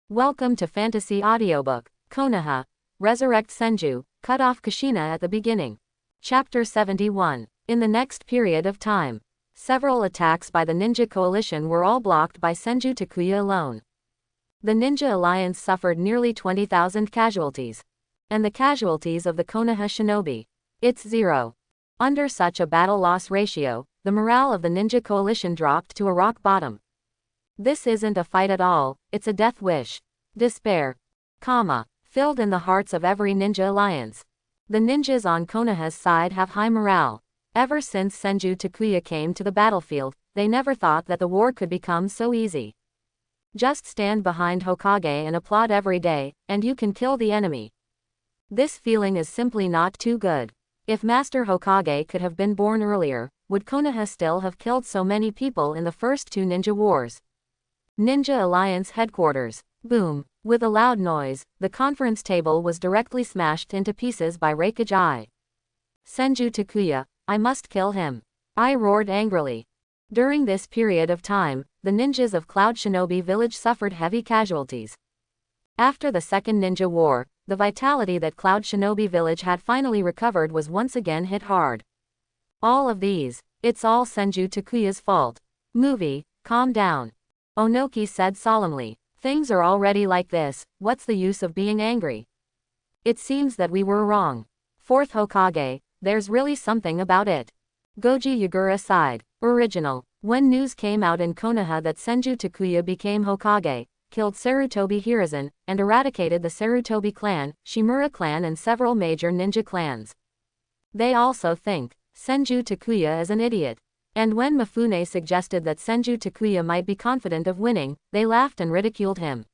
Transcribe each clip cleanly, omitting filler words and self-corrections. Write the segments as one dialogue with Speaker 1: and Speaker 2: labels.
Speaker 1: Welcome to Fantasy Audiobook, Konoha, Resurrect Senju, cut off Kushina at the beginning. Chapter 71. In the next period of time, several attacks by the Ninja Coalition were all blocked by Senju Takuya alone. The Ninja Alliance suffered nearly 20,000 casualties. And the casualties of the Konoha shinobi. It's zero. Under such a battle loss ratio, the morale of the Ninja Coalition dropped to a rock bottom. This isn't a fight at all, it's a death wish. Despair, filled in the hearts of every Ninja Alliance. The ninjas on Konoha's side have high morale. Ever since Senju Takuya came to the battlefield, they never thought that the war could become so easy. Just stand behind Hokage and applaud every day, and you can kill the enemy. This feeling is simply not too good. If Master Hokage could have been born earlier, would Konoha still have killed so many people in the first two ninja wars? Ninja Alliance headquarters. Boom. With a loud noise, the conference table was directly smashed into pieces by Reikage. Senju Takuya, I must kill him. I roared angrily. During this period of time, the ninjas of Cloud Shinobi Village suffered heavy casualties. After the Second Ninja War, the vitality that Cloud Shinobi Village had finally recovered was once again hit hard. All of these, it's all Senju Takuya's fault. Movie, calm down. Onoki said solemnly. Things are already like this, what's the use of being angry? It seems that we were wrong. Fourth Hokage, there's really something about it. Goji Yagura sighed. Original. When news came out in Konoha that Senju Takuya became Hokage, killed Sarutobi Hiruzen, and eradicated the Sarutobi clan, Shimura clan and several major ninja clans. They also think Senju Takuya is an idiot. And when Mifune suggested that Senju Takuya might be confident of winning, they laughed and ridiculed him.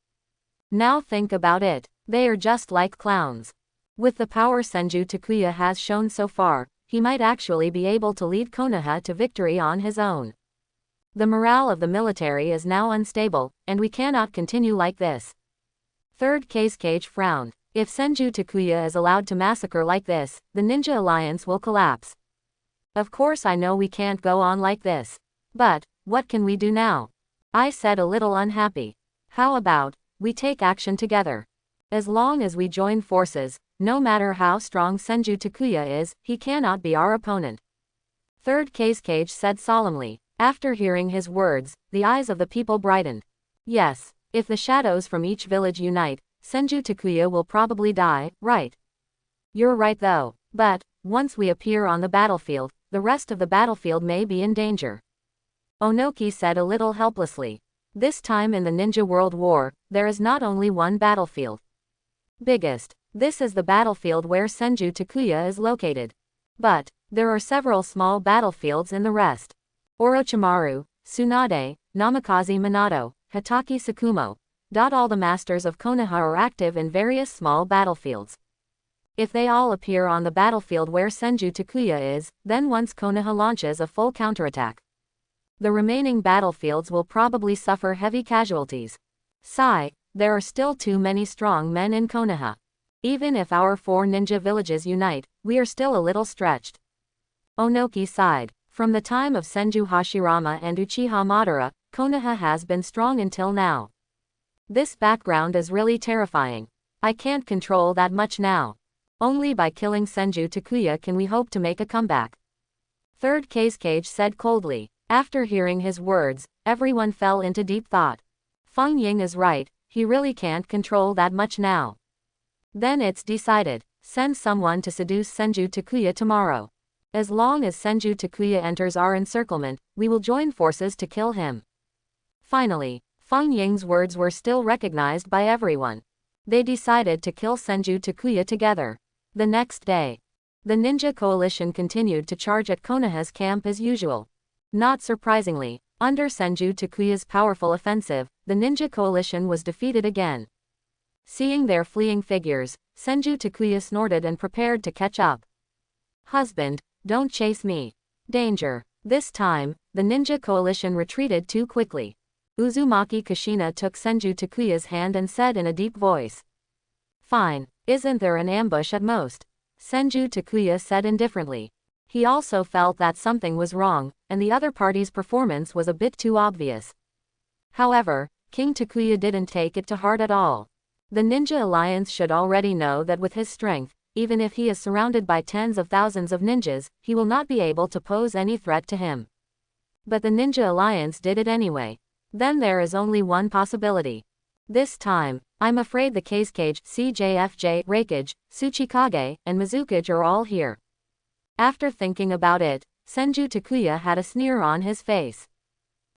Speaker 1: Now think about it, they are just like clowns. With the power Senju Takuya has shown so far, he might actually be able to lead Konoha to victory on his own. The morale of the military is now unstable, and we cannot continue like this. Third Kage frowned. If Senju Takuya is allowed to massacre like this, the Ninja Alliance will collapse. Of course I know we can't go on like this. But, what can we do now? I said a little unhappy. How about, we take action together? As long as we join forces, no matter how strong Senju Takuya is, he cannot be our opponent. Third Kage said solemnly. After hearing his words, the eyes of the people brightened. Yes, if the shadows from each village unite, Senju Takuya will probably die, right? You're right though. But, once we appear on the battlefield, the rest of the battlefield may be in danger. Onoki said a little helplessly. This time in the Ninja World War, there is not only one battlefield. Biggest. This is the battlefield where Senju Takuya is located. But, there are several small battlefields in the rest. Orochimaru, Tsunade, Namikaze Minato, Hitaki Tsukumo. All the masters of Konoha are active in various small battlefields. If they all appear on the battlefield where Senju Takuya is, then once Konoha launches a full counterattack, the remaining battlefields will probably suffer heavy casualties. Sigh, there are still too many strong men in Konoha. Even if our 4 ninja villages unite, we are still a little stretched. Onoki sighed. From the time of Senju Hashirama and Uchiha Madara, Konoha has been strong until now. This background is really terrifying. I can't control that much now. Only by killing Senju Takuya can we hope to make a comeback. Third Kage said coldly. After hearing his words, everyone fell into deep thought. Feng Ying is right, he really can't control that much now. Then it's decided. Send someone to seduce Senju Takuya tomorrow. As long as Senju Takuya enters our encirclement, we will join forces to kill him. Finally, Feng Ying's words were still recognized by everyone. They decided to kill Senju Takuya together. The next day, the Ninja Coalition continued to charge at Konoha's camp as usual. Not surprisingly, under Senju Takuya's powerful offensive, the Ninja Coalition was defeated again. Seeing their fleeing figures, Senju Takuya snorted and prepared to catch up. Husband, don't chase me. Danger. This time, the Ninja Coalition retreated too quickly. Uzumaki Kushina took Senju Takuya's hand and said in a deep voice. Fine. Isn't there an ambush at most? Senju Takuya said indifferently. He also felt that something was wrong, and the other party's performance was a bit too obvious. However, King Takuya didn't take it to heart at all. The Ninja Alliance should already know that with his strength, even if he is surrounded by tens of thousands of ninjas, he will not be able to pose any threat to him. But the Ninja Alliance did it anyway. Then there is only one possibility. This time, I'm afraid the Kazekage, CJFJ, Reikage, Tsuchikage, and Mizukage are all here. After thinking about it, Senju Takuya had a sneer on his face.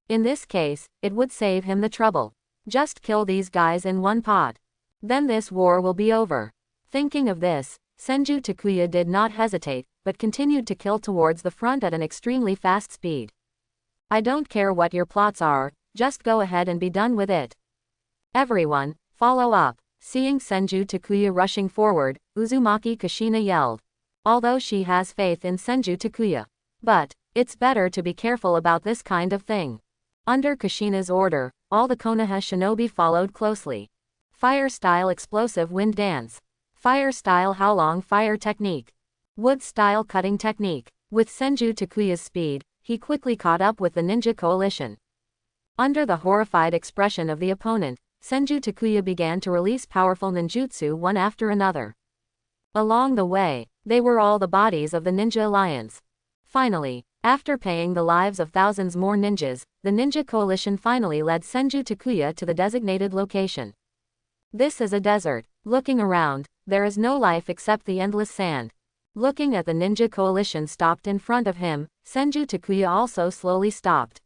Speaker 1: In this case, it would save him the trouble. Just kill these guys in one pot. Then this war will be over. Thinking of this, Senju Takuya did not hesitate, but continued to kill towards the front at an extremely fast speed. I don't care what your plots are, just go ahead and be done with it. Everyone, follow up. Seeing Senju Takuya rushing forward, Uzumaki Kushina yelled. Although she has faith in Senju Takuya. But, it's better to be careful about this kind of thing. Under Kushina's order, all the Konoha shinobi followed closely. Fire style explosive wind dance. Fire style Howlong fire technique. Wood style cutting technique. With Senju Takuya's speed, he quickly caught up with the ninja coalition. Under the horrified expression of the opponent, Senju Takuya began to release powerful ninjutsu one after another. Along the way, they were all the bodies of the Ninja Alliance. Finally, after paying the lives of thousands more ninjas, the Ninja Coalition finally led Senju Takuya to the designated location. This is a desert. Looking around, there is no life except the endless sand. Looking at the Ninja Coalition stopped in front of him, Senju Takuya also slowly stopped.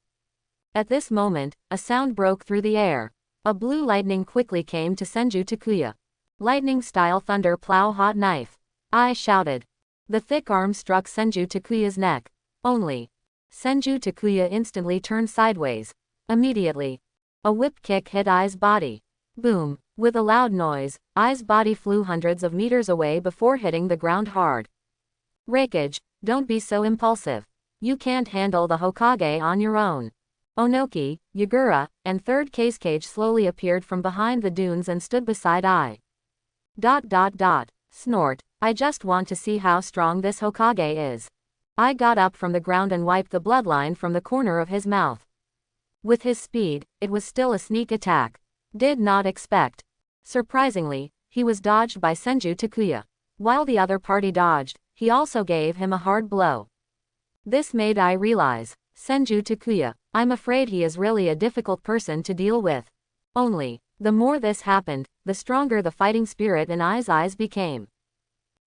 Speaker 1: At this moment, a sound broke through the air. A blue lightning quickly came to Senju Takuya. Lightning-style thunder plow hot knife. I shouted. The thick arm struck Senju Takuya's neck. Only. Senju Takuya instantly turned sideways. Immediately. A whip kick hit Ai's body. Boom. With a loud noise, Ai's body flew hundreds of meters away before hitting the ground hard. Reikage, don't be so impulsive. You can't handle the Hokage on your own. Onoki, Yagura, and third Kazekage slowly appeared from behind the dunes and stood beside Ai. Snort. I just want to see how strong this Hokage is. Ai got up from the ground and wiped the bloodline from the corner of his mouth. With his speed, it was still a sneak attack. Did not expect. Surprisingly, he was dodged by Senju Takuya. While the other party dodged, he also gave him a hard blow. This made Ai realize, Senju Takuya, I'm afraid he is really a difficult person to deal with. Only, the more this happened, the stronger the fighting spirit in Ai's eyes became.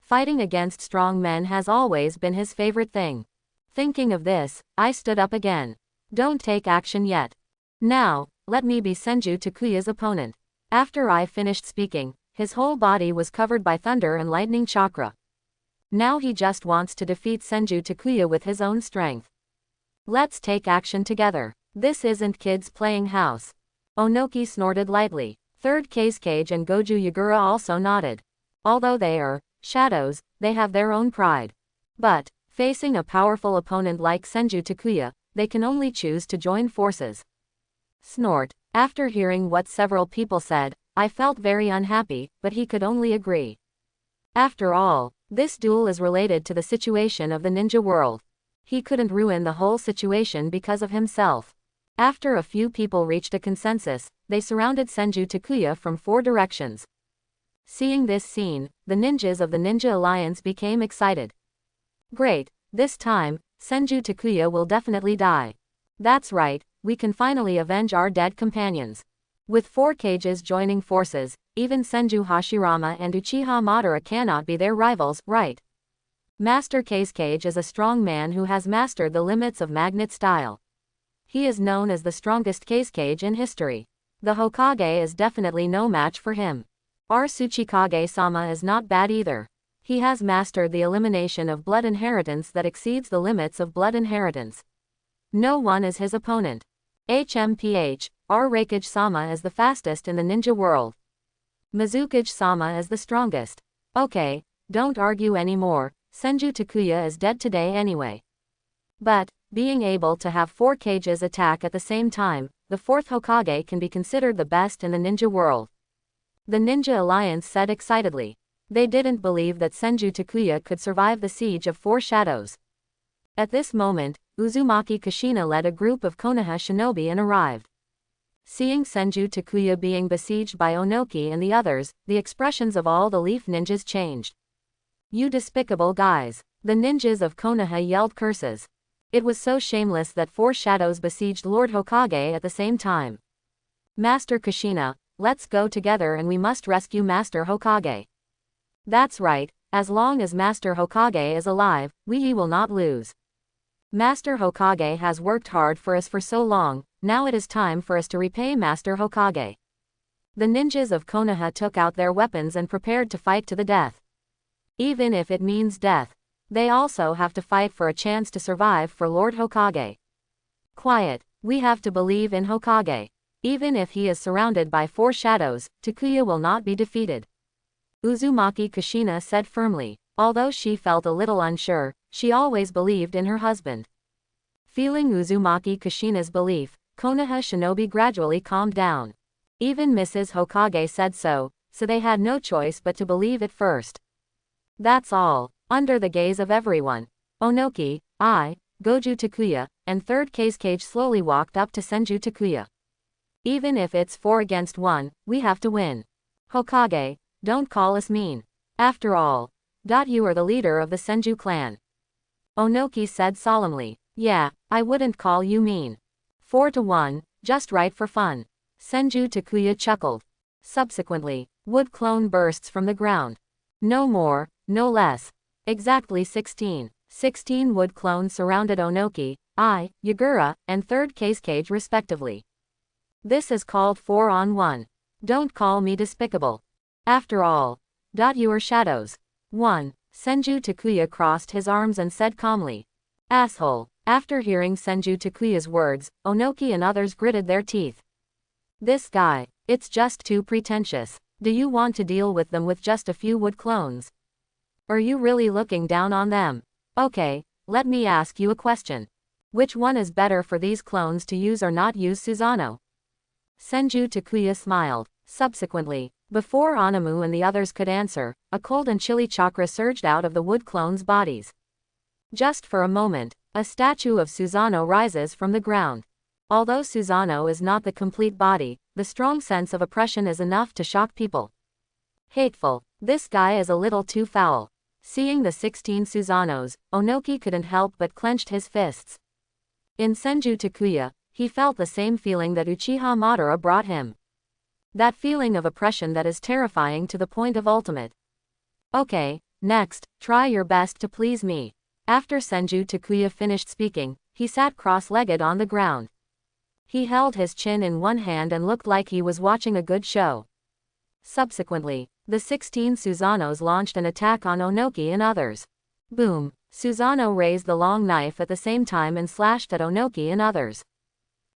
Speaker 1: Fighting against strong men has always been his favorite thing. Thinking of this, Ai stood up again. Don't take action yet. Now, let me be Senju Takuya's opponent. After Ai finished speaking, his whole body was covered by thunder and lightning chakra. Now he just wants to defeat Senju Takuya with his own strength. Let's take action together. This isn't kids playing house. Onoki snorted lightly. Third Kazekage and Goju Yagura also nodded. Although they are shadows, they have their own pride. But, facing a powerful opponent like Senju Takuya, they can only choose to join forces. Snort. After hearing what several people said, I felt very unhappy, but he could only agree. After all, this duel is related to the situation of the ninja world. He couldn't ruin the whole situation because of himself. After a few people reached a consensus, they surrounded Senju Takuya from 4 directions. Seeing this scene, the ninjas of the Ninja Alliance became excited. Great, this time, Senju Takuya will definitely die. That's right, we can finally avenge our dead companions. With 4 cages joining forces, even Senju Hashirama and Uchiha Madara cannot be their rivals, right? Master Kazekage is a strong man who has mastered the limits of magnet style. He is known as the strongest Kazekage in history. The Hokage is definitely no match for him. Our Tsuchikage-sama is not bad either. He has mastered the elimination of blood inheritance that exceeds the limits of blood inheritance. No one is his opponent. HMPH, our Reikage-sama is the fastest in the ninja world. Mizukage-sama is the strongest. Okay, don't argue anymore. Senju Takuya is dead today anyway. But, being able to have 4 cages attack at the same time, the 4th Hokage can be considered the best in the ninja world. The Ninja Alliance said excitedly. They didn't believe that Senju Takuya could survive the siege of 4 shadows. At this moment, Uzumaki Kushina led a group of Konoha shinobi and arrived. Seeing Senju Takuya being besieged by Onoki and the others, the expressions of all the leaf ninjas changed. You despicable guys. The ninjas of Konoha yelled curses. It was so shameless that 4 shadows besieged Lord Hokage at the same time. Master Kushina, let's go together and we must rescue Master Hokage. That's right, as long as Master Hokage is alive, we will not lose. Master Hokage has worked hard for us for so long, now it is time for us to repay Master Hokage. The ninjas of Konoha took out their weapons and prepared to fight to the death. Even if it means death, they also have to fight for a chance to survive for Lord Hokage. Quiet, we have to believe in Hokage. Even if he is surrounded by 4 shadows, Takuya will not be defeated. Uzumaki Kushina said firmly. Although she felt a little unsure, she always believed in her husband. Feeling Uzumaki Kushina's belief, Konoha shinobi gradually calmed down. Even Mrs. Hokage said so, so they had no choice but to believe it first. That's all. Under the gaze of everyone, Onoki, Goju Takuya, and 3rd Kazekage slowly walked up to Senju Takuya. Even if it's 4 against 1, we have to win. Hokage, don't call us mean. After all, you are the leader of the Senju clan. Onoki said solemnly. Yeah, I wouldn't call you mean. 4-1, just right for fun. Senju Takuya chuckled. Subsequently, wood clone bursts from the ground. No more, no less. Exactly 16. 16 wood clones surrounded Onoki, Yagura, and 3rd Kazekage respectively. This is called 4-on-1. Don't call me despicable. After all, you are shadows. 1. Senju Takuya crossed his arms and said calmly. Asshole. After hearing Senju Takuya's words, Onoki and others gritted their teeth. This guy, it's just too pretentious. Do you want to deal with them with just a few wood clones? Are you really looking down on them? Okay, let me ask you a question. Which one is better for these clones to use or not use Susanoo? Senju Takuya smiled. Subsequently, before Anamu and the others could answer, a cold and chilly chakra surged out of the wood clones' bodies. Just for a moment, a statue of Susanoo rises from the ground. Although Susanoo is not the complete body, the strong sense of oppression is enough to shock people. Hateful. This guy is a little too foul. Seeing the 16 Susanoos, Onoki couldn't help but clenched his fists. In Senju Takuya, he felt the same feeling that Uchiha Madara brought him. That feeling of oppression that is terrifying to the point of ultimate. Okay, next, try your best to please me. After Senju Takuya finished speaking, he sat cross-legged on the ground. He held his chin in one hand and looked like he was watching a good show. Subsequently, the 16 Susanoos launched an attack on Onoki and others. Boom! Susanoo raised the long knife at the same time and slashed at Onoki and others.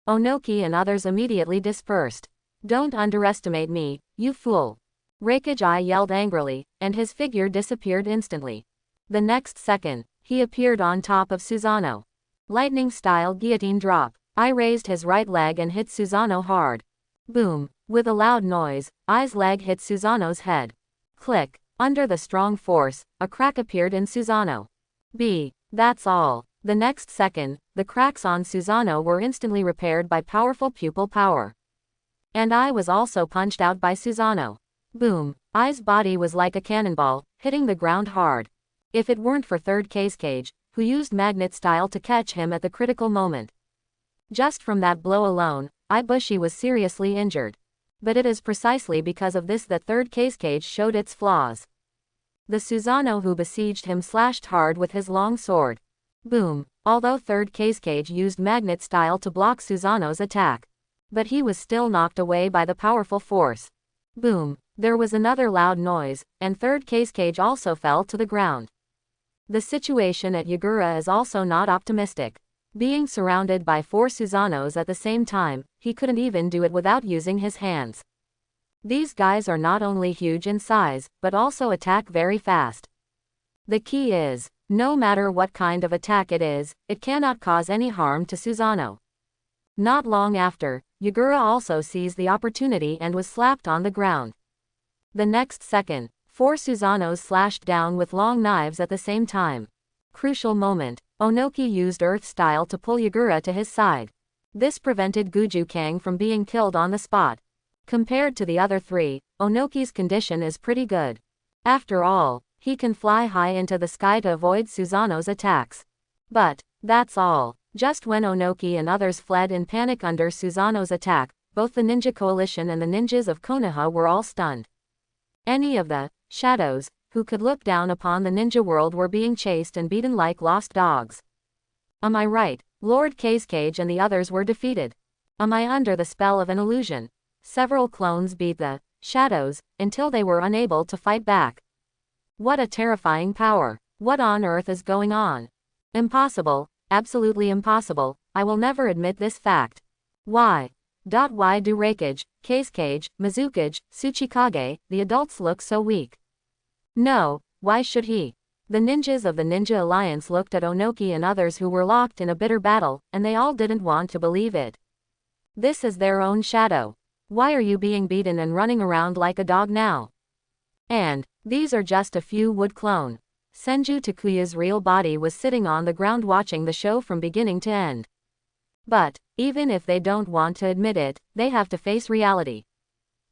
Speaker 1: Onoki and others immediately dispersed. Don't underestimate me, you fool! Reikage yelled angrily, and his figure disappeared instantly. The next second, he appeared on top of Susanoo. Lightning-style guillotine drop. I raised his right leg and hit Susanoo hard. Boom! With a loud noise, I's leg hit Susanoo's head. Click! Under the strong force, a crack appeared in Susanoo. That's all. The next second, the cracks on Susanoo were instantly repaired by powerful pupil power. And I was also punched out by Susanoo. Boom! I's body was like a cannonball, hitting the ground hard. If it weren't for 3rd Kazekage, who used magnet style to catch him at the critical moment. Just from that blow alone, Ibushi was seriously injured. But it is precisely because of this that 3rd Kazekage showed its flaws. The Susanoo who besieged him slashed hard with his long sword. Boom! Although 3rd Kazekage used magnet style to block Susanoo's attack. But he was still knocked away by the powerful force. Boom! There was another loud noise, and 3rd Kazekage also fell to the ground. The situation at Yagura is also not optimistic. Being surrounded by 4 Susanoos at the same time, he couldn't even do it without using his hands. These guys are not only huge in size, but also attack very fast. The key is, no matter what kind of attack it is, it cannot cause any harm to Susanoo. Not long after, Yagura also seized the opportunity and was slapped on the ground. The next second, 4 Susanoos slashed down with long knives at the same time. Crucial moment, Onoki used Earth Style to pull Yagura to his side. This prevented Guju Kang from being killed on the spot. Compared to the other three, Onoki's condition is pretty good. After all, he can fly high into the sky to avoid Susanoo's attacks. But that's all. Just when Onoki and others fled in panic under Susanoo's attack, both the Ninja Coalition and the ninjas of Konoha were all stunned. Any of the shadows who could look down upon the ninja world were being chased and beaten like lost dogs. Am I right? Lord Cage and the others were defeated. Am I under the spell of an illusion? Several clones beat the shadows until they were unable to fight back. What a terrifying power. What on earth is going on? Impossible, absolutely impossible. I will never admit this fact. Why? Why do Reikage, Cage, Mizukage, Tsuchikage, the adults look so weak? No, why should he? The ninjas of the Ninja Alliance looked at Onoki and others who were locked in a bitter battle, and they all didn't want to believe it. This is their own shadow. Why are you being beaten and running around like a dog now? And these are just a few wood clone. Senju Takuya's real body was sitting on the ground watching the show from beginning to end. But even if they don't want to admit it, they have to face reality.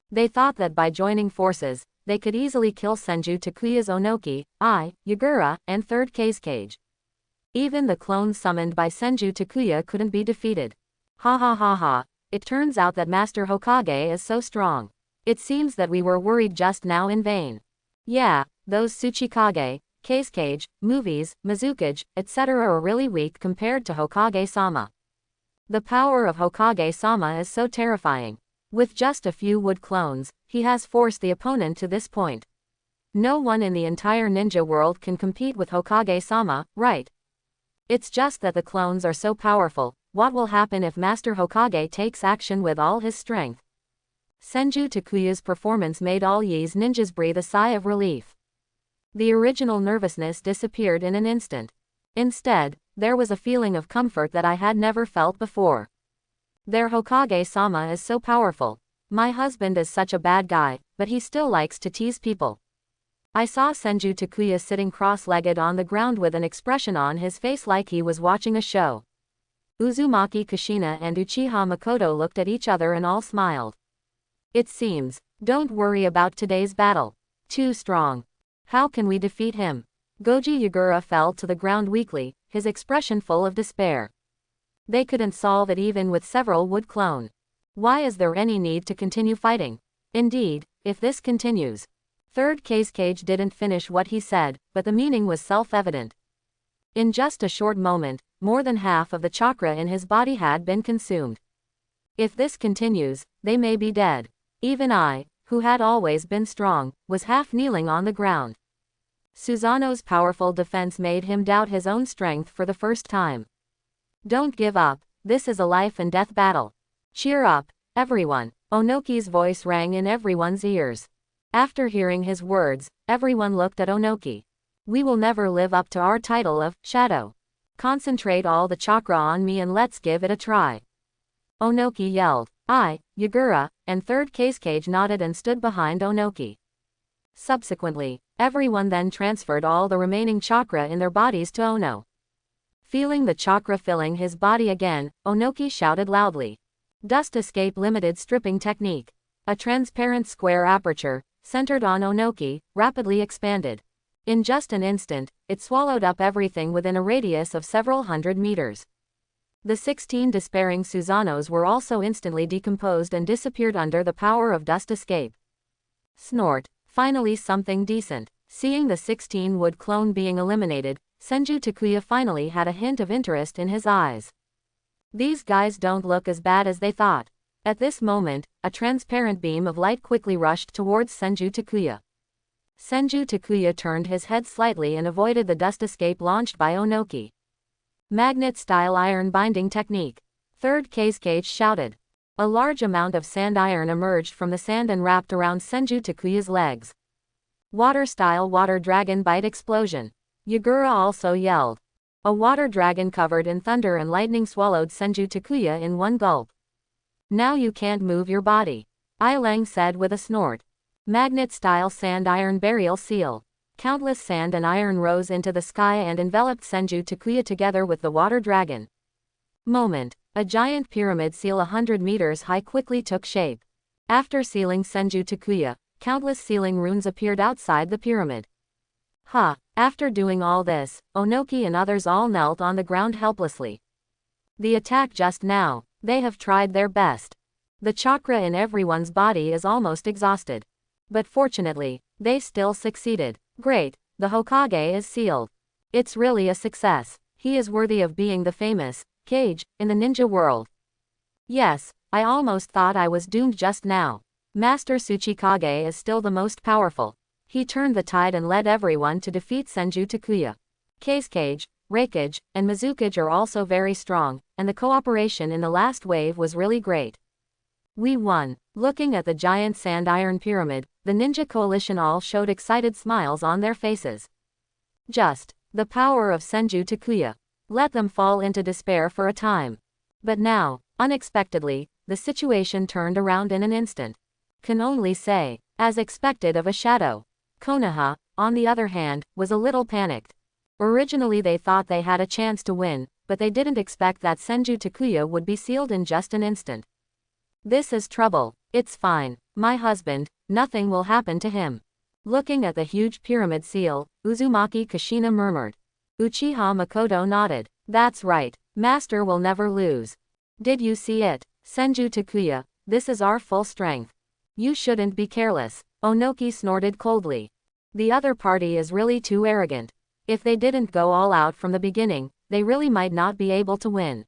Speaker 1: They thought that by joining forces, they could easily kill Senju Takuya's Onoki, Yagura, and third Cage. Even the clones summoned by Senju Takuya couldn't be defeated. Ha ha ha ha, it turns out that Master Hokage is so strong. It seems that we were worried just now in vain. Yeah, those Tsuchikage, Cage, movies, Mizukage, etc. are really weak compared to Hokage-sama. The power of Hokage-sama is so terrifying. With just a few wood clones, he has forced the opponent to this point. No one in the entire ninja world can compete with Hokage-sama, right? It's just that the clones are so powerful. What will happen if Master Hokage takes action with all his strength? Senju Takuya's performance made all Yi's ninjas breathe a sigh of relief. The original nervousness disappeared in an instant. Instead, there was a feeling of comfort that I had never felt before. Their Hokage-sama is so powerful. My husband is such a bad guy, but he still likes to tease people. I saw Senju Takuya sitting cross-legged on the ground with an expression on his face like he was watching a show. Uzumaki Kushina and Uchiha Makoto looked at each other and all smiled. It seems, don't worry about today's battle. Too strong. How can we defeat him? Goji Yagura fell to the ground weakly, his expression full of despair. They couldn't solve it even with several wood clone. Why is there any need to continue fighting? Indeed, if this continues. Third Cage didn't finish what he said, but the meaning was self-evident. In just a short moment, more than half of the chakra in his body had been consumed. If this continues, they may be dead. Even I, who had always been strong, was half kneeling on the ground. Susanoo's powerful defense made him doubt his own strength for the first time. Don't give up, this is a life and death battle. Cheer up, everyone. Onoki's voice rang in everyone's ears. After hearing his words, everyone looked at Onoki. We will never live up to our title of Shadow. Concentrate all the chakra on me and let's give it a try. Onoki yelled. Yagura, and third Cage nodded and stood behind Onoki. Subsequently, everyone then transferred all the remaining chakra in their bodies to Ono. Feeling the chakra filling his body again, Onoki shouted loudly. Dust escape limited stripping technique. A transparent square aperture, centered on Onoki, rapidly expanded. In just an instant, it swallowed up everything within a radius of several hundred meters. The 16 despairing Susanos were also instantly decomposed and disappeared under the power of dust escape. Snort. Finally something decent. Seeing the 16 wood clone being eliminated, Senju Takuya finally had a hint of interest in his eyes. These guys don't look as bad as they thought. At this moment, a transparent beam of light quickly rushed towards Senju Takuya. Senju Takuya turned his head slightly and avoided the dust escape launched by Onoki. Magnet-style iron binding technique. Third Cage shouted. A large amount of sand iron emerged from the sand and wrapped around Senju Takuya's legs. Water-style water dragon bite explosion. Yagura also yelled. A water dragon covered in thunder and lightning swallowed Senju Takuya in one gulp. Now you can't move your body. Ilang said with a snort. Magnet-style sand iron burial seal. Countless sand and iron rose into the sky and enveloped Senju Takuya together with the water dragon. Moment. A giant pyramid seal 100 meters high quickly took shape. After sealing Senju Takuya, countless sealing runes appeared outside the pyramid. After doing all this, Onoki and others all knelt on the ground helplessly. The attack just now, they have tried their best. The chakra in everyone's body is almost exhausted. But fortunately, they still succeeded. Great, the Hokage is sealed. It's really a success. He is worthy of being the famous Kage in the ninja world. Yes, I almost thought I was doomed just now. Master Tsuchikage is still the most powerful. He turned the tide and led everyone to defeat Senju Takuya. Kage, Reikage, and Mizukage are also very strong, and the cooperation in the last wave was really great. We won. Looking at the giant sand iron pyramid, the ninja coalition all showed excited smiles on their faces. Just the power of Senju Takuya. Let them fall into despair for a time. But now, unexpectedly, the situation turned around in an instant. Can only say, as expected of a shadow. Konoha, on the other hand, was a little panicked. Originally they thought they had a chance to win, but they didn't expect that Senju Takuya would be sealed in just an instant. This is trouble. It's fine. My husband, nothing will happen to him. Looking at the huge pyramid seal, Uzumaki Kushina murmured. Uchiha Makoto nodded. That's right. Master will never lose. Did you see it? Senju Takuya, this is our full strength. You shouldn't be careless. Onoki snorted coldly. The other party is really too arrogant. If they didn't go all out from the beginning, they really might not be able to win.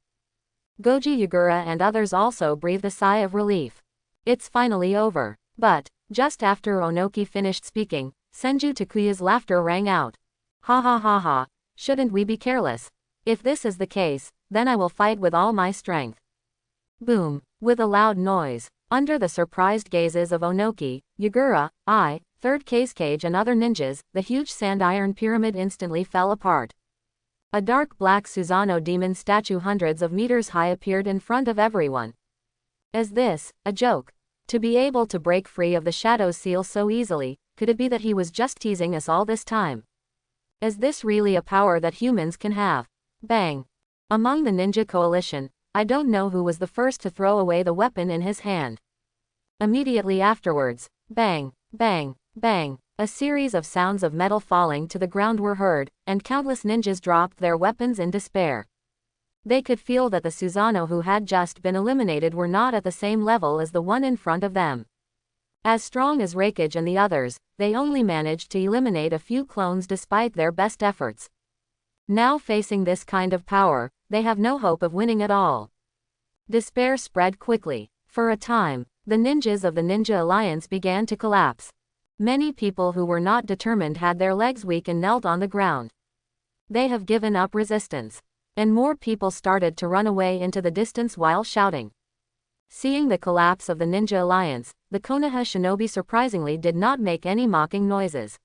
Speaker 1: Goji Yagura and others also breathed a sigh of relief. It's finally over. But, just after Onoki finished speaking, Senju Takuya's laughter rang out. Ha ha ha ha, shouldn't we be careless? If this is the case, then I will fight with all my strength. Boom, with a loud noise, under the surprised gazes of Onoki, Yagura, Third Kage and other ninjas, the huge sand iron pyramid instantly fell apart. A dark black Susanoo demon statue hundreds of meters high appeared in front of everyone. Is this a joke? To be able to break free of the shadow seal so easily, could it be that he was just teasing us all this time? Is this really a power that humans can have? Bang! Among the ninja coalition, I don't know who was the first to throw away the weapon in his hand. Immediately afterwards, bang, bang, bang, a series of sounds of metal falling to the ground were heard, and countless ninjas dropped their weapons in despair. They could feel that the Susanoo who had just been eliminated were not at the same level as the one in front of them. As strong as Reikage and the others, they only managed to eliminate a few clones despite their best efforts. Now facing this kind of power, they have no hope of winning at all. Despair spread quickly. For a time, the ninjas of the Ninja Alliance began to collapse. Many people who were not determined had their legs weak and knelt on the ground. They have given up resistance. And more people started to run away into the distance while shouting. Seeing the collapse of the Ninja Alliance, the Konoha shinobi surprisingly did not make any mocking noises.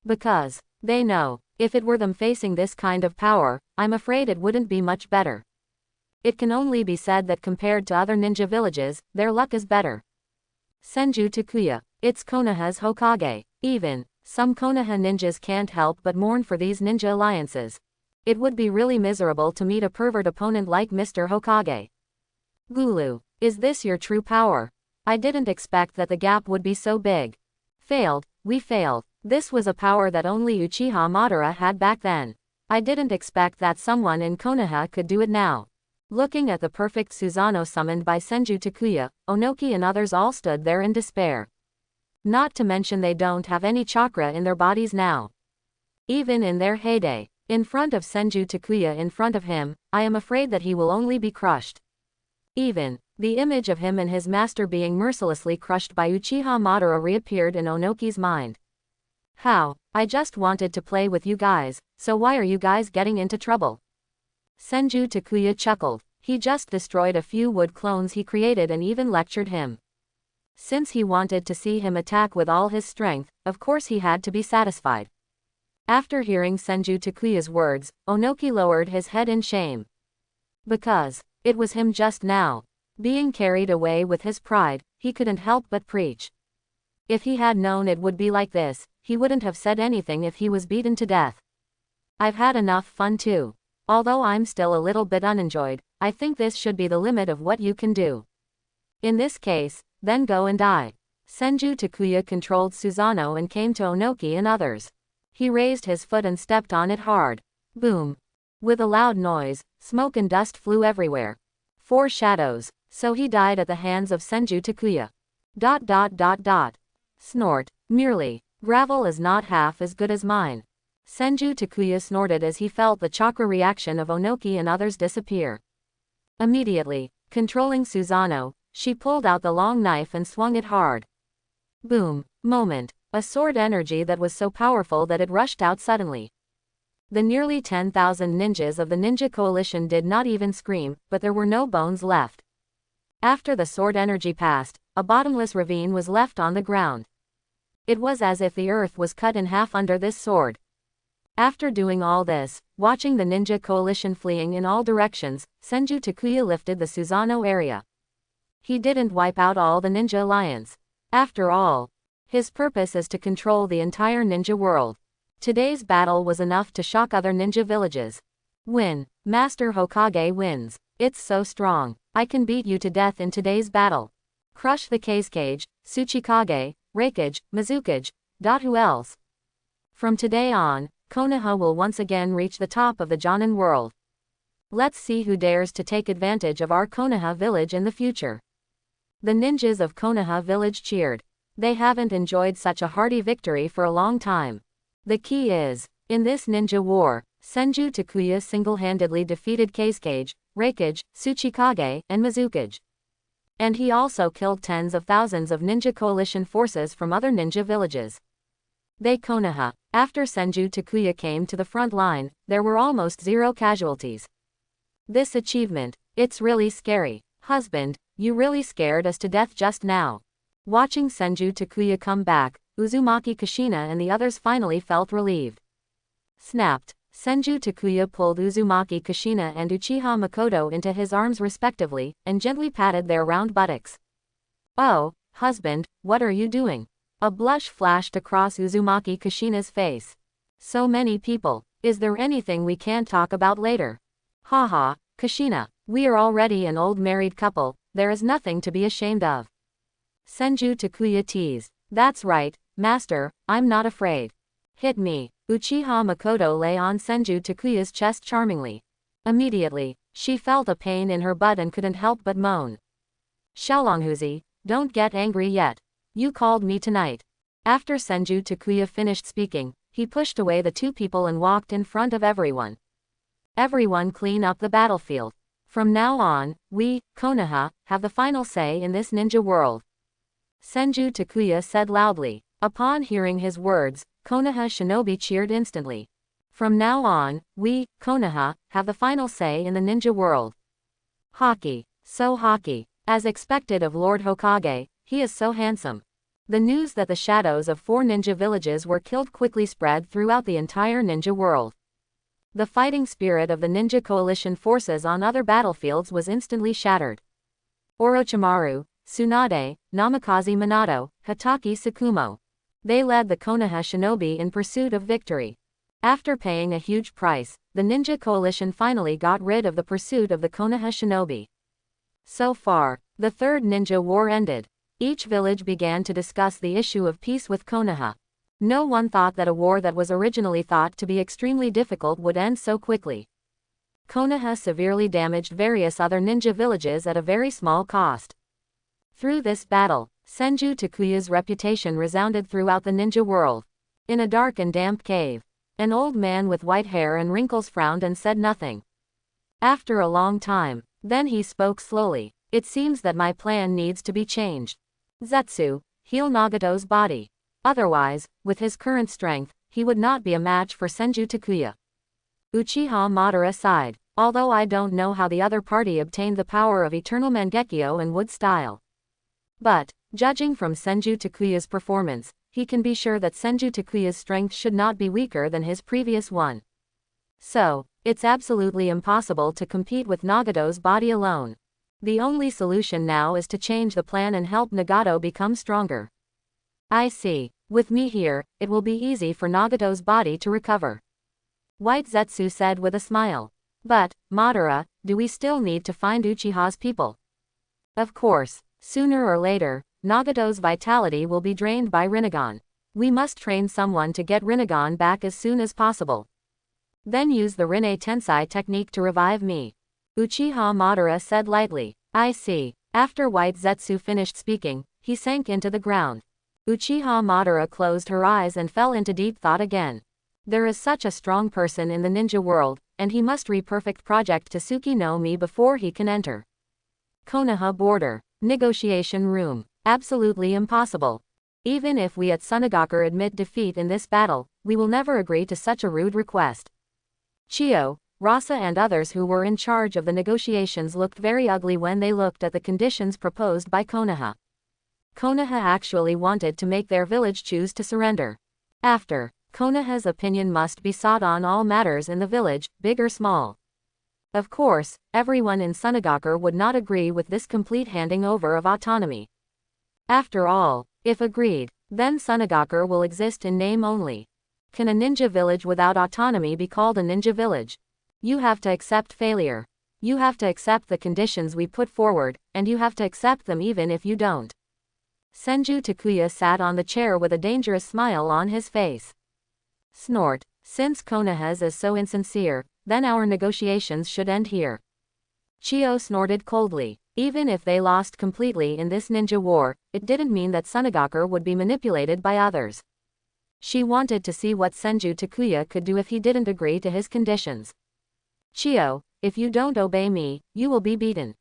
Speaker 1: Because they know, if it were them facing this kind of power, I'm afraid it wouldn't be much better. It can only be said that compared to other ninja villages, their luck is better. Senju Takuya, it's Konoha's Hokage. Even some Konoha ninjas can't help but mourn for these ninja alliances. It would be really miserable to meet a pervert opponent like Mr. Hokage. Gulu, is this your true power? I didn't expect that the gap would be so big. Failed, we failed. This was a power that only Uchiha Madara had back then. I didn't expect that someone in Konoha could do it now. Looking at the perfect Susanoo summoned by Senju Takuya, Onoki and others all stood there in despair. Not to mention they don't have any chakra in their bodies now. Even in their heyday, in front of Senju Takuya in front of him, I am afraid that he will only be crushed. Even the image of him and his master being mercilessly crushed by Uchiha Madara reappeared in Onoki's mind. How? I just wanted to play with you guys, so why are you guys getting into trouble? Senju Takuya chuckled. He just destroyed a few wood clones he created and even lectured him. Since he wanted to see him attack with all his strength, of course he had to be satisfied. After hearing Senju Takuya's words, Onoki lowered his head in shame. Because it was him just now. Being carried away with his pride, he couldn't help but preach. If he had known it would be like this, he wouldn't have said anything if he was beaten to death. I've had enough fun too. Although I'm still a little bit unenjoyed, I think this should be the limit of what you can do. In this case, then go and die. Senju Takuya controlled Susanoo and came to Onoki and others. He raised his foot and stepped on it hard. Boom. With a loud noise, smoke and dust flew everywhere. 4 shadows. So he died at the hands of Senju Takuya. ... Snort. Merely. Gravel is not half as good as mine. Senju Takuya snorted as he felt the chakra reaction of Onoki and others disappear. Immediately, controlling Susanoo, she pulled out the long knife and swung it hard. Boom. Moment. A sword energy that was so powerful that it rushed out suddenly. The nearly 10,000 ninjas of the ninja coalition did not even scream, but there were no bones left. After the sword energy passed, a bottomless ravine was left on the ground. It was as if the earth was cut in half under this sword. After doing all this, watching the ninja coalition fleeing in all directions, Senju Takuya lifted the Susanoo area. He didn't wipe out all the ninja alliance. After all, his purpose is to control the entire ninja world. Today's battle was enough to shock other ninja villages. Win. Master Hokage wins. It's so strong. I can beat you to death in today's battle. Crush the Kazekage, Tsuchikage, Reikage, Mizukage. Who else? From today on, Konoha will once again reach the top of the Jonin world. Let's see who dares to take advantage of our Konoha village in the future. The ninjas of Konoha village cheered. They haven't enjoyed such a hearty victory for a long time. The key is, in this ninja war, Senju Takuya single-handedly defeated Kazekage, Reikage, Tsuchikage, and Mizukage. And he also killed tens of thousands of ninja coalition forces from other ninja villages. They Konoha. After Senju Takuya came to the front line, there were almost 0 casualties. This achievement, it's really scary. Husband, you really scared us to death just now. Watching Senju Takuya come back, Uzumaki Kushina and the others finally felt relieved. Snapped. Senju Takuya pulled Uzumaki Kushina and Uchiha Makoto into his arms respectively, and gently patted their round buttocks. Oh, husband, what are you doing? A blush flashed across Uzumaki Kushina's face. So many people. Is there anything we can't talk about later? Haha, Kushina, we are already an old married couple, there is nothing to be ashamed of. Senju Takuya teased. That's right, master, I'm not afraid. Hit me. Uchiha Makoto lay on Senju Takuya's chest charmingly. Immediately, she felt a pain in her butt and couldn't help but moan. Xiaolonghuzi, don't get angry yet. You called me tonight. After Senju Takuya finished speaking, he pushed away the 2 people and walked in front of everyone. Everyone clean up the battlefield. From now on, we, Konoha, have the final say in this ninja world. Senju Takuya said loudly. Upon hearing his words, Konoha shinobi cheered instantly. From now on, we, Konoha, have the final say in the ninja world. Hockey. So hockey. As expected of Lord Hokage, he is so handsome. The news that the shadows of 4 ninja villages were killed quickly spread throughout the entire ninja world. The fighting spirit of the ninja coalition forces on other battlefields was instantly shattered. Orochimaru, Tsunade, Namikaze Minato, Hatake Tsukumo. They led the Konoha shinobi in pursuit of victory. After paying a huge price, the ninja coalition finally got rid of the pursuit of the Konoha shinobi. So far, the 3rd ninja war ended. Each village began to discuss the issue of peace with Konoha. No one thought that a war that was originally thought to be extremely difficult would end so quickly. Konoha severely damaged various other ninja villages at a very small cost. Through this battle, Senju Takuya's reputation resounded throughout the ninja world. In a dark and damp cave, an old man with white hair and wrinkles frowned and said nothing. After a long time, then he spoke slowly. It seems that my plan needs to be changed. Zetsu, heal Nagato's body. Otherwise, with his current strength, he would not be a match for Senju Takuya. Uchiha Madara sighed. Although I don't know how the other party obtained the power of eternal Mangekyo and wood style. But, judging from Senju Takuya's performance, he can be sure that Senju Takuya's strength should not be weaker than his previous one. So, it's absolutely impossible to compete with Nagato's body alone. The only solution now is to change the plan and help Nagato become stronger. I see. With me here, it will be easy for Nagato's body to recover. White Zetsu said with a smile. But, Madara, do we still need to find Uchiha's people? Of course, sooner or later, Nagato's vitality will be drained by Rinnegan. We must train someone to get Rinnegan back as soon as possible. Then use the Rinne Tensai technique to revive me. Uchiha Madara said lightly. I see. After White Zetsu finished speaking, he sank into the ground. Uchiha Madara closed her eyes and fell into deep thought again. There is such a strong person in the ninja world, and he must re-perfect Project Tsuki no Mi before he can enter. Konoha border. Negotiation room. Absolutely impossible. Even if we at Sunagakur admit defeat in this battle, we will never agree to such a rude request. Chio, Rasa and others who were in charge of the negotiations looked very ugly when they looked at the conditions proposed by Konoha. Konoha actually wanted to make their village choose to surrender. After, Konoha's opinion must be sought on all matters in the village, big or small. Of course, everyone in Sunagakur would not agree with this complete handing over of autonomy. After all, if agreed, then Sunagakur will exist in name only. Can a ninja village without autonomy be called a ninja village? You have to accept failure. You have to accept the conditions we put forward, and you have to accept them even if you don't. Senju Takuya sat on the chair with a dangerous smile on his face. Snort. Since Konoha's is so insincere, then our negotiations should end here. Chio snorted coldly. Even if they lost completely in this ninja war, it didn't mean that Sunagakur would be manipulated by others. She wanted to see what Senju Takuya could do if he didn't agree to his conditions. Chio, if you don't obey me, you will be beaten.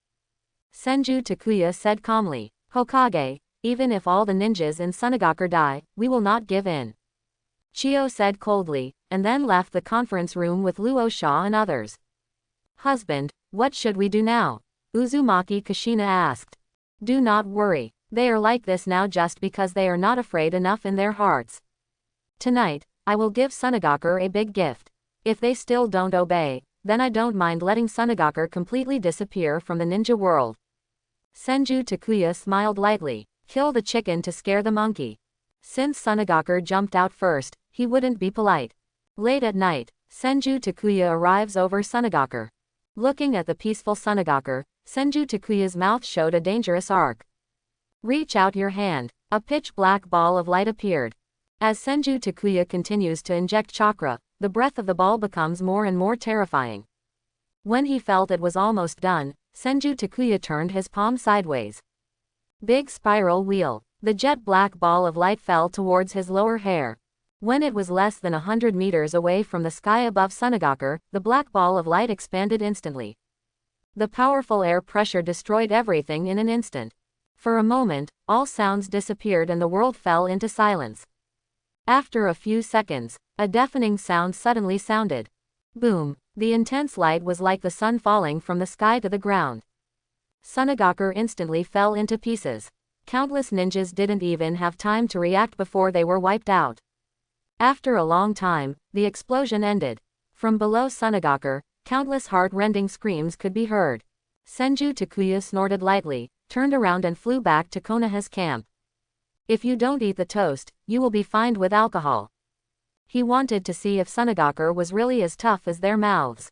Speaker 1: Senju Takuya said calmly. Hokage, even if all the ninjas in Sunagakur die, we will not give in. Chio said coldly, and then left the conference room with Luo Sha and others. Husband, what should we do now? Uzumaki Kushina asked. Do not worry, they are like this now just because they are not afraid enough in their hearts. Tonight, I will give Sunagakur a big gift. If they still don't obey, then I don't mind letting Sunagakur completely disappear from the ninja world. Senju Takuya smiled lightly. Kill the chicken to scare the monkey. Since Sunagakur jumped out first, he wouldn't be polite. Late at night, Senju Takuya arrives over Sunagakur. Looking at the peaceful Sunagakur, Senju Takuya's mouth showed a dangerous arc. Reach out your hand. A pitch-black ball of light appeared. As Senju Takuya continues to inject chakra, the breath of the ball becomes more and more terrifying. When he felt it was almost done, Senju Takuya turned his palm sideways. Big spiral wheel. The jet-black ball of light fell towards his lower hair. When it was less than 100 meters away from the sky above Sunagakur, the black ball of light expanded instantly. The powerful air pressure destroyed everything in an instant. For a moment, all sounds disappeared and the world fell into silence. After a few seconds, a deafening sound suddenly sounded. Boom! The intense light was like the sun falling from the sky to the ground. Sunagakur instantly fell into pieces. Countless ninjas didn't even have time to react before they were wiped out. After a long time, the explosion ended. From below Sunagakur, countless heart-rending screams could be heard. Senju Takuya snorted lightly, turned around and flew back to Konoha's camp. If you don't eat the toast, you will be fined with alcohol. He wanted to see if Sunagakur was really as tough as their mouths.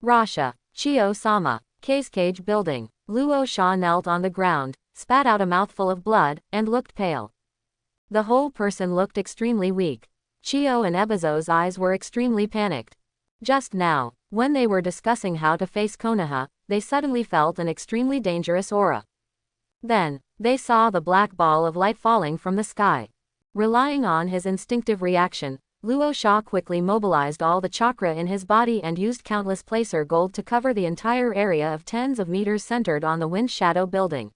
Speaker 1: Rasha, Chio-sama, Cage building. Luo Sha knelt on the ground, spat out a mouthful of blood, and looked pale. The whole person looked extremely weak. Chio and Ebizo's eyes were extremely panicked. Just now, when they were discussing how to face Konoha, they suddenly felt an extremely dangerous aura. Then, they saw the black ball of light falling from the sky. Relying on his instinctive reaction, Luo Sha quickly mobilized all the chakra in his body and used countless placer gold to cover the entire area of tens of meters centered on the wind shadow building.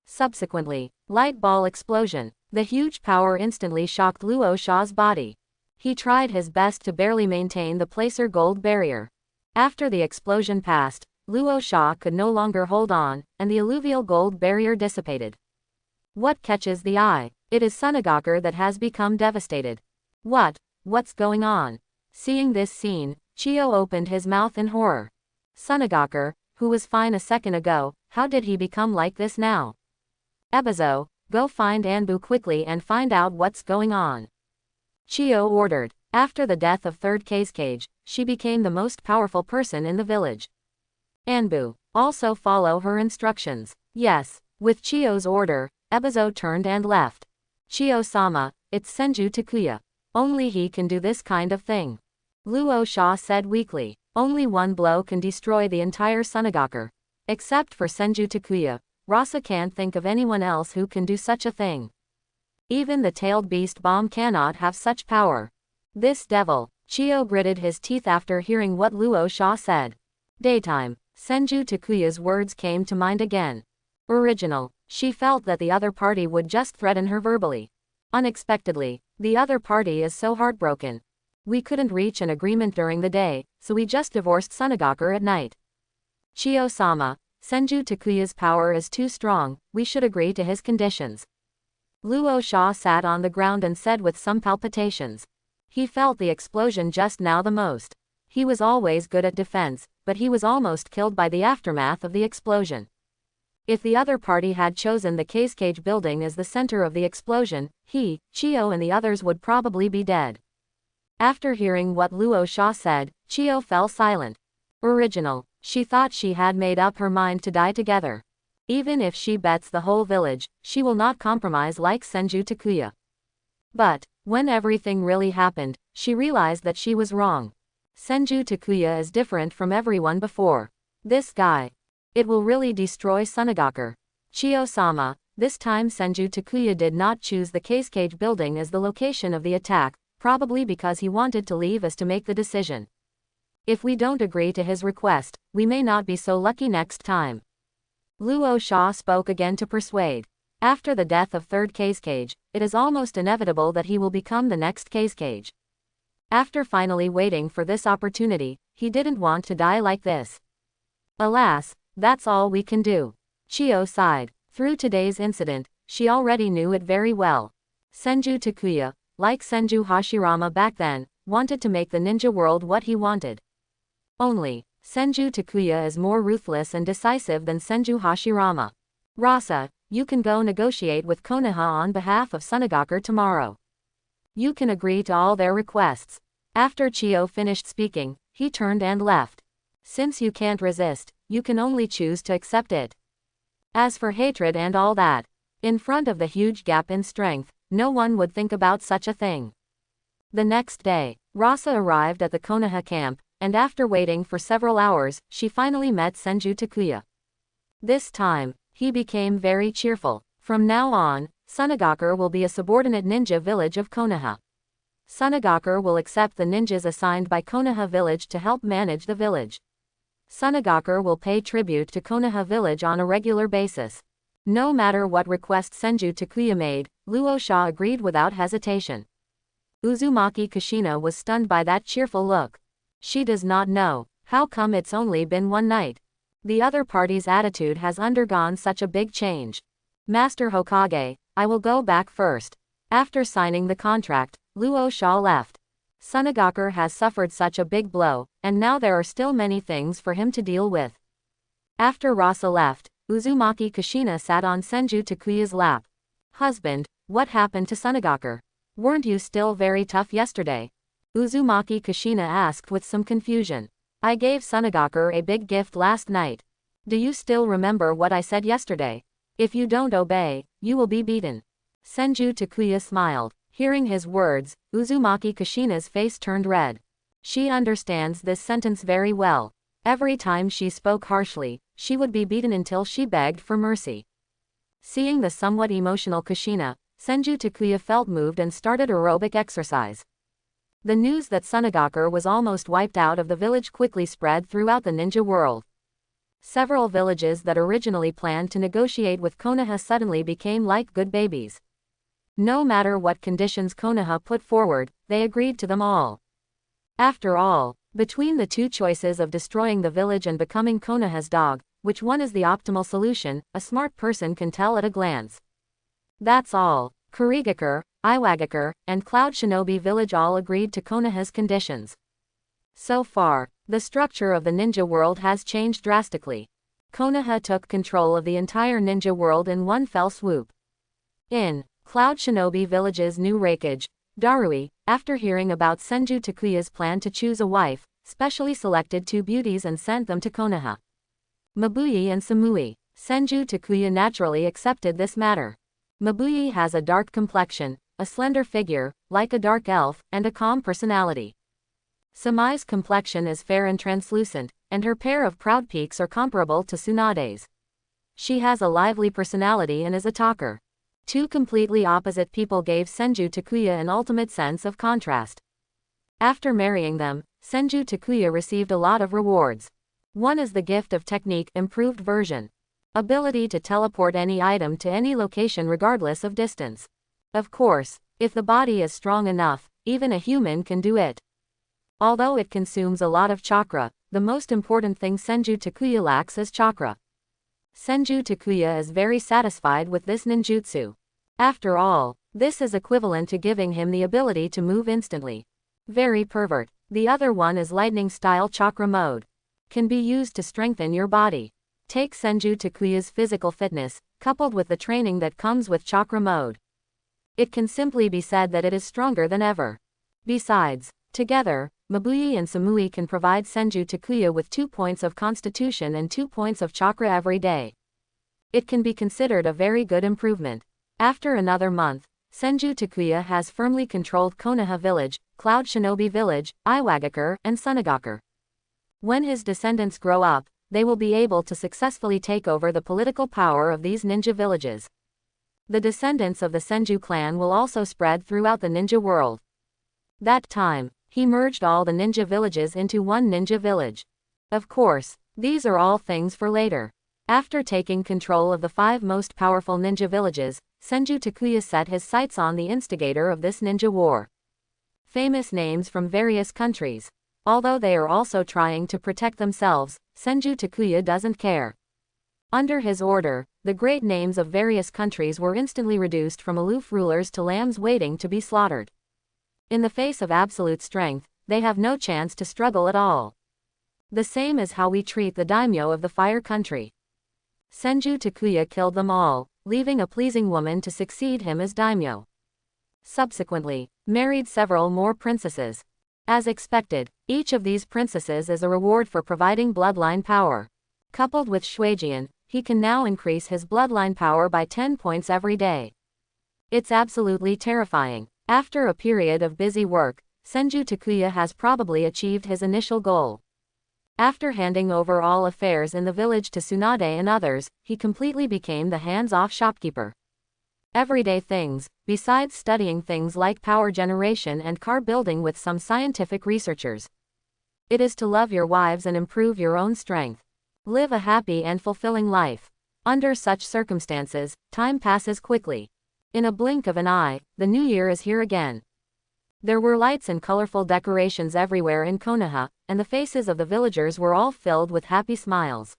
Speaker 1: Subsequently, light ball explosion. The huge power instantly shocked Luo Sha's body. He tried his best to barely maintain the placer gold barrier. After the explosion passed, Luo Sha could no longer hold on, and the alluvial gold barrier dissipated. What catches the eye? It is Sunagakur that has become devastated. What's going on? Seeing this scene, Chio opened his mouth in horror. Sunagakur, who was fine a second ago, how did he become like this now? Ebizo, go find Anbu quickly and find out what's going on. Chio ordered. After the death of Third Cage, she became the most powerful person in the village. Anbu, also follow her instructions. Yes. With Chiyo's order, Ebizo turned and left. Chiyo-sama, it's Senju Takuya. Only he can do this kind of thing. Luo Sha said weakly. Only one blow can destroy the entire Sunagaku. Except for Senju Takuya, Rasa can't think of anyone else who can do such a thing. Even the tailed beast bomb cannot have such power. This devil. Chiyo gritted his teeth after hearing what Luo Sha said. Daytime. Senju Takuya's words came to mind again. Original. She felt that the other party would just threaten her verbally. Unexpectedly, the other party is so heartbroken. We couldn't reach an agreement during the day, so we just divorced Sunagaku at night. Chiyo-sama, Senju Takuya's power is too strong, we should agree to his conditions. Luo Sha sat on the ground and said with some palpitations. He felt the explosion just now the most. He was always good at defense, but he was almost killed by the aftermath of the explosion. If the other party had chosen the cage building as the center of the explosion, he, Chiyo and the others would probably be dead. After hearing what Luo Sha said, Chiyo fell silent. Original. She thought she had made up her mind to die together. Even if she bets the whole village, she will not compromise like Senju Takuya. But, when everything really happened, she realized that she was wrong. Senju Takuya is different from everyone before. This guy. It will really destroy Sunagaku. Chiyo-sama, this time Senju Takuya did not choose the cage building as the location of the attack, probably because he wanted to leave us to make the decision. If we don't agree to his request, we may not be so lucky next time. Luo Sha spoke again to persuade. After the death of third cage, it is almost inevitable that he will become the next cage. After finally waiting for this opportunity, he didn't want to die like this. Alas, that's all we can do. Chiyo sighed. Through today's incident, she already knew it very well. Senju Takuya, like Senju Hashirama back then, wanted to make the ninja world what he wanted. Only, Senju Takuya is more ruthless and decisive than Senju Hashirama. Rasa, you can go negotiate with Konoha on behalf of Sunagaku tomorrow. You can agree to all their requests. After Chiyo finished speaking, he turned and left. Since you can't resist, you can only choose to accept it. As for hatred and all that, in front of the huge gap in strength, no one would think about such a thing. The next day, Rasa arrived at the Konoha camp, and after waiting for several hours, she finally met Senju Takuya. This time, he became very cheerful. From now on, Sunagaku will be a subordinate ninja village of Konoha. Sunagaku will accept the ninjas assigned by Konoha village to help manage the village. Sunagaku will pay tribute to Konoha village on a regular basis. No matter what request Senju Takuya made, Luo Sha agreed without hesitation. Uzumaki Kushina was stunned by that cheerful look. She does not know, how come it's only been one night? The other party's attitude has undergone such a big change. Master Hokage, I will go back first. After signing the contract, Luo Sha left. Sunagaku has suffered such a big blow, and now there are still many things for him to deal with. After Rasa left, Uzumaki Kushina sat on Senju Takuya's lap. Husband, what happened to Sunagaku? Weren't you still very tough yesterday? Uzumaki Kushina asked with some confusion. I gave Sunagaku a big gift last night. Do you still remember what I said yesterday? If you don't obey, you will be beaten. Senju Takuya smiled. Hearing his words, Uzumaki Kushina's face turned red. She understands this sentence very well. Every time she spoke harshly, she would be beaten until she begged for mercy. Seeing the somewhat emotional Kushina, Senju Takuya felt moved and started aerobic exercise. The news that Sunagaku was almost wiped out of the village quickly spread throughout the ninja world. Several villages that originally planned to negotiate with Konoha suddenly became like good babies. No matter what conditions Konoha put forward, they agreed to them all. After all, between the two choices of destroying the village and becoming Konoha's dog, which one is the optimal solution, a smart person can tell at a glance. That's all. Kurigakure, Iwagakure, and Cloud Shinobi Village all agreed to Konoha's conditions. So far, the structure of the ninja world has changed drastically. Konoha took control of the entire ninja world in one fell swoop. In Cloud Shinobi Village's new Raikage, Darui, after hearing about Senju Takuya's plan to choose a wife, specially selected two beauties and sent them to Konoha. Mabuyi and Samui. Senju Takuya naturally accepted this matter. Mabuyi has a dark complexion, a slender figure, like a dark elf, and a calm personality. Samai's complexion is fair and translucent, and her pair of proud peaks are comparable to Tsunade's. She has a lively personality and is a talker. Two completely opposite people gave Senju Takuya an ultimate sense of contrast. After marrying them, Senju Takuya received a lot of rewards. One is the gift of technique improved version. Ability to teleport any item to any location regardless of distance. Of course, if the body is strong enough, even a human can do it. Although it consumes a lot of chakra, the most important thing Senju Takuya lacks is chakra. Senju Takuya is very satisfied with this ninjutsu. After all, this is equivalent to giving him the ability to move instantly. Very pervert. The other one is lightning style chakra mode. Can be used to strengthen your body. Take Senju Takuya's physical fitness, coupled with the training that comes with chakra mode. It can simply be said that it is stronger than ever. Besides, together, Mabuyi and Samui can provide Senju Takuya with 2 points of constitution and 2 points of chakra every day. It can be considered a very good improvement. After another month, Senju Takuya has firmly controlled Konoha village, Cloud Shinobi village, Iwagakure, and Sunagakure. When his descendants grow up, they will be able to successfully take over the political power of these ninja villages. The descendants of the Senju clan will also spread throughout the ninja world. That time, he merged all the ninja villages into one ninja village. Of course, these are all things for later. After taking control of the 5 most powerful ninja villages, Senju Takuya set his sights on the instigator of this ninja war. Famous names from various countries. Although they are also trying to protect themselves, Senju Takuya doesn't care. Under his order, the great names of various countries were instantly reduced from aloof rulers to lambs waiting to be slaughtered. In the face of absolute strength, they have no chance to struggle at all. The same is how we treat the daimyo of the fire country. Senju Takuya killed them all, leaving a pleasing woman to succeed him as daimyo. Subsequently, married several more princesses. As expected, each of these princesses is a reward for providing bloodline power. Coupled with Shuijian, he can now increase his bloodline power by 10 points every day. It's absolutely terrifying. After a period of busy work, Senju Takuya has probably achieved his initial goal. After handing over all affairs in the village to Tsunade and others, he completely became the hands-off shopkeeper. Everyday things, besides studying things like power generation and car building with some scientific researchers. It is to love your wives and improve your own strength. Live a happy and fulfilling life. Under such circumstances, time passes quickly. In a blink of an eye, the new year is here again. There were lights and colorful decorations everywhere in Konoha, and the faces of the villagers were all filled with happy smiles.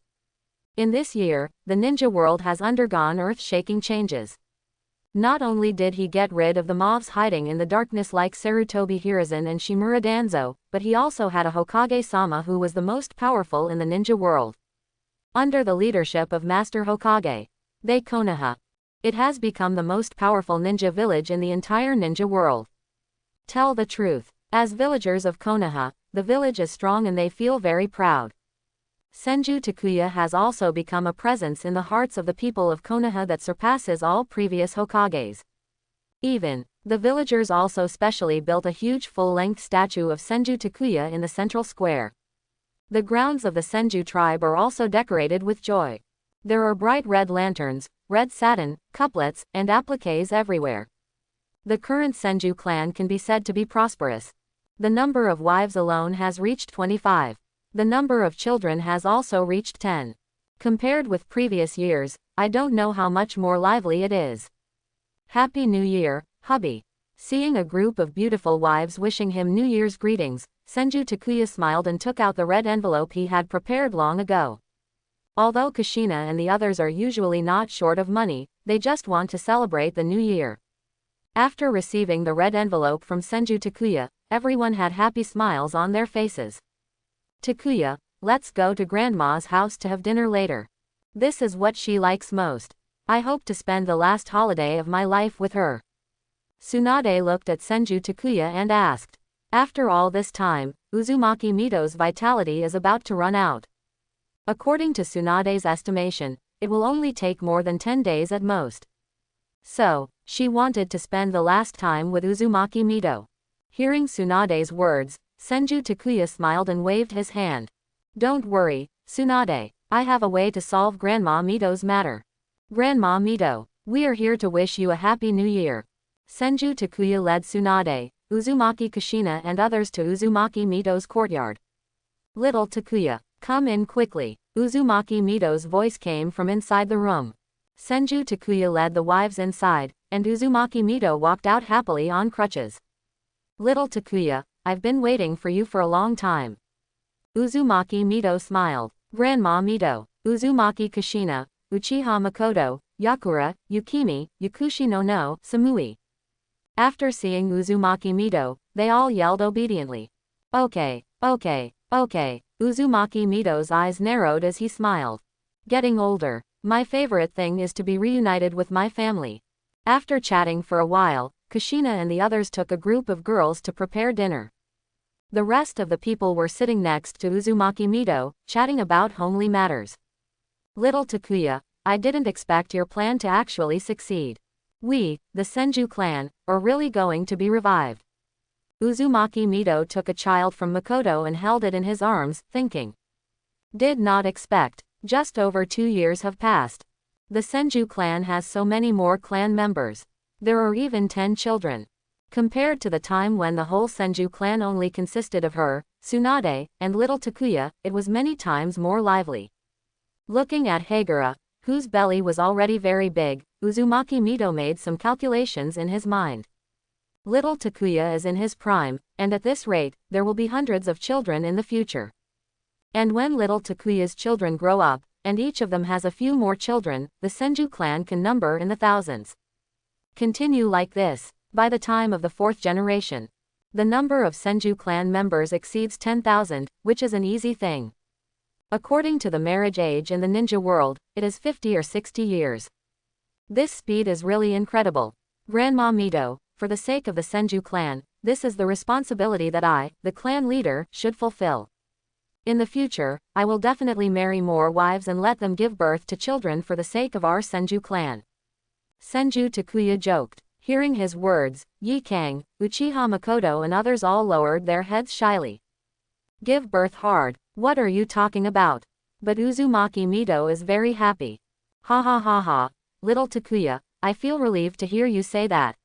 Speaker 1: In this year, the ninja world has undergone earth-shaking changes. Not only did he get rid of the mobs hiding in the darkness like Sarutobi Hiruzen and Shimura Danzo, but he also had a Hokage-sama who was the most powerful in the ninja world. Under the leadership of Master Hokage, Konoha, it has become the most powerful ninja village in the entire ninja world. Tell the truth, as villagers of Konoha, the village is strong and they feel very proud. Senju Takuya has also become a presence in the hearts of the people of Konoha that surpasses all previous Hokages. Even, the villagers also specially built a huge full-length statue of Senju Takuya in the central square. The grounds of the Senju tribe are also decorated with joy. There are bright red lanterns, red satin, couplets, and appliques everywhere. The current Senju clan can be said to be prosperous. The number of wives alone has reached 25. The number of children has also reached 10. Compared with previous years, I don't know how much more lively it is. Happy New Year, hubby. Seeing a group of beautiful wives wishing him New Year's greetings, Senju Takuya smiled and took out the red envelope he had prepared long ago. Although Kushina and the others are usually not short of money, they just want to celebrate the new year. After receiving the red envelope from Senju Takuya, everyone had happy smiles on their faces. Takuya, let's go to Grandma's house to have dinner later. This is what she likes most. I hope to spend the last holiday of my life with her. Tsunade looked at Senju Takuya and asked. After all this time, Uzumaki Mito's vitality is about to run out. According to Tsunade's estimation, it will only take more than 10 days at most. So, she wanted to spend the last time with Uzumaki Mito. Hearing Tsunade's words, Senju Takuya smiled and waved his hand. Don't worry, Tsunade, I have a way to solve Grandma Mito's matter. Grandma Mito, we are here to wish you a happy new year. Senju Takuya led Tsunade, Uzumaki Kushina and others to Uzumaki Mito's courtyard. Little Takuya, come in quickly. Uzumaki Mito's voice came from inside the room. Senju Takuya led the wives inside, and Uzumaki Mito walked out happily on crutches. Little Takuya, I've been waiting for you for a long time. Uzumaki Mito smiled. Grandma Mito, Uzumaki Kushina, Uchiha Makoto, Yakura, Yukimi, Yakushi no Samui. After seeing Uzumaki Mito, they all yelled obediently. Okay, okay, okay. Uzumaki Mito's eyes narrowed as he smiled. Getting older, my favorite thing is to be reunited with my family. After chatting for a while, Kushina and the others took a group of girls to prepare dinner. The rest of the people were sitting next to Uzumaki Mito, chatting about homely matters. Little Takuya, I didn't expect your plan to actually succeed. We, the Senju clan, are really going to be revived. Uzumaki Mito took a child from Makoto and held it in his arms, thinking. Did not expect. Just over 2 years have passed. The Senju clan has so many more clan members. There are even 10 children. Compared to the time when the whole Senju clan only consisted of her, Tsunade, and little Takuya, it was many times more lively. Looking at Hagura, whose belly was already very big, Uzumaki Mito made some calculations in his mind. Little Takuya is in his prime, and at this rate, there will be hundreds of children in the future. And when little Takuya's children grow up, and each of them has a few more children, the Senju clan can number in the thousands. Continue like this. By the time of the 4th generation, the number of Senju clan members exceeds 10,000, which is an easy thing. According to the marriage age in the ninja world, it is 50 or 60 years. This speed is really incredible. Grandma Mito, for the sake of the Senju clan, this is the responsibility that I, the clan leader, should fulfill. In the future, I will definitely marry more wives and let them give birth to children for the sake of our Senju clan. Senju Takuya joked. Hearing his words, Yi Kang, Uchiha Makoto and others all lowered their heads shyly. Give birth hard, what are you talking about? But Uzumaki Mito is very happy. Ha ha ha ha, little Takuya, I feel relieved to hear you say that.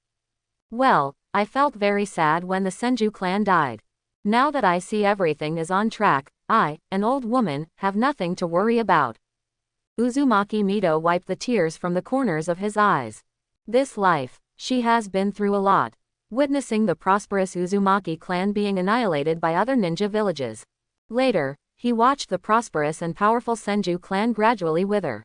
Speaker 1: Well, I felt very sad when the Senju clan died. Now that I see everything is on track, I, an old woman, have nothing to worry about. Uzumaki Mito wiped the tears from the corners of his eyes. This life, she has been through a lot. Witnessing the prosperous Uzumaki clan being annihilated by other ninja villages. Later, he watched the prosperous and powerful Senju clan gradually wither.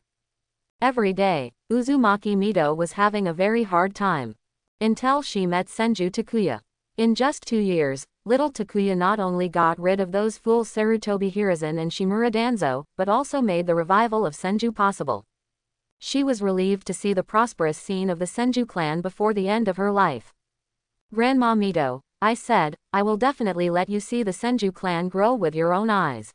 Speaker 1: Every day, Uzumaki Mito was having a very hard time. Until she met Senju Takuya. In just 2 years, little Takuya not only got rid of those fools Sarutobi Hiruzen and Shimura Danzo, but also made the revival of Senju possible. She was relieved to see the prosperous scene of the Senju clan before the end of her life. Grandma Mito, I said, I will definitely let you see the Senju clan grow with your own eyes.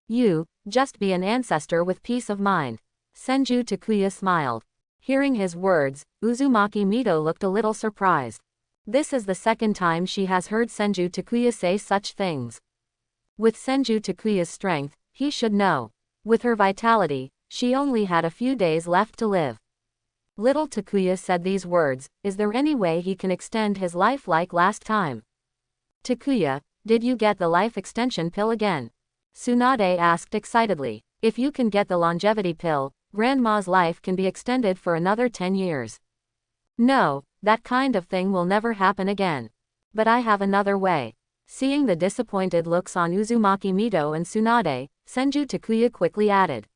Speaker 1: You, just be an ancestor with peace of mind. Senju Takuya smiled. Hearing his words, Uzumaki Mito looked a little surprised. This is the second time she has heard Senju Takuya say such things. With Senju Takuya's strength, he should know. With her vitality, she only had a few days left to live. Little Takuya said these words, is there any way he can extend his life like last time? Takuya, did you get the life extension pill again? Tsunade asked excitedly. If you can get the longevity pill, Grandma's life can be extended for another 10 years. No, that kind of thing will never happen again. But I have another way. Seeing the disappointed looks on Uzumaki Mito and Tsunade, Senju Takuya quickly added.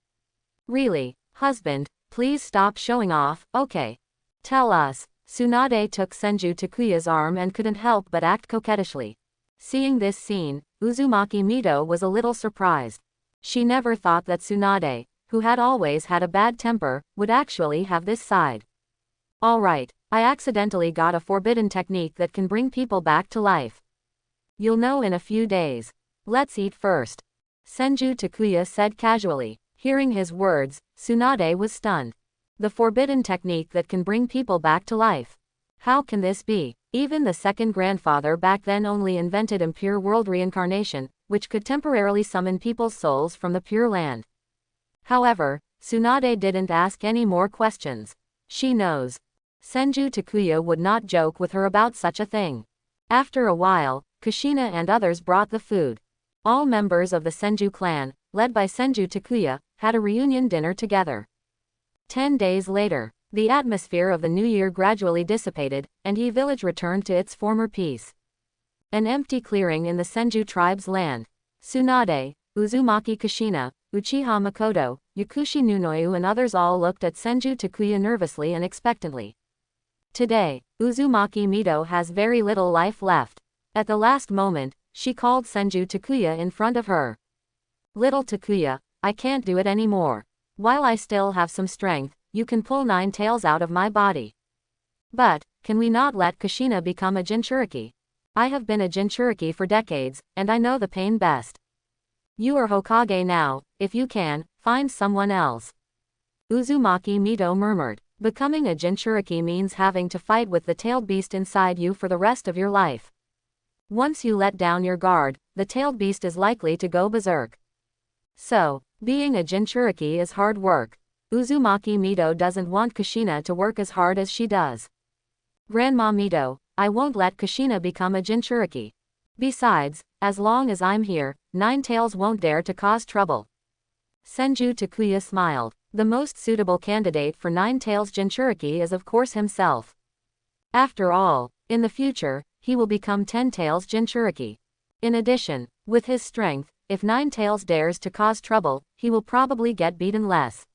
Speaker 1: Really, husband, please stop showing off, okay? Tell us. Tsunade took Senju Takuya's arm and couldn't help but act coquettishly. Seeing this scene, Uzumaki Mito was a little surprised. She never thought that Tsunade, who had always had a bad temper, would actually have this side. Alright, I accidentally got a forbidden technique that can bring people back to life. You'll know in a few days. Let's eat first. Senju Takuya said casually. Hearing his words, Tsunade was stunned. The forbidden technique that can bring people back to life. How can this be? Even the second grandfather back then only invented impure world reincarnation, which could temporarily summon people's souls from the Pure Land. However, Tsunade didn't ask any more questions. She knows. Senju Takuya would not joke with her about such a thing. After a while, Kushina and others brought the food. All members of the Senju clan, led by Senju Takuya, had a reunion dinner together. 10 days later, the atmosphere of the new year gradually dissipated, and Yi village returned to its former peace. An empty clearing in the Senju tribe's land. Tsunade, Uzumaki Kushina, Uchiha Makoto, Yakushi Nunoyu and others all looked at Senju Takuya nervously and expectantly. Today, Uzumaki Mito has very little life left. At the last moment, she called Senju Takuya in front of her. Little Takuya, I can't do it anymore. While I still have some strength, you can pull 9 tails out of my body. But, can we not let Kushina become a Jinchuriki? I have been a Jinchuriki for decades, and I know the pain best. You are Hokage now, if you can, find someone else. Uzumaki Mito murmured. Becoming a Jinchuriki means having to fight with the tailed beast inside you for the rest of your life. Once you let down your guard, the tailed beast is likely to go berserk. So, being a Jinchuriki is hard work. Uzumaki Mito doesn't want Kushina to work as hard as she does. Grandma Mito, I won't let Kushina become a Jinchuriki. Besides, as long as I'm here, 9 tails won't dare to cause trouble. Senju Takuya smiled. The most suitable candidate for 9 tails Jinchuriki is of course himself. After all, in the future, he will become 10 tails Jinchuriki. In addition, with his strength, if 9 tails dares to cause trouble, he will probably get beaten less.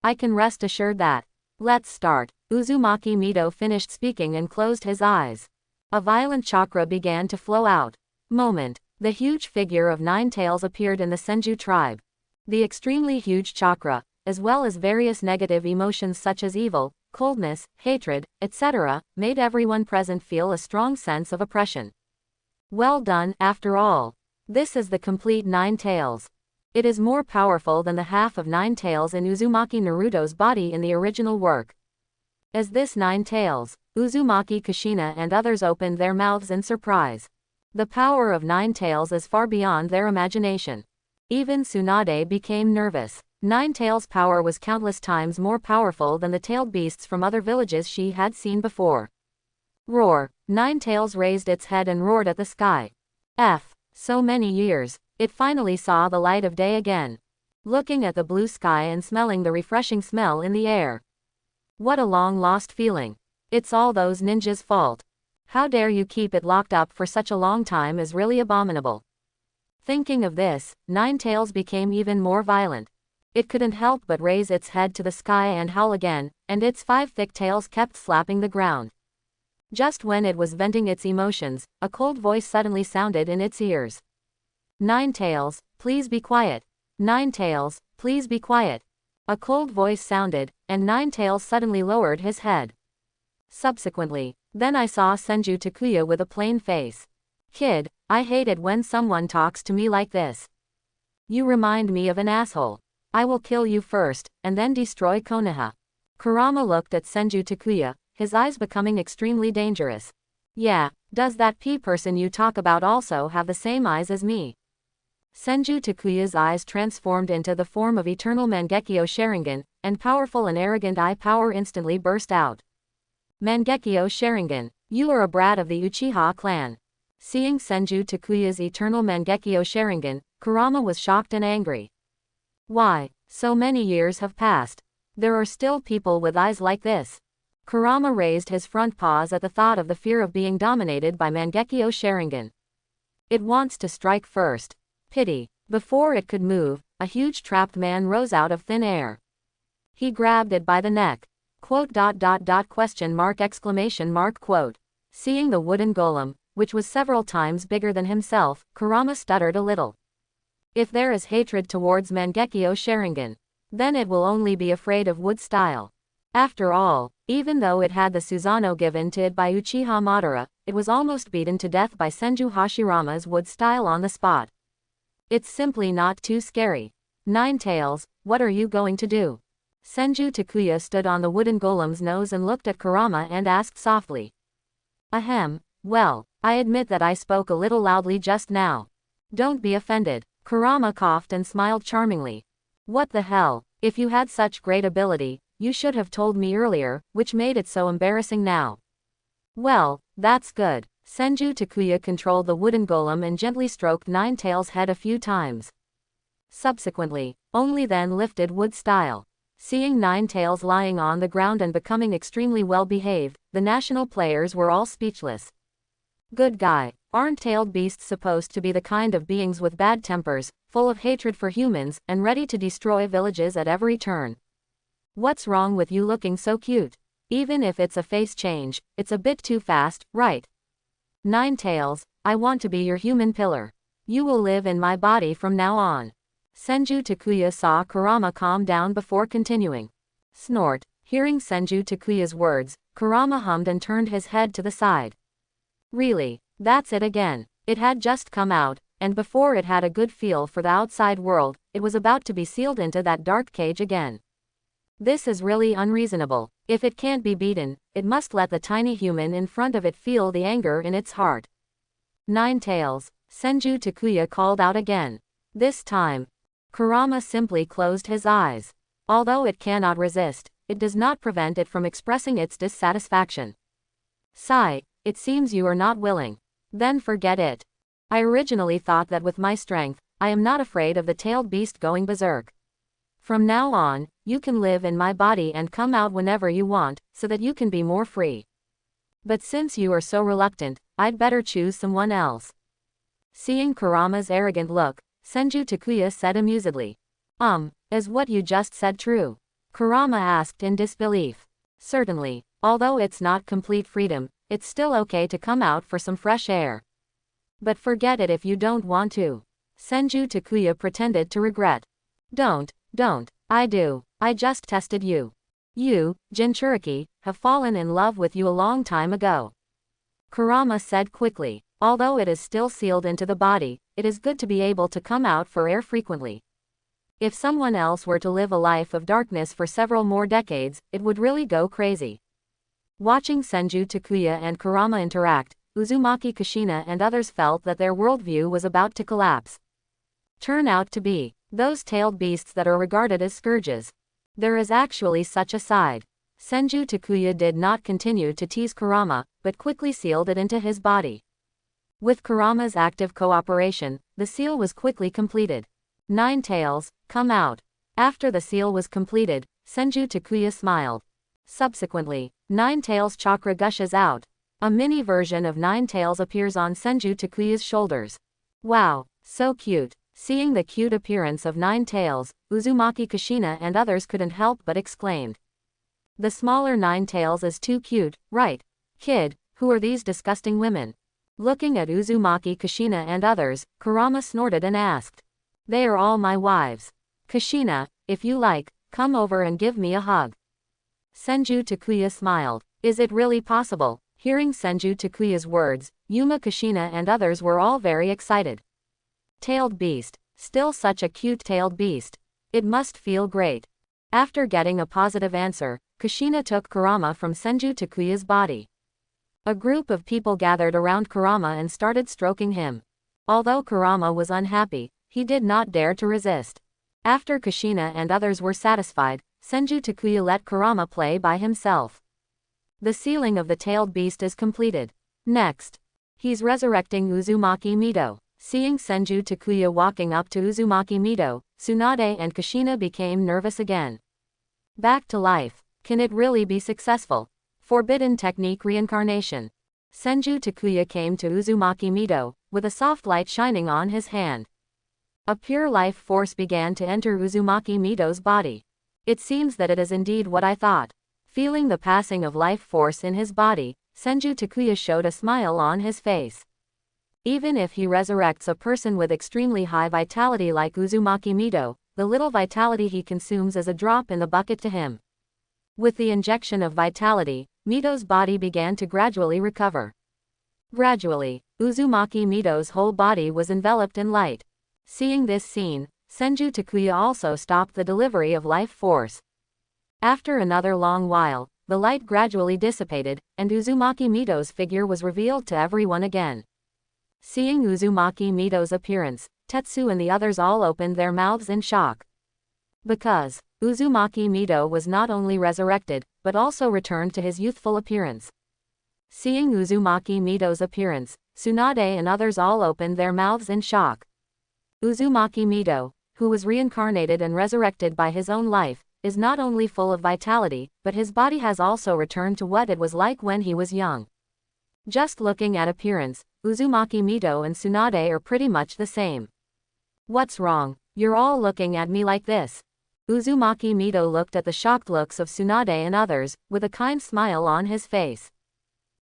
Speaker 1: I can rest assured that. Let's start. Uzumaki Mito finished speaking and closed his eyes. A violent chakra began to flow out. Moment. The huge figure of 9 tails appeared in the Senju tribe. The extremely huge chakra, as well as various negative emotions such as evil, coldness, hatred, etc., made everyone present feel a strong sense of oppression. Well done, after all. This is the complete 9 tails. It is more powerful than the half of 9 tails in Uzumaki Naruto's body in the original work. As this 9 tails, Uzumaki Kushina and others opened their mouths in surprise. The power of 9 tails is far beyond their imagination. Even Tsunade became nervous. 9 tails' power was countless times more powerful than the tailed beasts from other villages she had seen before. Roar! 9 tails raised its head and roared at the sky. So many years, it finally saw the light of day again. Looking at the blue sky and smelling the refreshing smell in the air. What a long-lost feeling. It's all those ninjas' fault. How dare you keep it locked up for such a long time is really abominable. Thinking of this, 9 tails became even more violent. It couldn't help but raise its head to the sky and howl again, and its 5 thick tails kept slapping the ground. Just when it was venting its emotions, a cold voice suddenly sounded in its ears. 9 tails, please be quiet. 9 tails, please be quiet. A cold voice sounded, and 9 tails suddenly lowered his head. Subsequently, then I saw Senju Takuya with a plain face. Kid, I hate it when someone talks to me like this. You remind me of an asshole. I will kill you first, and then destroy Konoha. Kurama looked at Senju Takuya, his eyes becoming extremely dangerous. Yeah, does that person you talk about also have the same eyes as me? Senju Takuya's eyes transformed into the form of eternal Mangekyo Sharingan, and powerful and arrogant eye power instantly burst out. Mangekyo Sharingan, you are a brat of the Uchiha clan. Seeing Senju Takuya's eternal Mangekyo Sharingan, Kurama was shocked and angry. Why, so many years have passed. There are still people with eyes like this. Kurama raised his front paws at the thought of the fear of being dominated by Mangekyo Sharingan. It wants to strike first. Pity. Before it could move, a huge trapped man rose out of thin air. He grabbed it by the neck. Quote. Question mark exclamation mark quote. Seeing the wooden golem, which was several times bigger than himself, Kurama stuttered a little. If there is hatred towards Mangekyo Sharingan, then it will only be afraid of wood style. After all, even though it had the Susanoo given to it by Uchiha Madara, it was almost beaten to death by Senju Hashirama's wood style on the spot. It's simply not too scary. Nine Tails, what are you going to do? Senju Takuya stood on the wooden golem's nose and looked at Kurama and asked softly. Ahem, well, I admit that I spoke a little loudly just now. Don't be offended. Kurama coughed and smiled charmingly. What the hell, if you had such great ability, you should have told me earlier, which made it so embarrassing now. Well, that's good. Senju Takuya controlled the wooden golem and gently stroked Nine Tails' head a few times. Subsequently, only then lifted wood style. Seeing Nine Tails lying on the ground and becoming extremely well behaved, the national players were all speechless. Good guy, aren't tailed beasts supposed to be the kind of beings with bad tempers, full of hatred for humans, and ready to destroy villages at every turn? What's wrong with you looking so cute? Even if it's a face change, it's a bit too fast, right? Nine Tails, I want to be your human pillar. You will live in my body from now on. Senju Takuya saw Kurama calm down before continuing. Snort. Hearing Senju Takuya's words, Kurama hummed and turned his head to the side. Really, that's it again. It had just come out, and before it had a good feel for the outside world, it was about to be sealed into that dark cage again. This is really unreasonable. If it can't be beaten, it must let the tiny human in front of it feel the anger in its heart. Nine Tails, Senju Takuya called out again. This time, Kurama simply closed his eyes. Although it cannot resist, it does not prevent it from expressing its dissatisfaction. Sigh, it seems you are not willing. Then forget it. I originally thought that with my strength, I am not afraid of the tailed beast going berserk. From now on, you can live in my body and come out whenever you want, so that you can be more free. But since you are so reluctant, I'd better choose someone else. Seeing Kurama's arrogant look, Senju Takuya said amusedly. Is what you just said true? Kurama asked in disbelief. Certainly, although it's not complete freedom, it's still okay to come out for some fresh air. But forget it if you don't want to. Senju Takuya pretended to regret. Don't, I do, I just tested you. You, Jinchuriki, have fallen in love with you a long time ago. Kurama said quickly. Although it is still sealed into the body, it is good to be able to come out for air frequently. If someone else were to live a life of darkness for several more decades, it would really go crazy. Watching Senju Takuya and Kurama interact, Uzumaki Kushina and others felt that their worldview was about to collapse. Turn out to be those tailed beasts that are regarded as scourges. There is actually such a side. Senju Takuya did not continue to tease Kurama, but quickly sealed it into his body. With Kurama's active cooperation, the seal was quickly completed. Nine Tails, come out. After the seal was completed, Senju Takuya smiled. Subsequently, Nine Tails' chakra gushes out. A mini version of Nine Tails appears on Senju Takuya's shoulders. Wow, so cute. Seeing the cute appearance of Nine Tails, Uzumaki Kushina and others couldn't help but exclaimed. The smaller Nine Tails is too cute, right? Kid, who are these disgusting women? Looking at Uzumaki Kushina and others, Kurama snorted and asked. They are all my wives. Kushina, if you like, come over and give me a hug. Senju Takuya smiled. Is it really possible? Hearing Senju Takuya's words, Yuma Kushina and others were all very excited. Tailed beast. Still such a cute tailed beast. It must feel great. After getting a positive answer, Kushina took Kurama from Senju Takuya's body. A group of people gathered around Kurama and started stroking him. Although Kurama was unhappy, he did not dare to resist. After Kushina and others were satisfied, Senju Takuya let Kurama play by himself. The sealing of the tailed beast is completed. Next, he's resurrecting Uzumaki Mido. Seeing Senju Takuya walking up to Uzumaki Mido, Tsunade and Kushina became nervous again. Back to life. Can it really be successful? Forbidden technique reincarnation. Senju Takuya came to Uzumaki Mido, with a soft light shining on his hand. A pure life force began to enter Uzumaki Mido's body. It seems that it is indeed what I thought. Feeling the passing of life force in his body, Senju Takuya showed a smile on his face. Even if he resurrects a person with extremely high vitality like Uzumaki Mido, the little vitality he consumes is a drop in the bucket to him. With the injection of vitality, Mido's body began to gradually recover. Gradually, Uzumaki Mido's whole body was enveloped in light. Seeing this scene, Senju Takuya also stopped the delivery of life force. After another long while, the light gradually dissipated, and Uzumaki Mito's figure was revealed to everyone again. Seeing Uzumaki Mito's appearance, Tetsu and the others all opened their mouths in shock. Because Uzumaki Mito was not only resurrected, but also returned to his youthful appearance. Seeing Uzumaki Mito's appearance, Tsunade and others all opened their mouths in shock. Uzumaki Mito, who was reincarnated and resurrected by his own life, is not only full of vitality, but his body has also returned to what it was like when he was young. Just looking at appearance, Uzumaki Mito and Tsunade are pretty much the same. What's wrong? You're all looking at me like this. Uzumaki Mito looked at the shocked looks of Tsunade and others, with a kind smile on his face.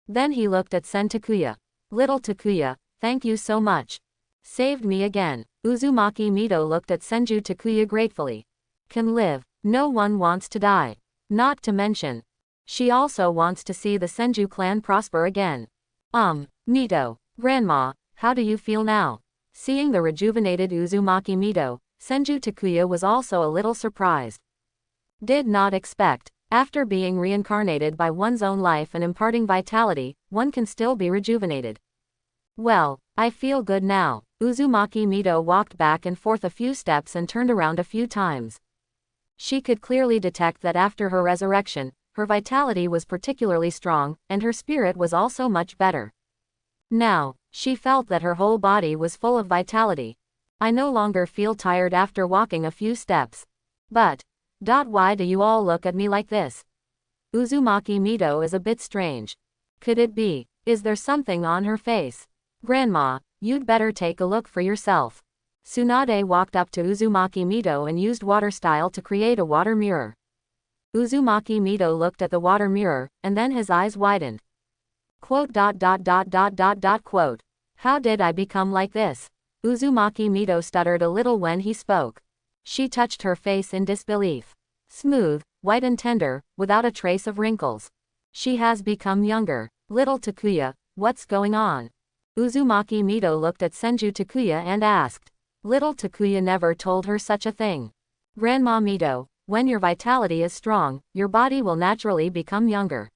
Speaker 1: Then he looked at Sen Takuya. Little Takuya, thank you so much. Saved me again. Uzumaki Mito looked at Senju Takuya gratefully. Can live. No one wants to die. Not to mention, she also wants to see the Senju clan prosper again. Mito. Grandma, how do you feel now? Seeing the rejuvenated Uzumaki Mito, Senju Takuya was also a little surprised. Did not expect, after being reincarnated by one's own life and imparting vitality, one can still be rejuvenated. Well, I feel good now. Uzumaki Mito walked back and forth a few steps and turned around a few times. She could clearly detect that after her resurrection, her vitality was particularly strong, and her spirit was also much better. Now, she felt that her whole body was full of vitality. I no longer feel tired after walking a few steps. But, why do you all look at me like this? Uzumaki Mito is a bit strange. Could it be, is there something on her face? Grandma, you'd better take a look for yourself. Tsunade walked up to Uzumaki Mito and used water style to create a water mirror. Uzumaki Mito looked at the water mirror, and then his eyes widened. Quote. How did I become like this? Uzumaki Mito stuttered a little when he spoke. She touched her face in disbelief. Smooth, white and tender, without a trace of wrinkles. She has become younger. Little Takuya, what's going on? Uzumaki Mito looked at Senju Takuya and asked. Little Takuya never told her such a thing. Grandma Mito, when your vitality is strong, your body will naturally become younger.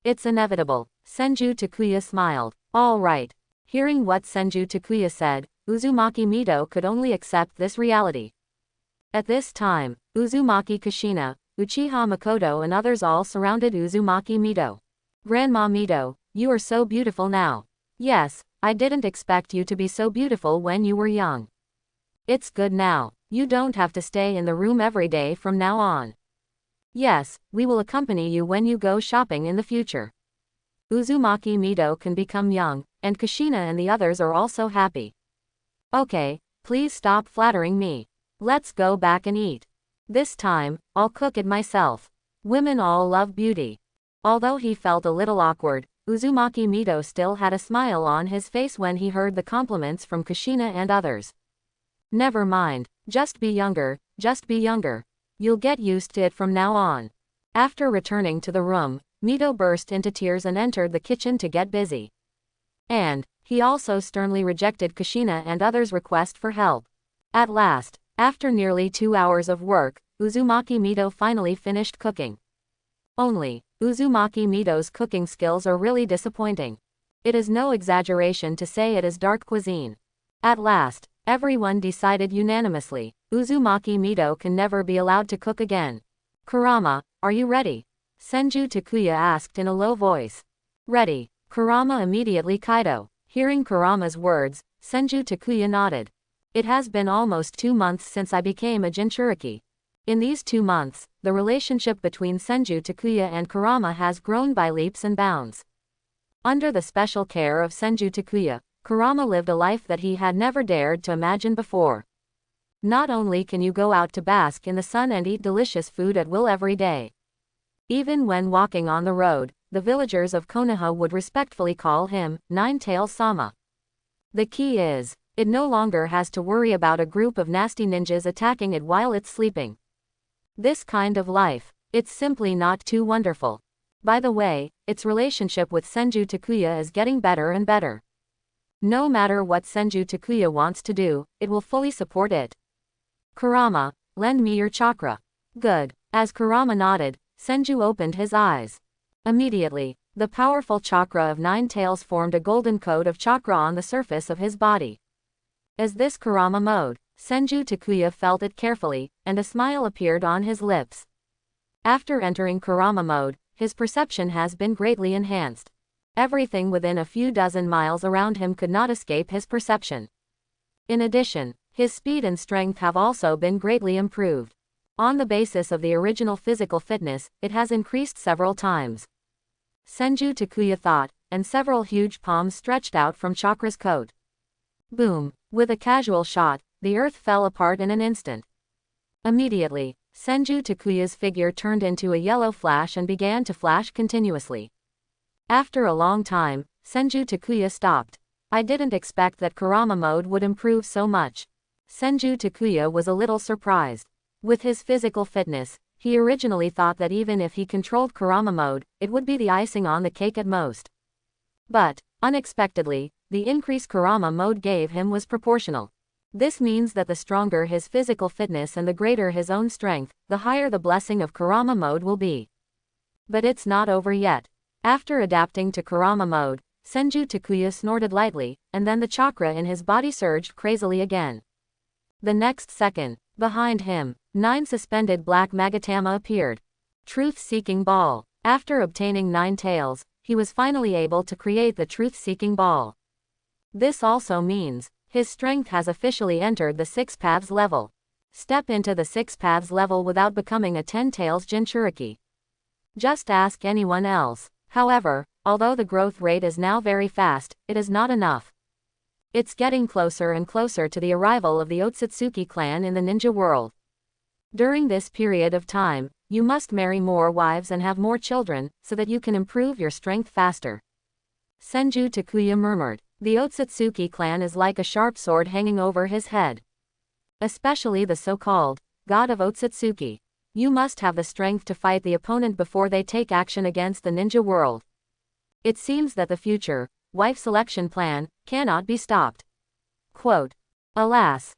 Speaker 1: It's inevitable. Senju Takuya smiled. All right. Hearing what Senju Takuya said, Uzumaki Mito could only accept this reality. At this time, Uzumaki Kushina, Uchiha Makoto and others all surrounded Uzumaki Mito. Grandma Mito, you are so beautiful now. Yes, I didn't expect you to be so beautiful when you were young. It's good now. You don't have to stay in the room every day from now on. Yes, we will accompany you when you go shopping in the future. Uzumaki Mito can become young, and Kushina and the others are also happy. Okay, please stop flattering me. Let's go back and eat. This time, I'll cook it myself. Women all love beauty. Although he felt a little awkward, Uzumaki Mito still had a smile on his face when he heard the compliments from Kushina and others. Never mind, just be younger, just be younger. You'll get used to it from now on. After returning to the room, Mito burst into tears and entered the kitchen to get busy. And he also sternly rejected Kushina and others' request for help. At last, after nearly 2 hours of work, Uzumaki Mito finally finished cooking. Only, Uzumaki Mito's cooking skills are really disappointing. It is no exaggeration to say it is dark cuisine. At last, everyone decided unanimously, Uzumaki Mito can never be allowed to cook again. Kurama, are you ready? Senju Takuya asked in a low voice. Ready. Kurama immediately Kaido. Hearing Kurama's words, Senju Takuya nodded. It has been almost 2 months since I became a Jinchuriki. In these 2 months, the relationship between Senju Takuya and Kurama has grown by leaps and bounds. Under the special care of Senju Takuya, Kurama lived a life that he had never dared to imagine before. Not only can you go out to bask in the sun and eat delicious food at will every day. Even when walking on the road, the villagers of Konoha would respectfully call him Nine-Tail Sama. The key is, it no longer has to worry about a group of nasty ninjas attacking it while it's sleeping. This kind of life, it's simply not too wonderful. By the way, its relationship with Senju Takuya is getting better and better. No matter what Senju Takuya wants to do, it will fully support it. Kurama, lend me your chakra. Good. As Kurama nodded, Senju opened his eyes. Immediately, the powerful chakra of 9 tails formed a golden coat of chakra on the surface of his body. As this Kurama mode, Senju Takuya felt it carefully, and a smile appeared on his lips. After entering Kurama mode, his perception has been greatly enhanced. Everything within a few dozen miles around him could not escape his perception. In addition, his speed and strength have also been greatly improved. On the basis of the original physical fitness, it has increased several times. Senju Takuya thought, and several huge palms stretched out from Chakra's coat. Boom! With a casual shot, the earth fell apart in an instant. Immediately, Senju Takuya's figure turned into a yellow flash and began to flash continuously. After a long time, Senju Takuya stopped. I didn't expect that Kurama mode would improve so much. Senju Takuya was a little surprised. With his physical fitness, he originally thought that even if he controlled Kurama mode, it would be the icing on the cake at most. But, unexpectedly, the increase Kurama mode gave him was proportional. This means that the stronger his physical fitness and the greater his own strength, the higher the blessing of Kurama mode will be. But it's not over yet. After adapting to Kurama mode, Senju Takuya snorted lightly, and then the chakra in his body surged crazily again. The next second, behind him, 9 suspended black Magatama appeared. Truth-seeking ball. After obtaining 9 tails, he was finally able to create the truth-seeking ball. This also means, his strength has officially entered the 6 paths level. Step into the 6 paths level without becoming a 10 tails Jinchuriki. Just ask anyone else. However, although the growth rate is now very fast, it is not enough. It's getting closer and closer to the arrival of the Otsutsuki clan in the ninja world. During this period of time, you must marry more wives and have more children, so that you can improve your strength faster. Senju Takuya murmured. The Otsutsuki clan is like a sharp sword hanging over his head. Especially the so-called God of Otsutsuki. You must have the strength to fight the opponent before they take action against the ninja world. It seems that the future wife selection plan cannot be stopped. Quote, alas.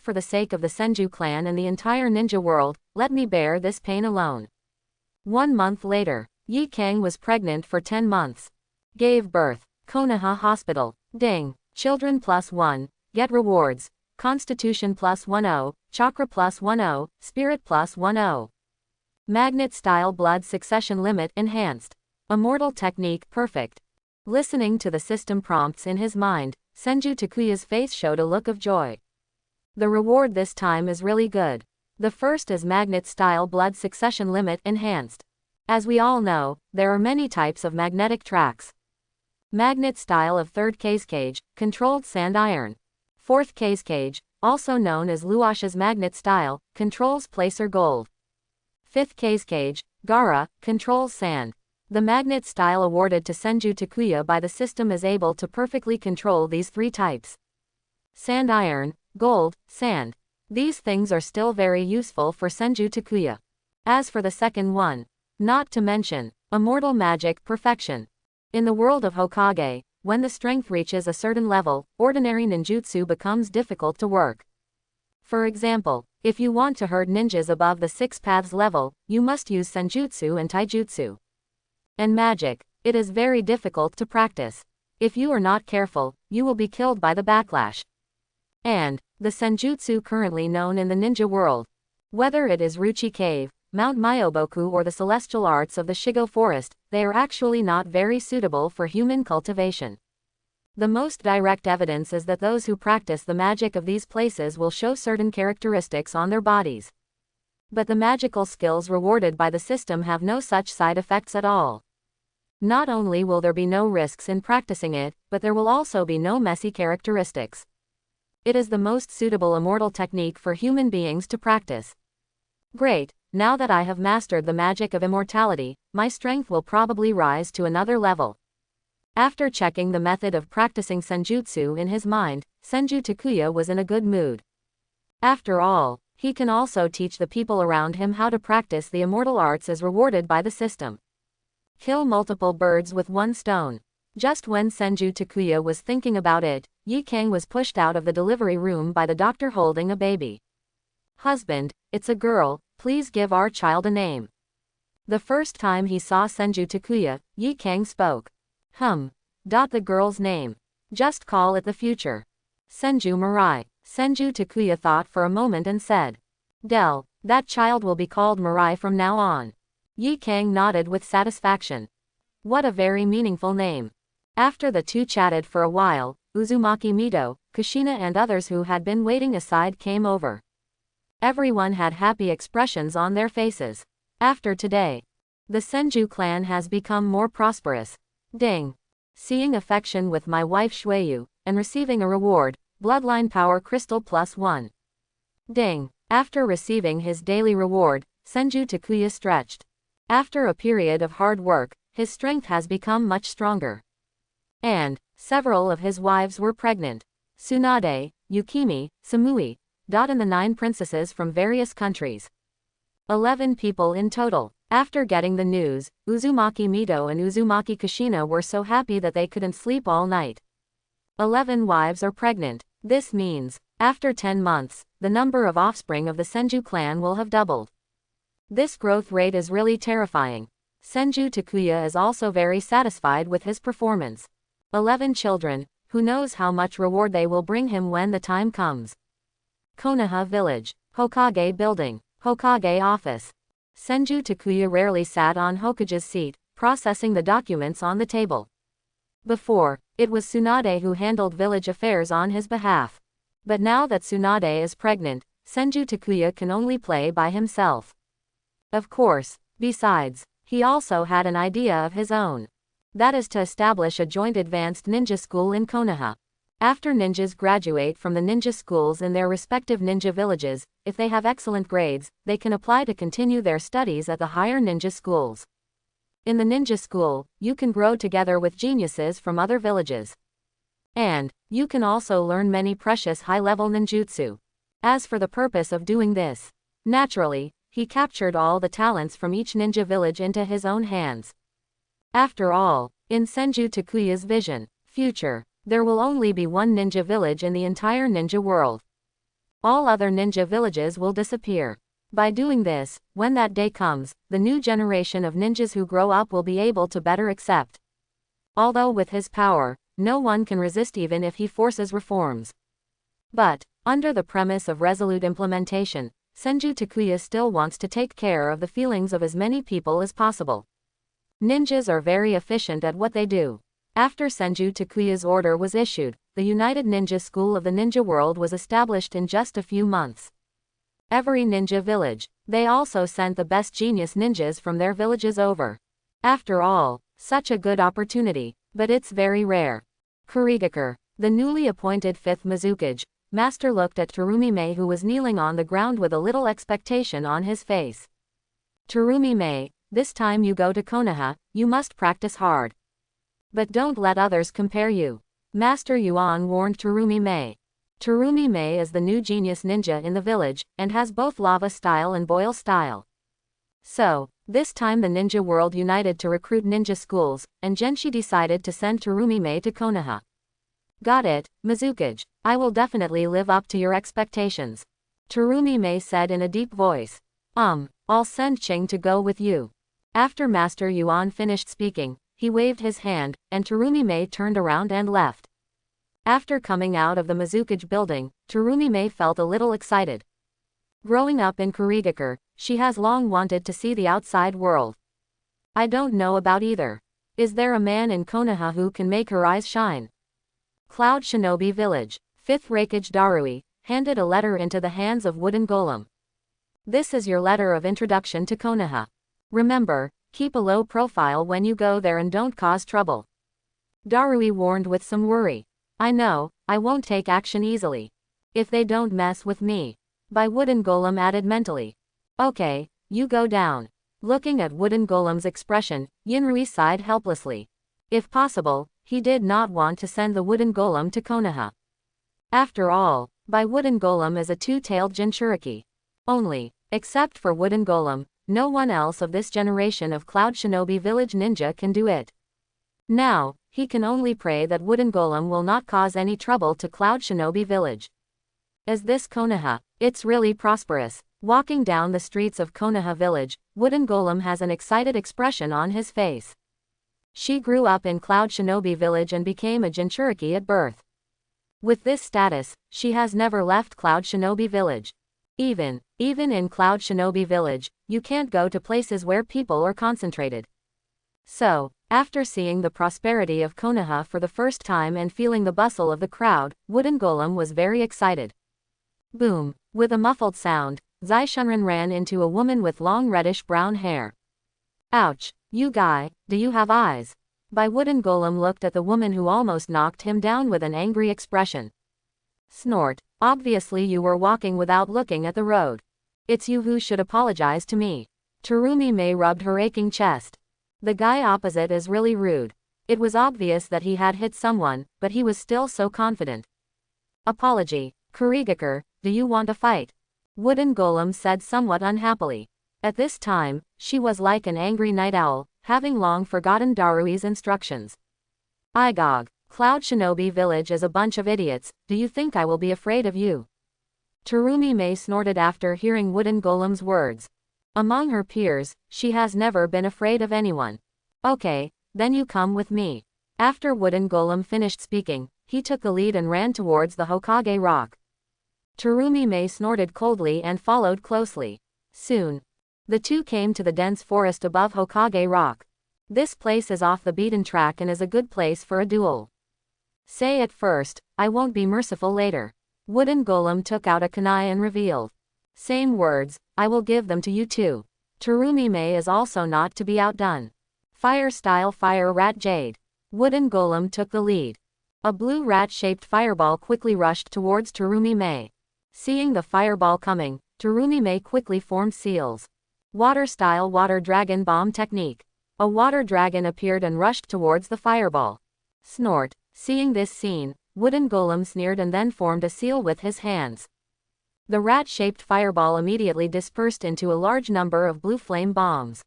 Speaker 1: For the sake of the Senju clan and the entire ninja world, let me bear this pain alone. 1 month later, Yi Kang was pregnant for 10 months. Gave birth. Konoha Hospital. Ding. Children +1. Get rewards. Constitution +10, Chakra +10, Spirit +10. Magnet style blood succession limit enhanced. Immortal technique perfect. Listening to the system prompts in his mind, Senju Takuya's face showed a look of joy. The reward this time is really good. The first is magnet style blood succession limit enhanced. As we all know, there are many types of magnetic tracks. Magnet style of 3rd cage, controlled sand iron. 4th cage, also known as Luasha's magnet style, controls placer gold. 5th cage, Gara, controls sand. The magnet style awarded to Senju Takuya by the system is able to perfectly control these 3 types. Sand iron, gold, sand. These things are still very useful for Senju Takuya. As for the second one, not to mention, immortal magic perfection. In the world of Hokage, when the strength reaches a certain level, ordinary ninjutsu becomes difficult to work. For example, if you want to hurt ninjas above the 6 paths level, you must use senjutsu and taijutsu. And magic, it is very difficult to practice. If you are not careful, you will be killed by the backlash. And, the senjutsu currently known in the ninja world, whether it is Ruchi Cave, Mount Myoboku or the celestial arts of the Shigo Forest, they are actually not very suitable for human cultivation. The most direct evidence is that those who practice the magic of these places will show certain characteristics on their bodies. But the magical skills rewarded by the system have no such side effects at all. Not only will there be no risks in practicing it, but there will also be no messy characteristics. It is the most suitable immortal technique for human beings to practice. Great. Now that I have mastered the magic of immortality, my strength will probably rise to another level. After checking the method of practicing senjutsu in his mind, Senju Takuya was in a good mood. After all, he can also teach the people around him how to practice the immortal arts as rewarded by the system. Kill multiple birds with one stone. Just when Senju Takuya was thinking about it, Yi Kang was pushed out of the delivery room by the doctor holding a baby. Husband, it's a girl, please give our child a name. The first time he saw Senju Takuya, Yi Kang spoke. The girl's name. Just call it the future. Senju Mirai. Senju Takuya thought for a moment and said. That child will be called Mirai from now on. Yi Kang nodded with satisfaction. What a very meaningful name. After the two chatted for a while, Uzumaki Mito, Kushina and others who had been waiting aside came over. Everyone had happy expressions on their faces. After today, the Senju clan has become more prosperous. Ding. Seeing affection with my wife Shueyu, and receiving a reward, Bloodline Power Crystal +1. Ding. After receiving his daily reward, Senju Takuya stretched. After a period of hard work, his strength has become much stronger. And several of his wives were pregnant. Tsunade, Yukimi, Samui, and the 9 princesses from various countries. 11 people in total. After getting the news, Uzumaki Mito and Uzumaki Kushina were so happy that they couldn't sleep all night. 11 wives are pregnant. This means, after 10 months, the number of offspring of the Senju clan will have doubled. This growth rate is really terrifying. Senju Takuya is also very satisfied with his performance. 11 children, who knows how much reward they will bring him when the time comes. Konoha Village, Hokage Building, Hokage Office. Senju Takuya rarely sat on Hokage's seat, processing the documents on the table. Before, it was Tsunade who handled village affairs on his behalf. But now that Tsunade is pregnant, Senju Takuya can only play by himself. Of course, besides, he also had an idea of his own. That is to establish a joint advanced ninja school in Konoha. After ninjas graduate from the ninja schools in their respective ninja villages, if they have excellent grades, they can apply to continue their studies at the higher ninja schools. In the ninja school, you can grow together with geniuses from other villages. And you can also learn many precious high-level ninjutsu. As for the purpose of doing this, naturally, he captured all the talents from each ninja village into his own hands. After all, in Senju Takuya's vision, future, there will only be one ninja village in the entire ninja world. All other ninja villages will disappear. By doing this, when that day comes, the new generation of ninjas who grow up will be able to better accept. Although with his power, no one can resist even if he forces reforms. But, under the premise of resolute implementation, Senju Takuya still wants to take care of the feelings of as many people as possible. Ninjas are very efficient at what they do. After Senju Takuya's order was issued, the United Ninja School of the ninja world was established in just a few months. Every ninja village, they also sent the best genius ninjas from their villages over. After all, such a good opportunity, but it's very rare. Kurigakure, the newly appointed 5th Mizukage, master looked at Terumi-mei who was kneeling on the ground with a little expectation on his face. Terumi-mei, this time you go to Konoha, you must practice hard. But don't let others compare you. Master Yuan warned Terumi-mei. Terumi-mei is the new genius ninja in the village, and has both lava style and boil style. So, this time the ninja world united to recruit ninja schools, and Genshi decided to send Terumi-mei to Konoha. Got it, Mizukage. I will definitely live up to your expectations. Terumi-mei said in a deep voice. I'll send Ching to go with you. After Master Yuan finished speaking, he waved his hand, and Terumi-mei turned around and left. After coming out of the Mizukage building, Terumi-mei felt a little excited. Growing up in Kurigakure, she has long wanted to see the outside world. I don't know about either. Is there a man in Konoha who can make her eyes shine? Cloud Shinobi Village. 5th Raikage Darui handed a letter into the hands of Wooden Golem. This is your letter of introduction to Konoha. Remember, keep a low profile when you go there and don't cause trouble. Darui warned with some worry. I know, I won't take action easily. If they don't mess with me. By Wooden Golem added mentally. Okay, you go down. Looking at Wooden Golem's expression, Yinrui sighed helplessly. If possible, he did not want to send the Wooden Golem to Konoha. After all, By Wooden Golem is a two-tailed Jinchuriki. Only, except for Wooden Golem, no one else of this generation of Cloud Shinobi Village Ninja can do it. Now, He can only pray that wooden golem will not cause any trouble to Cloud Shinobi Village. Is this Konoha? It's really prosperous. Walking down the streets of Konoha Village, wooden golem has an excited expression on his face. She grew up in Cloud Shinobi Village and became a Jinchuriki at birth. With this status, she has never left Cloud Shinobi Village. Even in Cloud Shinobi Village, you can't go to places where people are concentrated. So, after seeing the prosperity of Konoha for the first time and feeling the bustle of the crowd, wooden golem was very excited. Boom! With a muffled sound, Zai Shunran ran into a woman with long reddish-brown hair. Ouch! You guy, do you have eyes? Wooden golem looked at the woman who almost knocked him down with an angry expression. Snort. Obviously you were walking without looking at the road. It's you who should apologize to me. Terumi Mei rubbed her aching chest. The guy opposite is really rude. It was obvious that he had hit someone, but he was still so confident. Apology. Kurigakure, do you want a fight? Wooden golem said somewhat unhappily. At this time, she was like an angry night owl, having long forgotten Darui's instructions. Igog, Cloud Shinobi Village is a bunch of idiots, do you think I will be afraid of you? Terumi Mei snorted after hearing wooden golem's words. Among her peers, she has never been afraid of anyone. Okay, then you come with me. After wooden golem finished speaking, he took the lead and ran towards the Hokage rock. Terumi Mei snorted coldly and followed closely. Soon, the two came to the dense forest above Hokage Rock. This place is off the beaten track and is a good place for a duel. Say it first, I won't be merciful later. Wooden golem took out a kunai and revealed. Same words, I will give them to you too. Terumi Mei is also not to be outdone. Fire style fire rat jade. Wooden golem took the lead. A blue rat-shaped fireball quickly rushed towards Terumi Mei. Seeing the fireball coming, Terumi Mei quickly formed seals. Water style water dragon bomb technique. A water dragon appeared and rushed towards the fireball. Snort. Seeing this scene, wooden golem sneered and then formed a seal with his hands. The rat-shaped fireball immediately dispersed into a large number of blue flame bombs.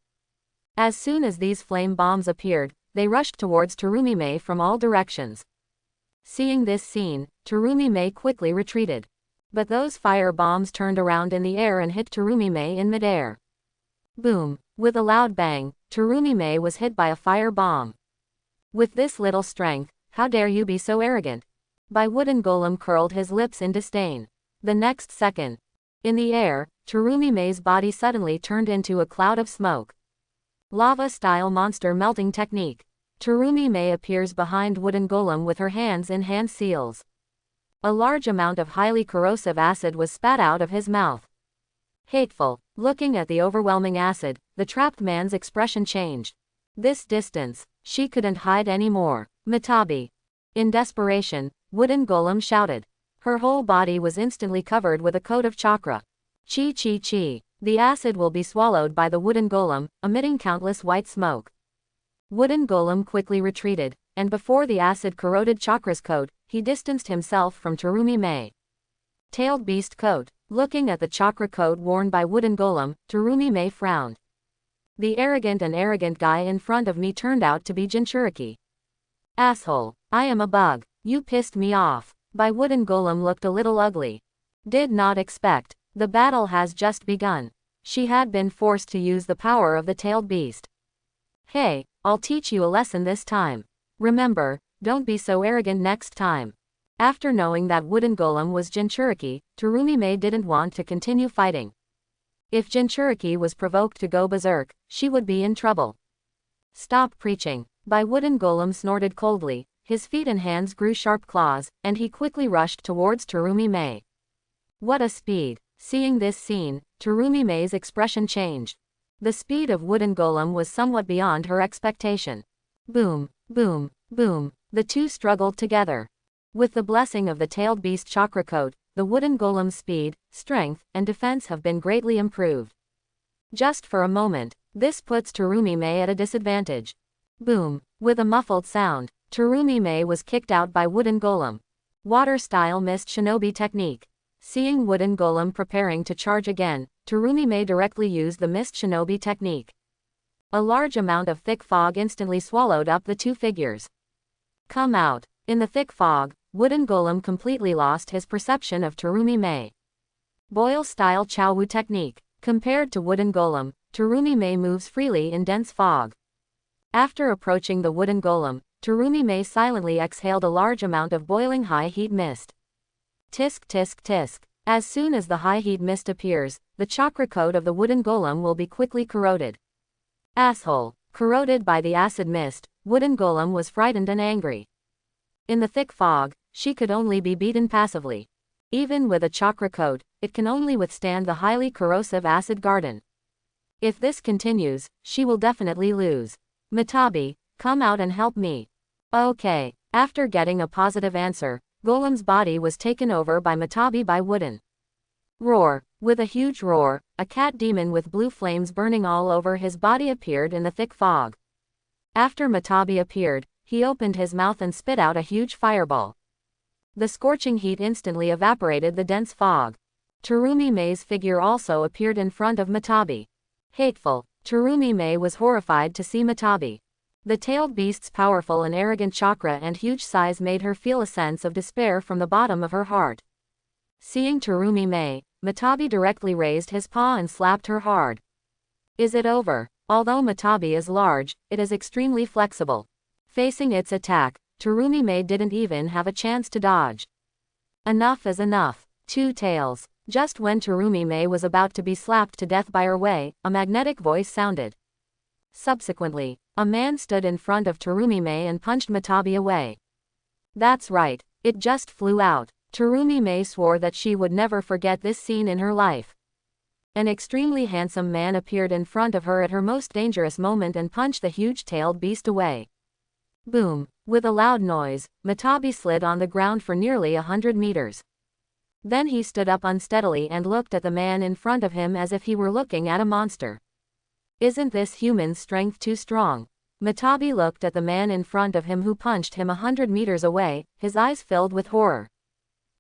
Speaker 1: As soon as these flame bombs appeared, they rushed towards Terumi Mei from all directions. Seeing this scene, Terumi Mei quickly retreated. But those fire bombs turned around in the air and hit Terumi Mei in midair. Boom! With a loud bang, Terumi Mei was hit by a fire bomb. With this little strength, how dare you be so arrogant? Wooden golem curled his lips in disdain. The next second, in the air, Terumi Mei's body suddenly turned into a cloud of smoke. Lava-style monster melting technique. Terumi Mei appears behind wooden golem with her hands in hand seals. A large amount of highly corrosive acid was spat out of his mouth. Hateful. Looking at the overwhelming acid, the trapped man's expression changed. This distance, she couldn't hide anymore. Mitabi. In desperation, wooden golem shouted. Her whole body was instantly covered with a coat of chakra. Chi chi chi. The acid will be swallowed by the wooden golem, emitting countless white smoke. Wooden golem quickly retreated, and before the acid corroded chakra's coat, he distanced himself from Terumi Mei. Tailed beast coat. Looking at the chakra coat worn by wooden golem, Terumi Mei frowned. The arrogant guy in front of me turned out to be Jinchuriki. Asshole. I am a bug. You pissed me off. Wooden golem looked a little ugly. Did not expect. The battle has just begun. She had been forced to use the power of the tailed beast. Hey, I'll teach you a lesson this time. Remember, don't be so arrogant next time. After knowing that wooden golem was Jinchuriki, Terumi Mei didn't want to continue fighting. If Jinchuriki was provoked to go berserk, she would be in trouble. Stop preaching. Wooden golem snorted coldly, his feet and hands grew sharp claws, and he quickly rushed towards Terumi Mei. What a speed. Seeing this scene, Terumi Mei's expression changed. The speed of wooden golem was somewhat beyond her expectation. Boom, boom, boom. The two struggled together. With the blessing of the tailed beast chakra coat, the wooden golem's speed, strength, and defense have been greatly improved. Just for a moment, this puts Terumi Mei at a disadvantage. Boom! With a muffled sound, Terumi Mei was kicked out by wooden golem. Water-style mist shinobi technique. Seeing wooden golem preparing to charge again, Terumi Mei directly used the mist shinobi technique. A large amount of thick fog instantly swallowed up the two figures. Come out. In the thick fog, Wooden Golem completely lost his perception of Terumi Mei. Boil-style Chow technique. Compared to Wooden Golem, Terumi Mei moves freely in dense fog. After approaching the Wooden Golem, Terumi Mei silently exhaled a large amount of boiling high-heat mist. Tisk tisk tisk. As soon as the high-heat mist appears, the chakra code of the Wooden Golem will be quickly corroded. Asshole. Corroded by the acid mist, Wooden Golem was frightened and angry. In the thick fog, she could only be beaten passively. Even with a chakra coat, it can only withstand the highly corrosive acid garden. If this continues, she will definitely lose. Matabi, come out and help me. Okay. After getting a positive answer, Golem's body was taken over by Matabi by Wooden. Roar. With a huge roar, a cat demon with blue flames burning all over his body appeared in the thick fog. After Matabi appeared, he opened his mouth and spit out a huge fireball. The scorching heat instantly evaporated the dense fog. Terumi Mei's figure also appeared in front of Matabi. Hateful. Terumi Mei was horrified to see Matabi. The tailed beast's powerful and arrogant chakra and huge size made her feel a sense of despair from the bottom of her heart. Seeing Terumi Mei, Matabi directly raised his paw and slapped her hard. Is it over? Although Matabi is large, it is extremely flexible. Facing its attack, Terumi Mei didn't even have a chance to dodge. Enough is enough. Two tails. Just when Terumi Mei was about to be slapped to death by her way, a magnetic voice sounded. Subsequently, a man stood in front of Terumi Mei and punched Matabi away. That's right, it just flew out. Terumi Mei swore that she would never forget this scene in her life. An extremely handsome man appeared in front of her at her most dangerous moment and punched the huge-tailed beast away. Boom. With a loud noise, Matabi slid on the ground for nearly 100 meters. Then he stood up unsteadily and looked at the man in front of him as if he were looking at a monster. Isn't this human's strength too strong? Matabi looked at the man in front of him who punched him 100 meters away, his eyes filled with horror.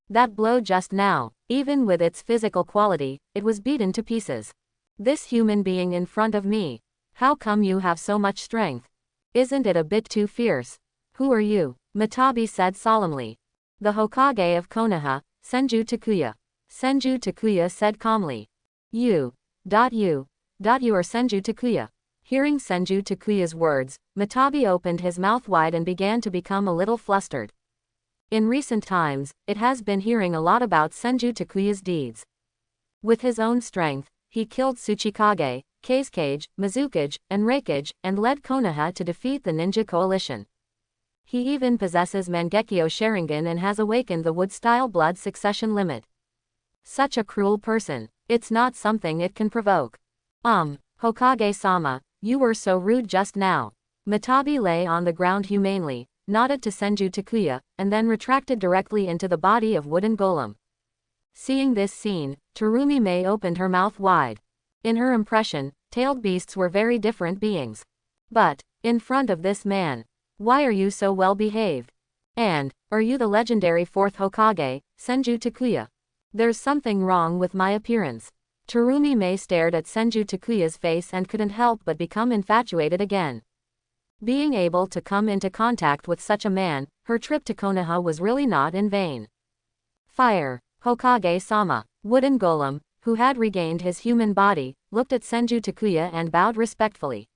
Speaker 1: That blow just now, even with its physical quality, it was beaten to pieces. This human being in front of me. How come you have so much strength? Isn't it a bit too fierce? Who are you? Matabi said solemnly. The Hokage of Konoha, Senju Takuya. Senju Takuya said calmly. You are Senju Takuya. Hearing Senju Takuya's words, Matabi opened his mouth wide and began to become a little flustered. In recent times, it has been hearing a lot about Senju Takuya's deeds. With his own strength, he killed Tsuchikage, Kazekage, Mizukage, and Reikage, and led Konoha to defeat the ninja coalition. He even possesses Mangekyo Sharingan and has awakened the wood-style blood succession limit. Such a cruel person. It's not something it can provoke. Hokage-sama, you were so rude just now. Matabi lay on the ground humanely, nodded to Senju Takuya, and then retracted directly into the body of Wooden Golem. Seeing this scene, Terumi Mei opened her mouth wide. In her impression, tailed beasts were very different beings. But, in front of this man, why are you so well behaved? And, are you the legendary fourth Hokage, Senju Takuya? There's something wrong with my appearance. Terumi Mei stared at Senju Takuya's face and couldn't help but become infatuated again. Being able to come into contact with such a man, her trip to Konoha was really not in vain. Fire. Hokage-sama. Wooden Golem, who had regained his human body, looked at Senju Takuya and bowed respectfully.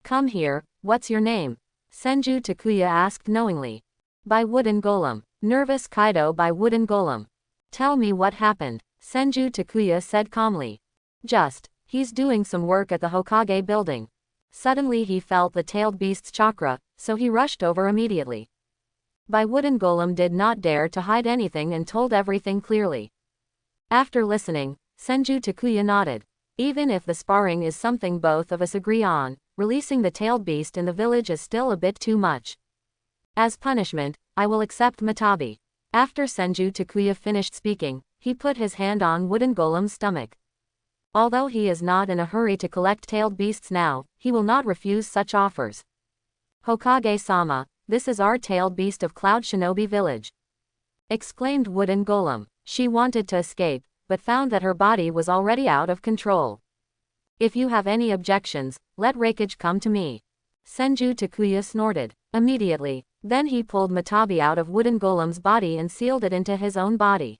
Speaker 1: Come here, what's your name? Senju Takuya asked knowingly. By Wooden Golem. Nervous Kaido by Wooden Golem. Tell me what happened, Senju Takuya said calmly. He's doing some work at the Hokage building. Suddenly he felt the tailed beast's chakra, so he rushed over immediately. By Wooden Golem did not dare to hide anything and told everything clearly. After listening, Senju Takuya nodded. Even if the sparring is something both of us agree on, releasing the tailed beast in the village is still a bit too much. As punishment, I will accept Matabi. After Senju Takuya finished speaking, he put his hand on Wooden Golem's stomach. Although he is not in a hurry to collect tailed beasts now, he will not refuse such offers. Hokage-sama, this is our tailed beast of Cloud Shinobi Village. Exclaimed Wooden Golem. She wanted to escape, but found that her body was already out of control. If you have any objections, let Reikage come to me. Senju Takuya snorted. Immediately, Then he pulled Matabi out of Wooden Golem's body and sealed it into his own body.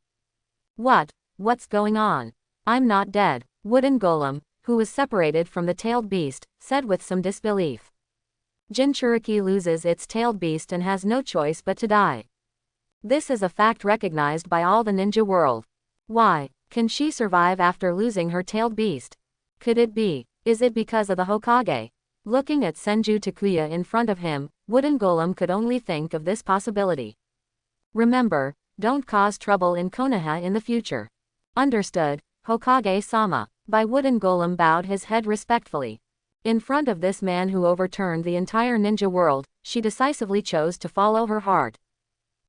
Speaker 1: What's going on? I'm not dead, Wooden Golem, who was separated from the tailed beast, said with some disbelief. Jinchuriki loses its tailed beast and has no choice but to die. This is a fact recognized by all the ninja world. Why can she survive after losing her tailed beast? Could it be? Is it because of the Hokage? Looking at Senju Takuya in front of him, Wooden Golem could only think of this possibility. Remember, don't cause trouble in Konoha in the future. Understood, Hokage-sama. By Wooden Golem bowed his head respectfully. In front of this man who overturned the entire ninja world, she decisively chose to follow her heart.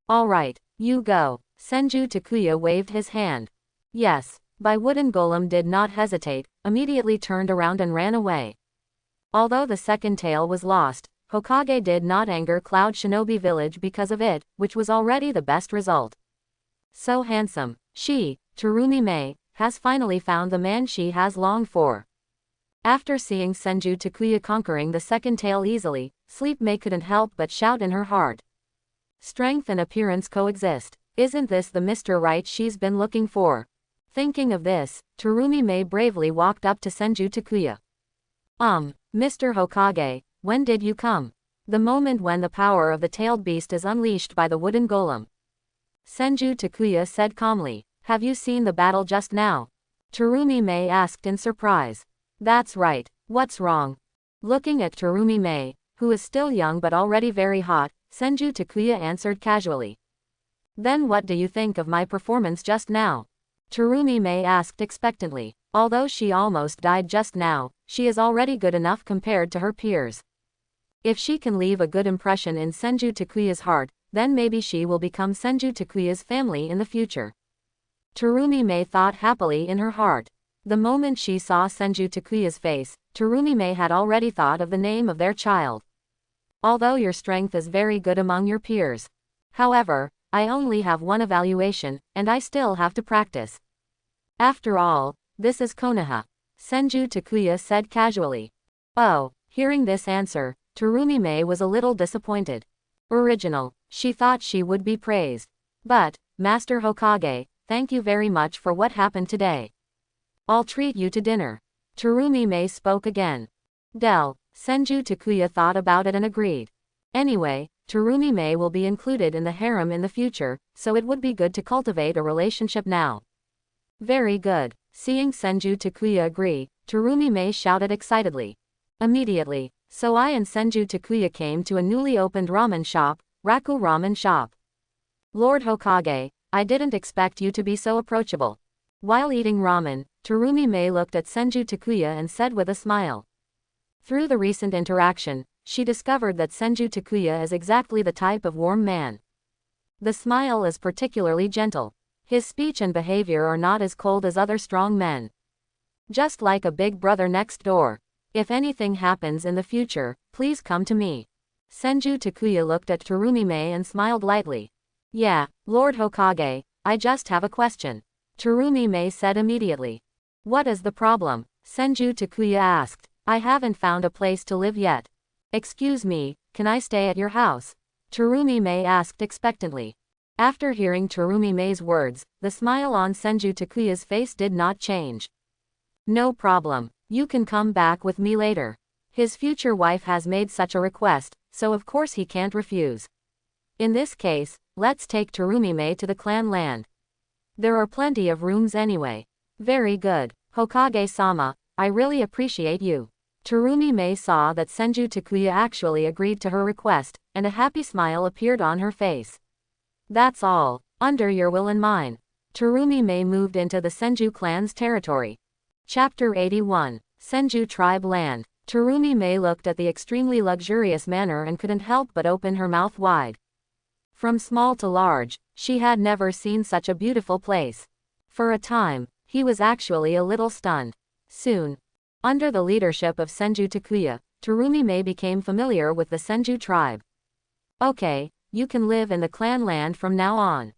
Speaker 1: Alright, you go. Senju Takuya waved his hand. Yes. By Wooden Golem did not hesitate, immediately turned around and ran away. Although the second tail was lost, Hokage did not anger Cloud Shinobi Village because of it, which was already the best result. So handsome, she, Terumi Mei, has finally found the man she has longed for. After seeing Senju Takuya conquering the second tail easily, Sleep Mei couldn't help but shout in her heart. Strength and appearance coexist. Isn't this the Mr. Right she's been looking for? Thinking of this, Terumi Mei bravely walked up to Senju Takuya. Mr. Hokage, when did you come? The moment when the power of the tailed beast is unleashed by the Wooden Golem. Senju Takuya said calmly. Have you seen the battle just now? Terumi Mei asked in surprise. That's right, what's wrong? Looking at Terumi Mei, who is still young but already very hot, Senju Takuya answered casually. Then what do you think of my performance just now? Terumi Mei asked expectantly. Although she almost died just now, she is already good enough compared to her peers. If she can leave a good impression in Senju Takuya's heart, then maybe she will become Senju Takuya's family in the future. Terumi Mei thought happily in her heart. The moment she saw Senju Takuya's face, Terumi Mei had already thought of the name of their child. Although your strength is very good among your peers. However, I only have one evaluation, and I still have to practice. After all, this is Konoha. Senju Takuya said casually. Oh, hearing this answer, Terumi Mei was a little disappointed. Original, she thought she would be praised. But, Master Hokage, thank you very much for what happened today. I'll treat you to dinner. Terumi Mei spoke again. Senju Takuya thought about it and agreed. Anyway, Terumi Mei will be included in the harem in the future, so it would be good to cultivate a relationship now. Very good. Seeing Senju Takuya agree, Terumi Mei shouted excitedly. Immediately, so I and Senju Takuya came to a newly opened ramen shop, Raku Ramen Shop. Lord Hokage, I didn't expect you to be so approachable. While eating ramen, Terumi Mei looked at Senju Takuya and said with a smile. Through the recent interaction, she discovered that Senju Takuya is exactly the type of warm man. The smile is particularly gentle. His speech and behavior are not as cold as other strong men. Just like a big brother next door. If anything happens in the future, please come to me. Senju Takuya looked at Terumi Mei and smiled lightly. Yeah, Lord Hokage, I just have a question. Terumi Mei said immediately. What is the problem? Senju Takuya asked. I haven't found a place to live yet. Excuse me, can I stay at your house? Terumi Mei asked expectantly. After hearing Terumi Mei's words, the smile on Senju Takuya's face did not change. No problem, you can come back with me later. His future wife has made such a request, so of course he can't refuse. In this case, let's take Terumi Mei to the clan land. There are plenty of rooms anyway. Very good, Hokage-sama, I really appreciate you. Terumi Mei saw that Senju Takuya actually agreed to her request, and a happy smile appeared on her face. That's all, under your will and mine. Terumi Mei moved into the Senju clan's territory. Chapter 81, Senju Tribe Land. Terumi Mei looked at the extremely luxurious manor and couldn't help but open her mouth wide. From small to large, she had never seen such a beautiful place. For a time, he was actually a little stunned. Soon, under the leadership of Senju Takuya, Terumi Mei became familiar with the Senju tribe. Okay, you can live in the clan land from now on.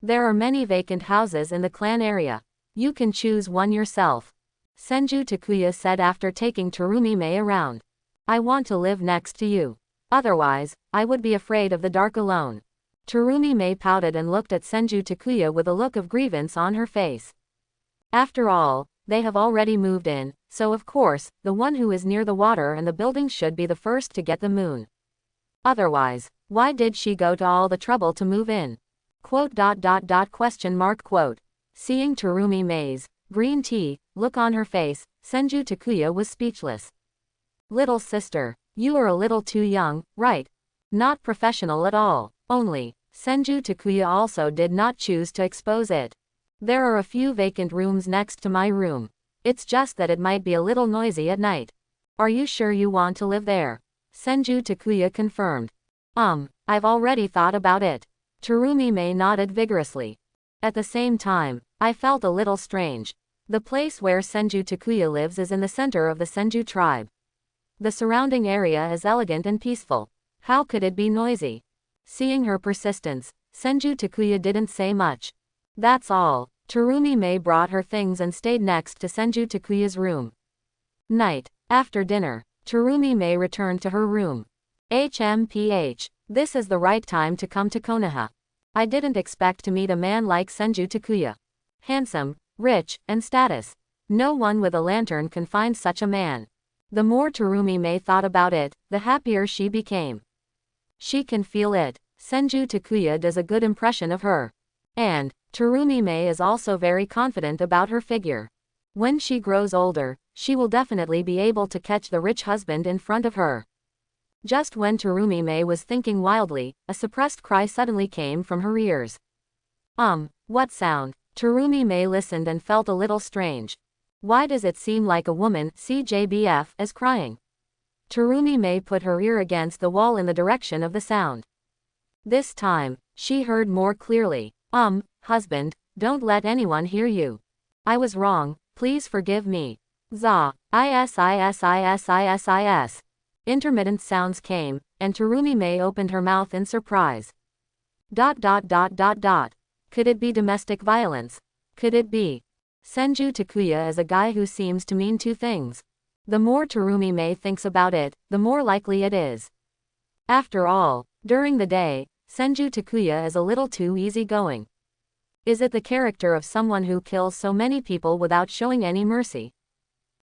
Speaker 1: There are many vacant houses in the clan area. You can choose one yourself. Senju Takuya said after taking Terumi Mei around. I want to live next to you. Otherwise, I would be afraid of the dark alone. Terumi Mei pouted and looked at Senju Takuya with a look of grievance on her face. After all, they have already moved in, so of course, the one who is near the water and the buildings should be the first to get the moon. Otherwise, why did she go to all the trouble to move in? Quote. Seeing Terumi Mei's green tea look on her face, Senju Takuya was speechless. Little sister, you are a little too young, right? Not professional at all. Only, Senju Takuya also did not choose to expose it. There are a few vacant rooms next to my room. It's just that it might be a little noisy at night. Are you sure you want to live there? Senju Takuya confirmed. I've already thought about it. Terumi Mei nodded vigorously. At the same time, I felt a little strange. The place where Senju Takuya lives is in the center of the Senju tribe. The surrounding area is elegant and peaceful. How could it be noisy? Seeing her persistence, Senju Takuya didn't say much. That's all. Terumi Mei brought her things and stayed next to Senju Takuya's room. Night. After dinner, Terumi Mei returned to her room. HMPH. This is the right time to come to Konoha. I didn't expect to meet a man like Senju Takuya. Handsome, rich, and status. No one with a lantern can find such a man. The more Terumi Mei thought about it, the happier she became. She can feel it. Senju Takuya does a good impression of her. And, Terumi Mei is also very confident about her figure. When she grows older, she will definitely be able to catch the rich husband in front of her. Just when Terumi Mei was thinking wildly, a suppressed cry suddenly came from her ears. What sound? Terumi Mei listened and felt a little strange. Why does it seem like a woman, CJBF, is crying? Terumi Mei put her ear against the wall in the direction of the sound. This time, she heard more clearly. Husband, don't let anyone hear you. I was wrong, please forgive me. Za. Isis. Intermittent sounds came, and Terumi Mei opened her mouth in surprise. Could it be domestic violence? Could it be? Senju Takuya is a guy who seems to mean two things. The more Terumi Mei thinks about it, the more likely it is. After all, during the day, Senju Takuya is a little too easygoing. Is it the character of someone who kills so many people without showing any mercy?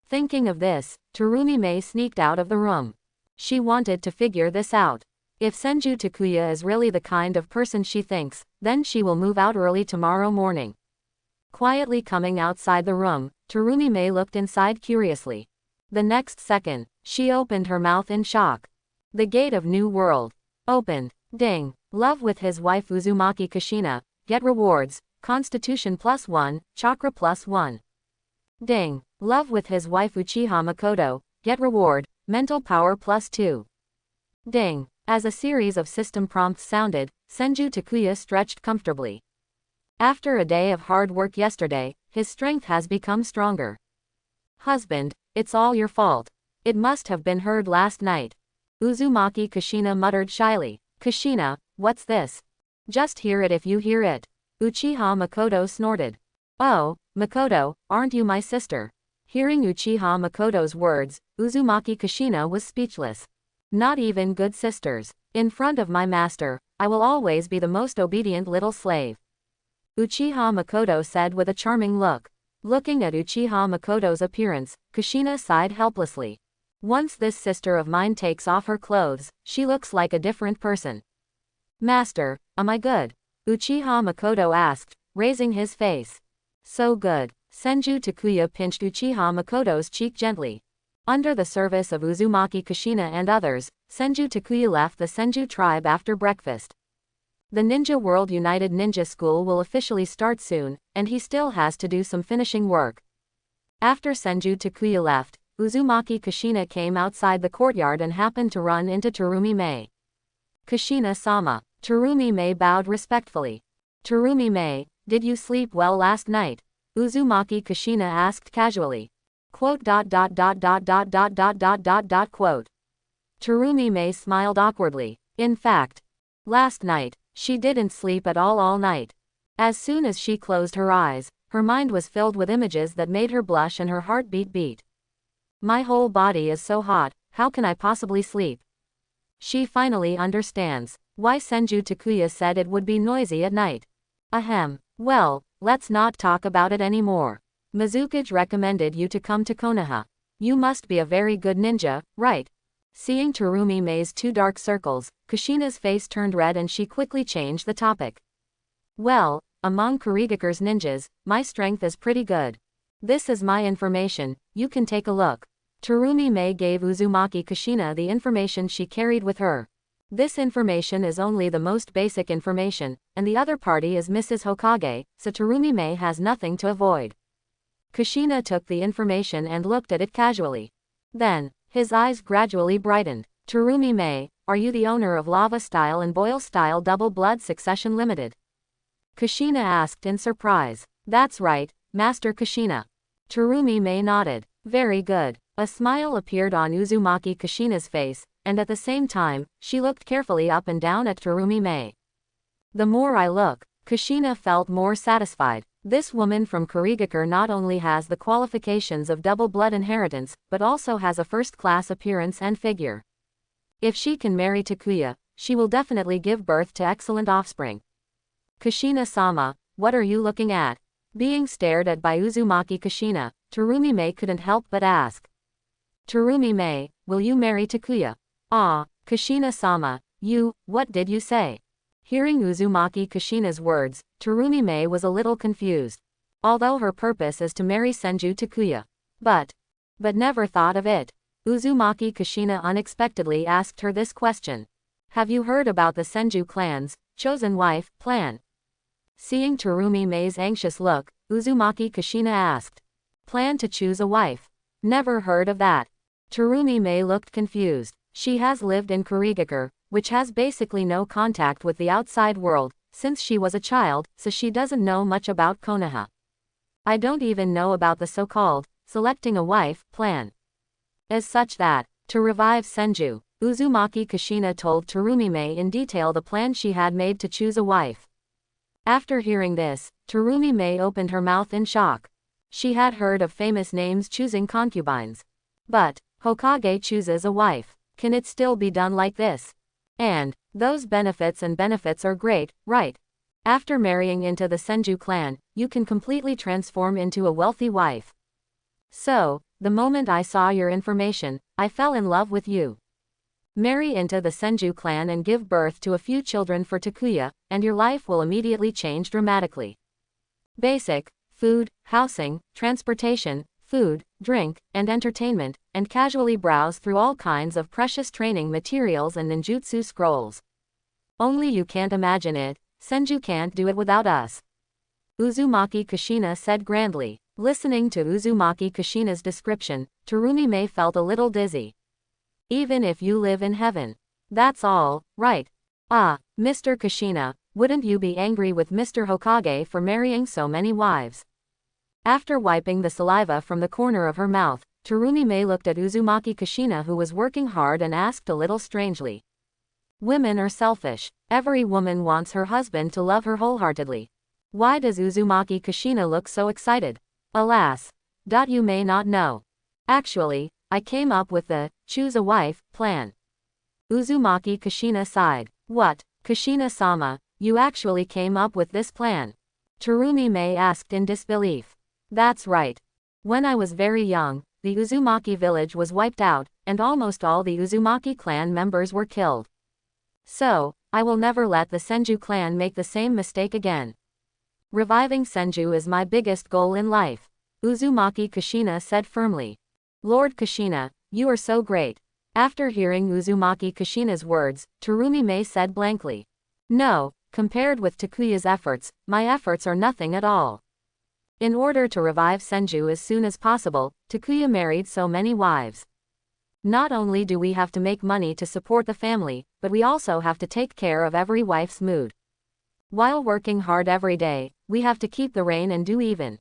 Speaker 1: Thinking of this, Terumi Mei sneaked out of the room. She wanted to figure this out. If Senju Takuya is really the kind of person she thinks, then she will move out early tomorrow morning. Quietly coming outside the room, Terumi Mei looked inside curiously. The next second, she opened her mouth in shock. The gate of New World opened. Ding. Love with his wife Uzumaki Kushina. Get rewards. Constitution +1, Chakra +1. Ding. Love with his wife Uchiha Makoto. Get reward. Mental power +2. Ding. As a series of system prompts sounded, Senju Takuya stretched comfortably. After a day of hard work yesterday, his strength has become stronger. Husband, it's all your fault. It must have been heard last night. Uzumaki Kushina muttered shyly. Kushina, what's this? Just hear it if you hear it. Uchiha Makoto snorted. Oh, Makoto, aren't you my sister? Hearing Uchiha Makoto's words, Uzumaki Kushina was speechless. Not even good sisters. In front of my master, I will always be the most obedient little slave. Uchiha Makoto said with a charming look. Looking at Uchiha Makoto's appearance, Kushina sighed helplessly. Once this sister of mine takes off her clothes, she looks like a different person. Master, am I good? Uchiha Makoto asked, raising his face. So good. Senju Takuya pinched Uchiha Makoto's cheek gently. Under the service of Uzumaki Kushina and others, Senju Takuya left the Senju tribe after breakfast. The Ninja World United Ninja School will officially start soon, and he still has to do some finishing work. After Senju Takuya left, Uzumaki Kushina came outside the courtyard and happened to run into Terumi Mei. Kushina-sama. Terumi Mei bowed respectfully. Terumi Mei, did you sleep well last night? Uzumaki Kushina asked casually. Quote. Terumi Mei smiled awkwardly. In fact, last night, she didn't sleep at all night. As soon as she closed her eyes, her mind was filled with images that made her blush and her heartbeat beat. My whole body is so hot, how can I possibly sleep? She finally understands why Senju Takuya said it would be noisy at night. Ahem. Well, let's not talk about it anymore. Mizukage recommended you to come to Konoha. You must be a very good ninja, right? Seeing Terumi Mei's two dark circles, Kushina's face turned red and she quickly changed the topic. Well, among Kurigakure's ninjas, my strength is pretty good. This is my information, you can take a look. Terumi Mei gave Uzumaki Kushina the information she carried with her. This information is only the most basic information, and the other party is Mrs. Hokage, so Terumi Mei has nothing to avoid. Kushina took the information and looked at it casually. Then, his eyes gradually brightened. Terumi Mei, are you the owner of Lava Style and Boil Style Double Blood Succession Limited? Kushina asked in surprise. That's right, Master Kushina. Terumi Mei nodded. Very good. A smile appeared on Uzumaki Kushina's face, and at the same time, she looked carefully up and down at Terumi Mei. The more I look, Kushina felt more satisfied. This woman from Kurigakure not only has the qualifications of double blood inheritance, but also has a first-class appearance and figure. If she can marry Takuya, she will definitely give birth to excellent offspring. Kushina-sama, what are you looking at? Being stared at by Uzumaki Kushina, Terumi Mei couldn't help but ask. Terumi Mei, will you marry Takuya? Ah, Kushina-sama, what did you say? Hearing Uzumaki Kushina's words, Terumi Mei was a little confused. Although her purpose is to marry Senju Takuya. But never thought of it. Uzumaki Kushina unexpectedly asked her this question. Have you heard about the Senju clan's chosen wife plan? Seeing Terumi Mei's anxious look, Uzumaki Kushina asked. Plan to choose a wife? Never heard of that. Terumi Mei looked confused. She has lived in Kurigakure, which has basically no contact with the outside world, since she was a child, so she doesn't know much about Konoha. I don't even know about the so-called selecting a wife plan. As such that, to revive Senju, Uzumaki Kushina told Terumi Mei in detail the plan she had made to choose a wife. After hearing this, Terumi Mei opened her mouth in shock. She had heard of famous names choosing concubines. But Hokage chooses a wife. Can it still be done like this? And those benefits are great, right? After marrying into the Senju clan, you can completely transform into a wealthy wife. So, the moment I saw your information, I fell in love with you. Marry into the Senju clan and give birth to a few children for Takuya, and your life will immediately change dramatically. Basic, food, housing, transportation, food, drink, and entertainment, and casually browse through all kinds of precious training materials and ninjutsu scrolls. Only you can't imagine it, Senju can't do it without us. Uzumaki Kushina said grandly. Listening to Uzumaki Kushina's description, Terumi Mei felt a little dizzy. Even if you live in heaven. That's all, right? Ah, Mr. Kushina, wouldn't you be angry with Mr. Hokage for marrying so many wives? After wiping the saliva from the corner of her mouth, Terumi Mei looked at Uzumaki Kushina, who was working hard, and asked a little strangely. Women are selfish. Every woman wants her husband to love her wholeheartedly. Why does Uzumaki Kushina look so excited? Alas. You may not know. Actually, I came up with the choose a wife plan. Uzumaki Kushina sighed. What, Kushina-sama, you actually came up with this plan? Terumi Mei asked in disbelief. That's right. When I was very young, the Uzumaki village was wiped out, and almost all the Uzumaki clan members were killed. So, I will never let the Senju clan make the same mistake again. Reviving Senju is my biggest goal in life, Uzumaki Kushina said firmly. Lord Kushina, you are so great. After hearing Uzumaki Kushina's words, Terumi Mei said blankly. No, compared with Takuya's efforts, my efforts are nothing at all. In order to revive Senju as soon as possible, Takuya married so many wives. Not only do we have to make money to support the family, but we also have to take care of every wife's mood. While working hard every day, we have to keep the rain and dew even.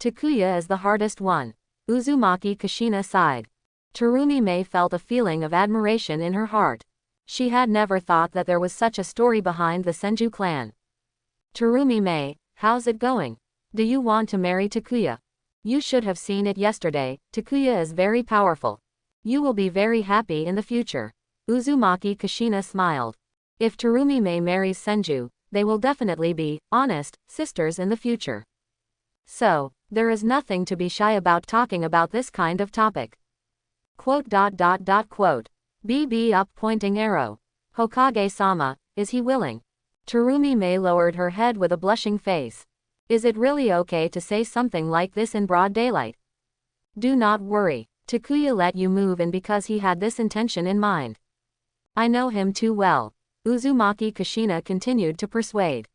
Speaker 1: Takuya is the hardest one. Uzumaki Kushina sighed. Terumi Mei felt a feeling of admiration in her heart. She had never thought that there was such a story behind the Senju clan. Terumi Mei, how's it going? Do you want to marry Takuya? You should have seen it yesterday, Takuya is very powerful. You will be very happy in the future. Uzumaki Kushina smiled. If Terumi-mei marries Senju, they will definitely be, honest, sisters in the future. So, there is nothing to be shy about talking about this kind of topic. Quote. BB up pointing arrow. Hokage-sama, is he willing? Terumi-mei lowered her head with a blushing face. Is it really okay to say something like this in broad daylight? Do not worry. Takuya let you move in because he had this intention in mind. I know him too well. Uzumaki Kushina continued to persuade.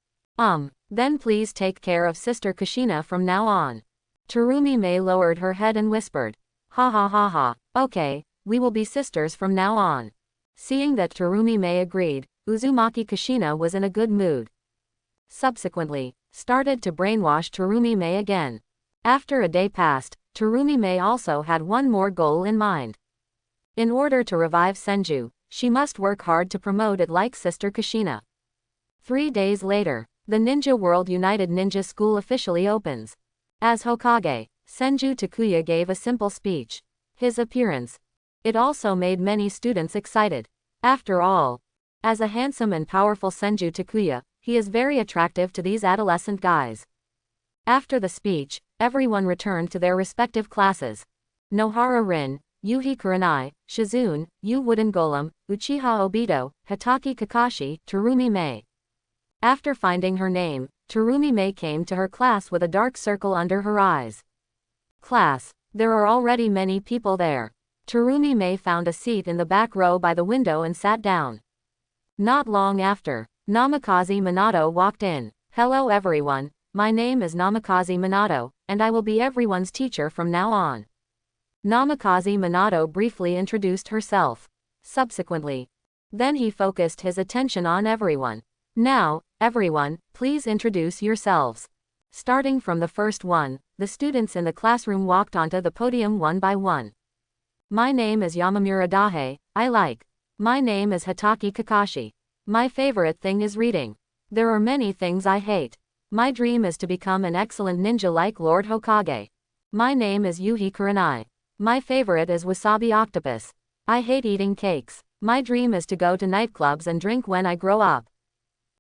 Speaker 1: Then please take care of Sister Kushina from now on. Terumi-mei lowered her head and whispered. Ha ha ha ha, okay, we will be sisters from now on. Seeing that Terumi-mei agreed, Uzumaki Kushina was in a good mood. Subsequently, started to brainwash Terumi-mei again. After a day passed, Terumi-mei also had one more goal in mind. In order to revive Senju, she must work hard to promote it like Sister Kushina. 3 days later, the Ninja World United Ninja School officially opens. As Hokage, Senju Takuya gave a simple speech. His appearance. It also made many students excited. After all, as a handsome and powerful Senju Takuya, he is very attractive to these adolescent guys. After the speech, everyone returned to their respective classes. Nohara Rin, Yuhi Kurenai, Shizune, Yu Wooden Golem, Uchiha Obito, Hitaki Kakashi, Terumi-mei. After finding her name, Terumi-mei came to her class with a dark circle under her eyes. Class, there are already many people there. Terumi-mei found a seat in the back row by the window and sat down. Not long after, Namikaze Minato walked in. Hello everyone, my name is Namikaze Minato, and I will be everyone's teacher from now on. Namikaze Minato briefly introduced herself. Subsequently, then he focused his attention on everyone. Now, everyone, please introduce yourselves. Starting from the first one, the students in the classroom walked onto the podium one by one. My name is Yamamura Dahe, I like. My name is Hitaki Kakashi. My favorite thing is reading. There are many things I hate. My dream is to become an excellent ninja like Lord Hokage. My name is Yuhi Kurenai. My favorite is wasabi octopus. I hate eating cakes. My dream is to go to nightclubs and drink when I grow up.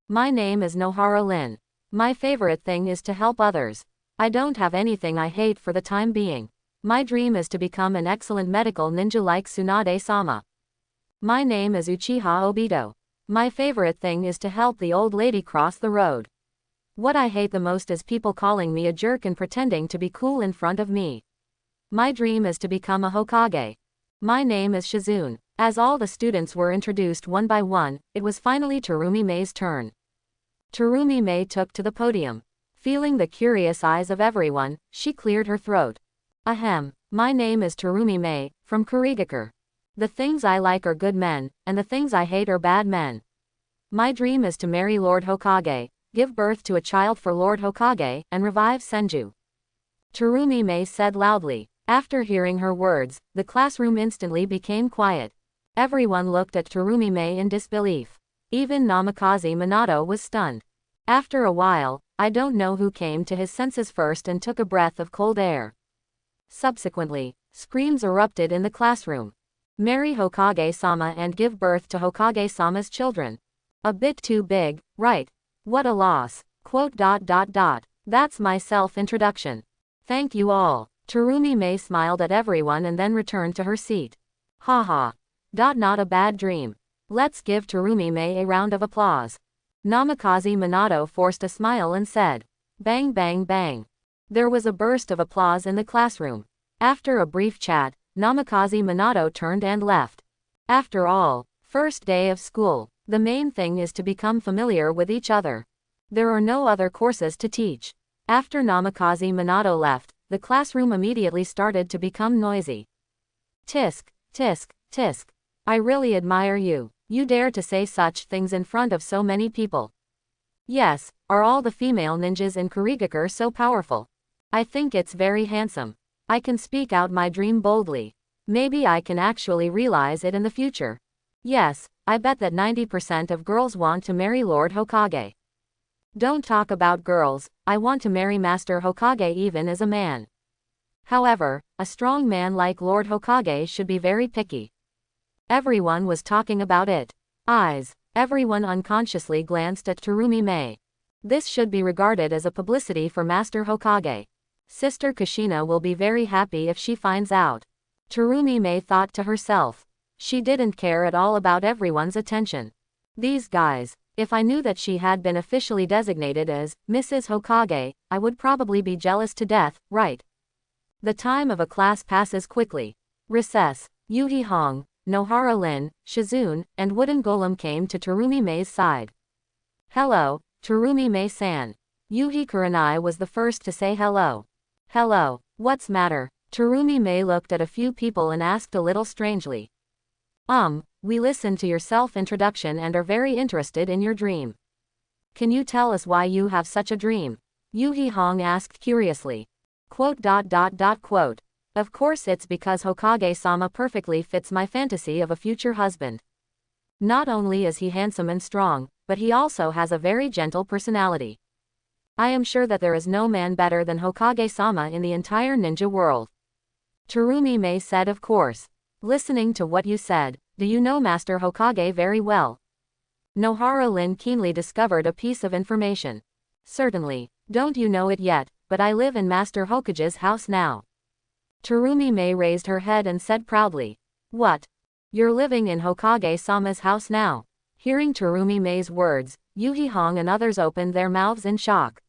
Speaker 1: My name is Nohara Lin. My favorite thing is to help others. I don't have anything I hate for the time being. My dream is to become an excellent medical ninja like Tsunade-sama. My name is Uchiha Obito. My favorite thing is to help the old lady cross the road. What I hate the most is people calling me a jerk and pretending to be cool in front of me. My dream is to become a Hokage. My name is Shizune. As all the students were introduced one by one, it was finally Terumi-mei's turn. Terumi-mei took to the podium. Feeling the curious eyes of everyone, she cleared her throat. Ahem, my name is Terumi-mei, from Kurigakure. The things I like are good men, and the things I hate are bad men. My dream is to marry Lord Hokage, give birth to a child for Lord Hokage, and revive Senju. Terumi-mei said loudly. After hearing her words, the classroom instantly became quiet. Everyone looked at Terumi-mei in disbelief. Even Namikaze Minato was stunned. After a while, I don't know who came to his senses first and took a breath of cold air. Subsequently, screams erupted in the classroom. Marry Hokage-sama and give birth to Hokage-sama's children. A bit too big, right? What a loss. Quote. That's my self-introduction. Thank you all. Terumi-mei smiled at everyone and then returned to her seat. Haha. Not a bad dream. Let's give Terumi-mei a round of applause. Namikaze Minato forced a smile and said, bang bang bang. There was a burst of applause in the classroom. After a brief chat, Namikaze Minato turned and left. After all, first day of school, the main thing is to become familiar with each other. There are no other courses to teach. After Namikaze Minato left, the classroom immediately started to become noisy. Tisk, tisk, tisk. I really admire you. You dare to say such things in front of so many people. Yes, are all the female ninjas in Kurigakure so powerful? I think it's very handsome. I can speak out my dream boldly. Maybe I can actually realize it in the future. Yes, I bet that 90% of girls want to marry Lord Hokage. Don't talk about girls, I want to marry Master Hokage even as a man. However, a strong man like Lord Hokage should be very picky. Everyone was talking about it. Eyes. Everyone unconsciously glanced at Terumi Mei. This should be regarded as a publicity for Master Hokage. Sister Kushina will be very happy if she finds out. Terumi Mei thought to herself. She didn't care at all about everyone's attention. These guys. If I knew that she had been officially designated as Mrs. Hokage, I would probably be jealous to death, right? The time of a class passes quickly. Recess. Yuhi Hong, Nohara Lin, Shizune, and Wooden Golem came to Terumi Mei's side. Hello, Terumi Mei-san. Yuhi Kurenai was the first to say hello. Hello, what's matter? Terumi Mei looked at a few people and asked a little strangely. We listened to your self-introduction and are very interested in your dream. Can you tell us why you have such a dream? Yuhi Hong asked curiously. Quote. Of course it's because Hokage-sama perfectly fits my fantasy of a future husband. Not only is he handsome and strong, but he also has a very gentle personality. I am sure that there is no man better than Hokage-sama in the entire ninja world. Terumi Mei said, of course. Listening to what you said, do you know Master Hokage very well? Nohara Lin keenly discovered a piece of information. Certainly, don't you know it yet, but I live in Master Hokage's house now. Terumi Mei raised her head and said proudly. What? You're living in Hokage-sama's house now? Hearing Terumi Mei's words, Yuhi Hong and others opened their mouths in shock.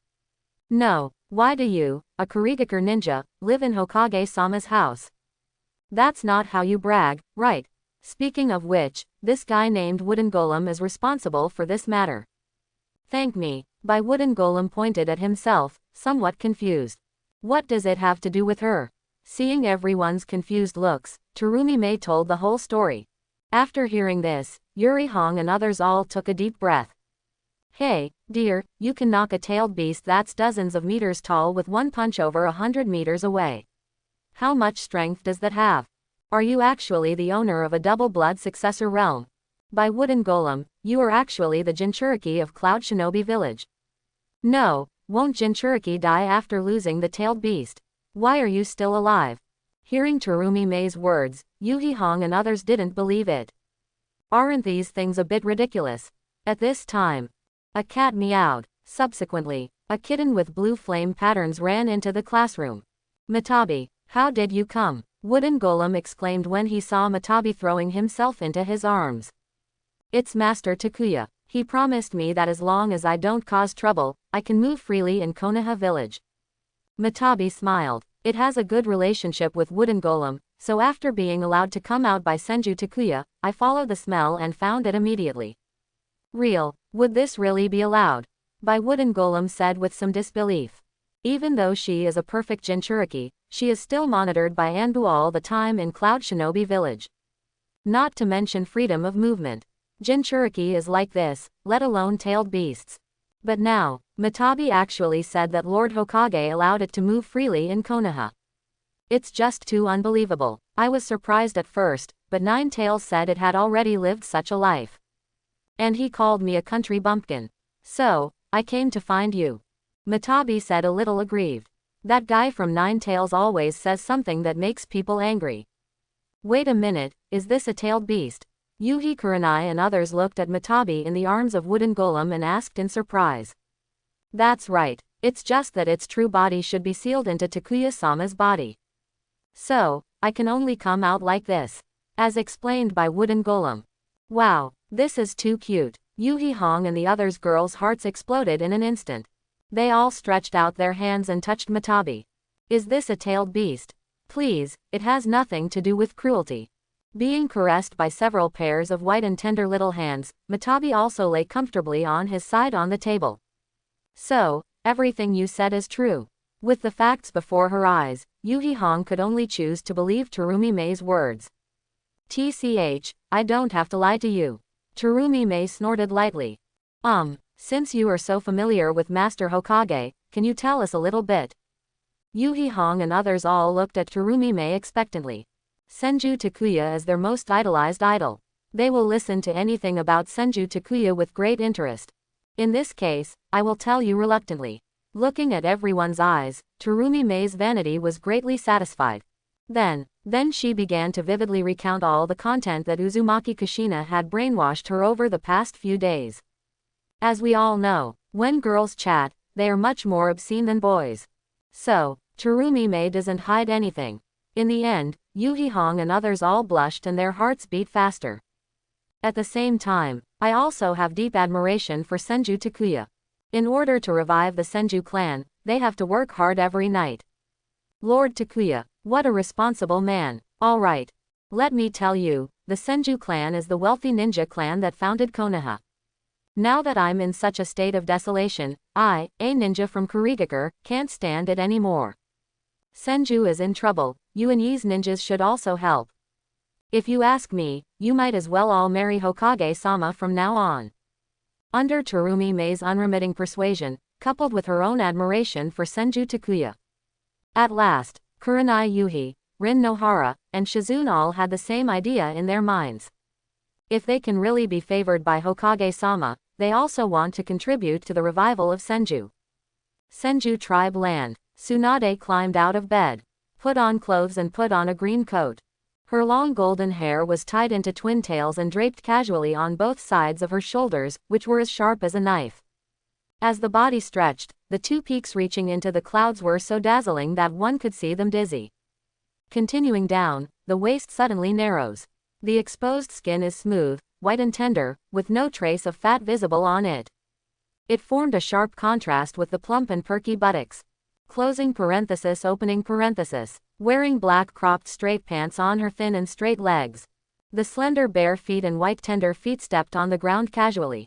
Speaker 1: No, why do you, a Kurigakur ninja, live in Hokage-sama's house? That's not how you brag, right? Speaking of which, this guy named Wooden Golem is responsible for this matter. Thank me. By Wooden Golem pointed at himself, somewhat confused. What does it have to do with her? Seeing everyone's confused looks, Terumi Mei told the whole story. After hearing this, Yuri Hong and others all took a deep breath. Hey, dear, you can knock a tailed beast that's dozens of meters tall with one punch over 100 meters away. How much strength does that have? Are you actually the owner of a double-blood successor realm? By Wooden Golem, you are actually the Jinchuriki of Cloud Shinobi Village. No, won't Jinchuriki die after losing the tailed beast? Why are you still alive? Hearing Terumi Mei's words, Yuhi Hong and others didn't believe it. Aren't these things a bit ridiculous? At this time, a cat meowed. Subsequently, a kitten with blue flame patterns ran into the classroom. Matabi, how did you come? Wooden Golem exclaimed when he saw Matabi throwing himself into his arms. It's Master Takuya. He promised me that as long as I don't cause trouble, I can move freely in Konoha village. Matabi smiled. It has a good relationship with Wooden Golem, so after being allowed to come out by Senju Takuya, I followed the smell and found it immediately. Real, would this really be allowed? By Wooden Golem said with some disbelief. Even though she is a perfect Jinchuriki, she is still monitored by Anbu all the time in Cloud Shinobi Village. Not to mention freedom of movement. Jinchuriki is like this, let alone tailed beasts. But now, Matabi actually said that Lord Hokage allowed it to move freely in Konoha. It's just too unbelievable. I was surprised at first, but Nine Tails said it had already lived such a life. And he called me a country bumpkin. So, I came to find you. Matabi said a little aggrieved. That guy from Nine Tails always says something that makes people angry. Wait a minute, is this a tailed beast? Yuhi Kurenai and others looked at Matabi in the arms of Wooden Golem and asked in surprise. That's right, it's just that its true body should be sealed into Takuya-sama's body. So, I can only come out like this. As explained by Wooden Golem. Wow, this is too cute. Yuhi Hong and the others' girls' hearts exploded in an instant. They all stretched out their hands and touched Matabi. Is this a tailed beast? Please, it has nothing to do with cruelty. Being caressed by several pairs of white and tender little hands, Matabi also lay comfortably on his side on the table. So, everything you said is true. With the facts before her eyes, Yuhi Hong could only choose to believe Terumi Mei's words. TCH, I don't have to lie to you. Terumi Mei snorted lightly. Since you are so familiar with Master Hokage, can you tell us a little bit? Yuhi Hong and others all looked at Terumi Mei expectantly. Senju Takuya is their most idolized idol. They will listen to anything about Senju Takuya with great interest. In this case, I will tell you reluctantly. Looking at everyone's eyes, Terumi Mei's vanity was greatly satisfied. Then Then she began to vividly recount all the content that Uzumaki Kushina had brainwashed her over the past few days. As we all know, when girls chat, they are much more obscene than boys. So, Terumi Mei doesn't hide anything. In the end, Yuhi Hong and others all blushed and their hearts beat faster. At the same time, I also have deep admiration for Senju Takuya. In order to revive the Senju clan, they have to work hard every night. Lord Takuya, what a responsible man. Alright. Let me tell you, the Senju clan is the wealthy ninja clan that founded Konoha. Now that I'm in such a state of desolation, I, a ninja from Kurigakure, can't stand it anymore. Senju is in trouble, you and Yi's ninjas should also help. If you ask me, you might as well all marry Hokage-sama from now on. Under Terumi Mei's unremitting persuasion, coupled with her own admiration for Senju Takuya. At last, Kurenai Yuhi, Rin Nohara, and Shizune all had the same idea in their minds. If they can really be favored by Hokage-sama, they also want to contribute to the revival of Senju. Senju tribe land. Tsunade climbed out of bed, put on clothes and put on a green coat. Her long golden hair was tied into twin tails and draped casually on both sides of her shoulders, which were as sharp as a knife. As the body stretched, the two peaks reaching into the clouds were so dazzling that one could see them dizzy. Continuing down, the waist suddenly narrows. The exposed skin is smooth, white and tender, with no trace of fat visible on it. It formed a sharp contrast with the plump and perky buttocks. Closing parenthesis opening parenthesis. Wearing black cropped straight pants on her thin and straight legs. The slender bare feet and white tender feet stepped on the ground casually.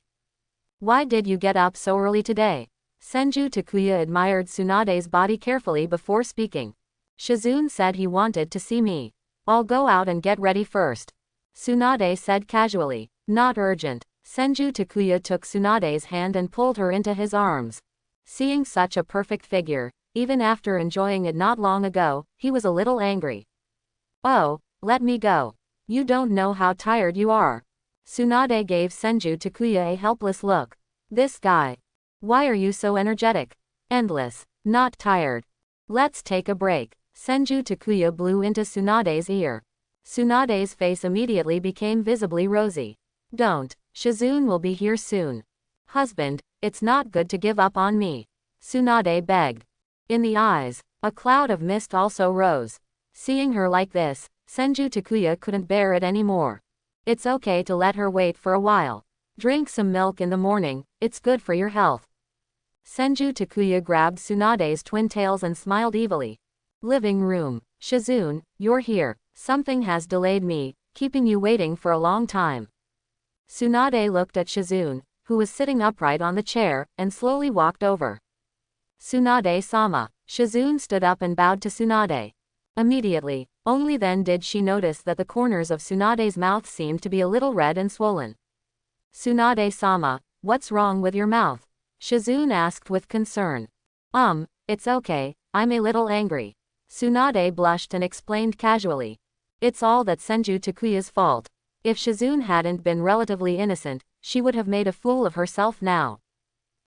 Speaker 1: Why did you get up so early today? Senju Takuya admired Tsunade's body carefully before speaking. Shizune said he wanted to see me. I'll go out and get ready first. Tsunade said casually. Not urgent. Senju Takuya took Tsunade's hand and pulled her into his arms. Seeing such a perfect figure, even after enjoying it not long ago, he was a little angry. Oh, let me go. You don't know how tired you are. Tsunade gave Senju Takuya a helpless look. This guy. Why are you so energetic? Endless. Not tired. Let's take a break. Senju Takuya blew into Tsunade's ear. Tsunade's face immediately became visibly rosy. Don't. Shizune will be here soon. Husband, it's not good to give up on me. Tsunade begged. In the eyes, a cloud of mist also rose. Seeing her like this, Senju Takuya couldn't bear it anymore. It's okay to let her wait for a while. Drink some milk in the morning, it's good for your health. Senju Takuya grabbed Tsunade's twin tails and smiled evilly. Living room. Shizune, you're here. Something has delayed me, keeping you waiting for a long time. Tsunade looked at Shizune, who was sitting upright on the chair, and slowly walked over. Tsunade-sama. Shizune stood up and bowed to Tsunade. Immediately, only then did she notice that the corners of Tsunade's mouth seemed to be a little red and swollen. Tsunade-sama, what's wrong with your mouth? Shizune asked with concern. It's okay, I'm a little angry. Tsunade blushed and explained casually. It's all that Senju Takuya's fault. If Shizune hadn't been relatively innocent, she would have made a fool of herself now.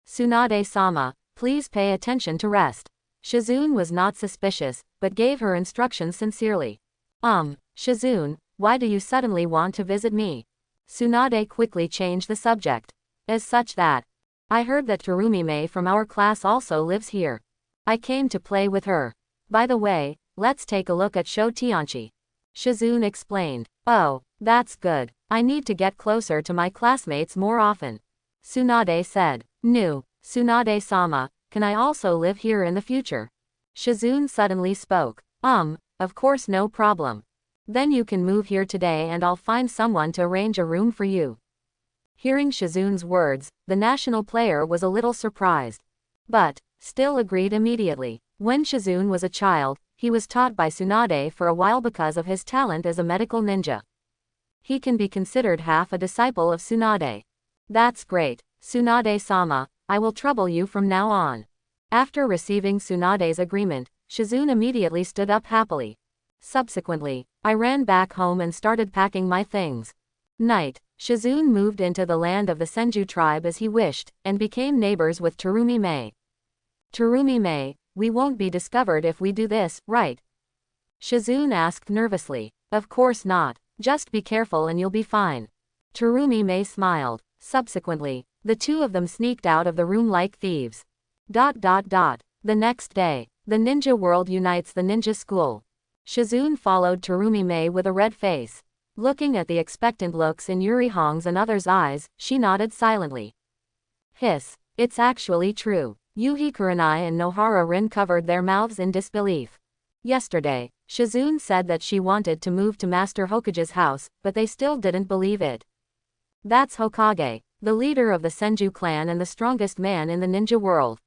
Speaker 1: Tsunade-sama, please pay attention to rest. Shizune was not suspicious, but gave her instructions sincerely. Shizune, why do you suddenly want to visit me? Tsunade quickly changed the subject. As such that. I heard that Terumi Mei from our class also lives here. I came to play with her. By the way, let's take a look at Sho Tianchi. Shizune explained. Oh, that's good. I need to get closer to my classmates more often. Tsunade said. Nu. Tsunade-sama, can I also live here in the future? Shizune suddenly spoke. Of course no problem. Then you can move here today and I'll find someone to arrange a room for you. Hearing Shizune's words, the national player was a little surprised. But, still agreed immediately. When Shizune was a child, he was taught by Tsunade for a while because of his talent as a medical ninja. He can be considered half a disciple of Tsunade. That's great. Tsunade-sama, I will trouble you from now on. After receiving Tsunade's agreement, Shizune immediately stood up happily. Subsequently, I ran back home and started packing my things. Night. Shizune moved into the land of the Senju tribe as he wished, and became neighbors with Terumi Mei. Terumi Mei, we won't be discovered if we do this, right? Shizune asked nervously. Of course not. Just be careful and you'll be fine. Terumi Mei smiled. Subsequently, the two of them sneaked out of the room like thieves. The next day, the ninja world unites the ninja school. Shizune followed Terumi Mei with a red face. Looking at the expectant looks in Yuri Hong's and others' eyes, she nodded silently. Hiss. It's actually true. Yuhi Kurenai and Nohara Rin covered their mouths in disbelief. Yesterday, Shizune said that she wanted to move to Master Hokage's house, but they still didn't believe it. That's Hokage, the leader of the Senju clan and the strongest man in the ninja world.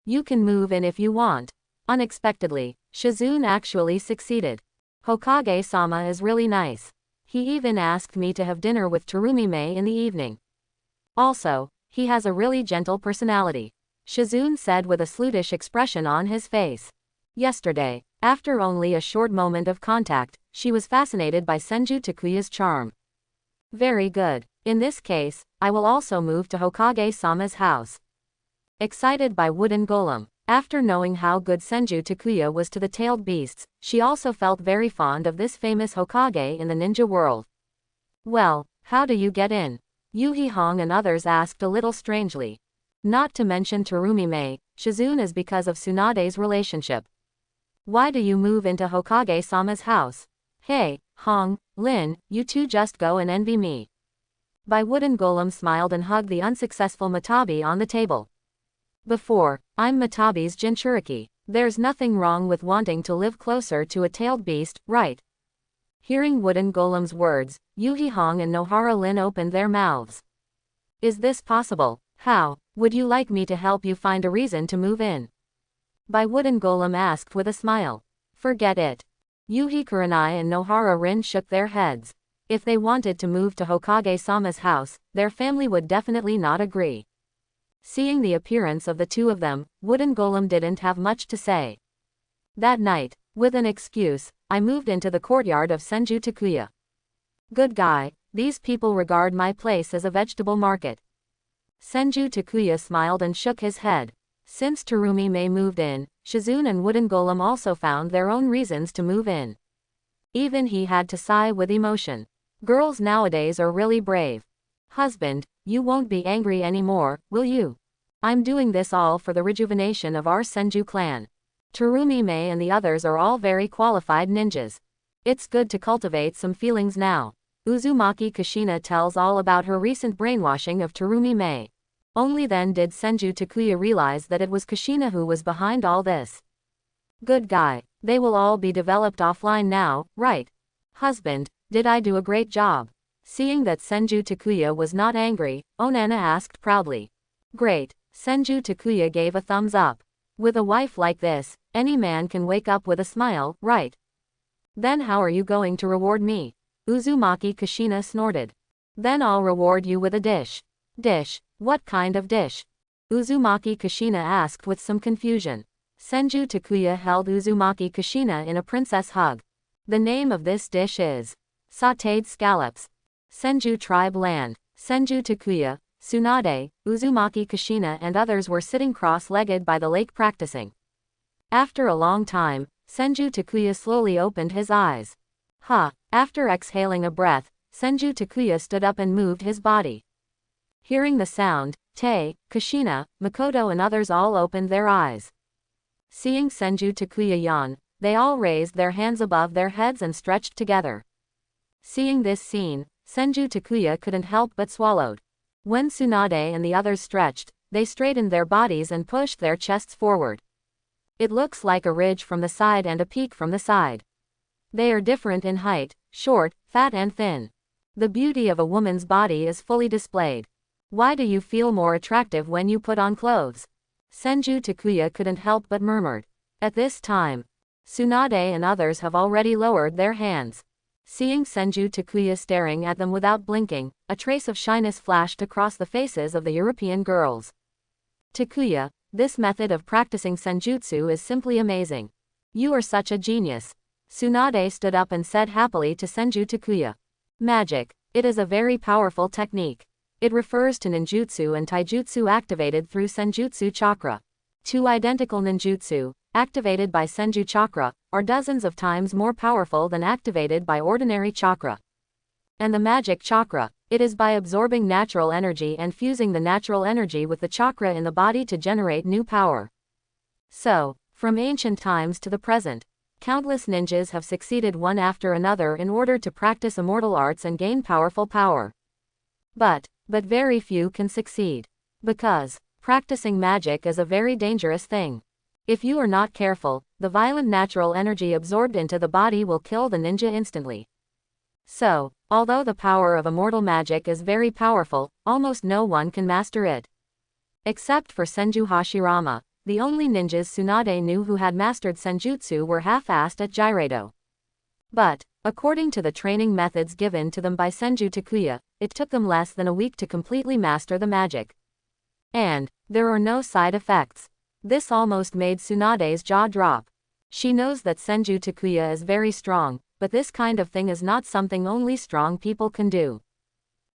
Speaker 1: You can move in if you want. Unexpectedly, Shizune actually succeeded. Hokage-sama is really nice. He even asked me to have dinner with Terumi Mei in the evening. Also, he has a really gentle personality, Shizune said with a slutish expression on his face. Yesterday, after only a short moment of contact, she was fascinated by Senju Takuya's charm. Very good. In this case, I will also move to Hokage-sama's house. Excited by Wooden Golem. After knowing how good Senju Takuya was to the tailed beasts, she also felt very fond of this famous Hokage in the ninja world. Well, how do you get in? Yuhi Hong and others asked a little strangely. Not to mention Terumi Mei, Shizune is because of Tsunade's relationship. Why do you move into Hokage-sama's house? Hey, Hong, Lin, you two just go and envy me. By Wooden Golem smiled and hugged the unsuccessful Matabi on the table. Before, I'm Matabi's Jinchuriki. There's nothing wrong with wanting to live closer to a tailed beast, right? Hearing Wooden Golem's words, Yuhi Hong and Nohara Lin opened their mouths. Is this possible? How? Would you like me to help you find a reason to move in? By Wooden Golem asked with a smile. Forget it. Yuhi Kurenai and Nohara Rin shook their heads. If they wanted to move to Hokage-sama's house, their family would definitely not agree. Seeing the appearance of the two of them, Wooden Golem didn't have much to say. That night, with an excuse, I moved into the courtyard of Senju Takuya. Good guy, these people regard my place as a vegetable market. Senju Takuya smiled and shook his head. Since Terumi Mei moved in, Shizune and Wooden Golem also found their own reasons to move in. Even he had to sigh with emotion. Girls nowadays are really brave. Husband, you won't be angry anymore, will you? I'm doing this all for the rejuvenation of our Senju clan. Terumi Mei and the others are all very qualified ninjas. It's good to cultivate some feelings now. Uzumaki Kushina tells all about her recent brainwashing of Terumi Mei. Only then did Senju Takuya realize that it was Kushina who was behind all this. Good guy, they will all be developed offline now, right? Husband, did I do a great job? Seeing that Senju Takuya was not angry, Onana asked proudly. Great, Senju Takuya gave a thumbs up. With a wife like this, any man can wake up with a smile, right? Then how are you going to reward me? Uzumaki Kushina snorted. Then I'll reward you with a dish. Dish? What kind of dish? Uzumaki Kushina asked with some confusion. Senju Takuya held Uzumaki Kushina in a princess hug. The name of this dish is sautéed scallops. Senju Tribe Land. Senju Takuya, Tsunade, Uzumaki Kushina and others were sitting cross-legged by the lake practicing. After a long time, Senju Takuya slowly opened his eyes. After exhaling a breath, Senju Takuya stood up and moved his body. Hearing the sound, Tae, Kushina, Makoto and others all opened their eyes. Seeing Senju Takuya yawn, they all raised their hands above their heads and stretched together. Seeing this scene, Senju Takuya couldn't help but swallowed. When Tsunade and the others stretched, they straightened their bodies and pushed their chests forward. It looks like a ridge from the side and a peak from the side. They are different in height, short, fat and thin. The beauty of a woman's body is fully displayed. Why do you feel more attractive when you put on clothes? Senju Takuya couldn't help but murmured. At this time, Tsunade and others have already lowered their hands. Seeing Senju Takuya staring at them without blinking, a trace of shyness flashed across the faces of the European girls. Takuya, this method of practicing senjutsu is simply amazing. You are such a genius. Tsunade stood up and said happily to Senju Takuya. Magic. It is a very powerful technique. It refers to ninjutsu and taijutsu activated through senjutsu chakra. Two identical ninjutsu, activated by Senju chakra, are dozens of times more powerful than activated by ordinary chakra. And the magic chakra, it is by absorbing natural energy and fusing the natural energy with the chakra in the body to generate new power. So, from ancient times to the present, countless ninjas have succeeded one after another in order to practice immortal arts and gain powerful power. But very few can succeed. Because practicing magic is a very dangerous thing. If you are not careful, the violent natural energy absorbed into the body will kill the ninja instantly. So, although the power of immortal magic is very powerful, almost no one can master it. Except for Senju Hashirama, the only ninjas Tsunade knew who had mastered senjutsu were half-assed at Jiraido. But, according to the training methods given to them by Senju Takuya, it took them less than a week to completely master the magic. And there are no side effects. This almost made Tsunade's jaw drop. She knows that Senju Takuya is very strong, but this kind of thing is not something only strong people can do.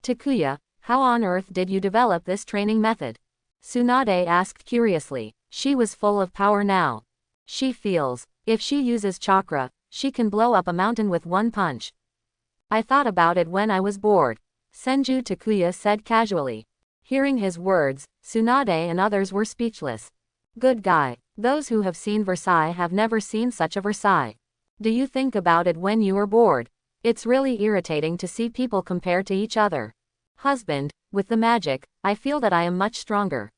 Speaker 1: Takuya, how on earth did you develop this training method? Tsunade asked curiously. She was full of power now. She feels, if she uses chakra, she can blow up a mountain with one punch. I thought about it when I was bored, Senju Takuya said casually. Hearing his words, Tsunade and others were speechless. Good guy. Those who have seen Versailles have never seen such a Versailles. Do you think about it when you are bored? It's really irritating to see people compare to each other. Husband, with the magic, I feel that I am much stronger.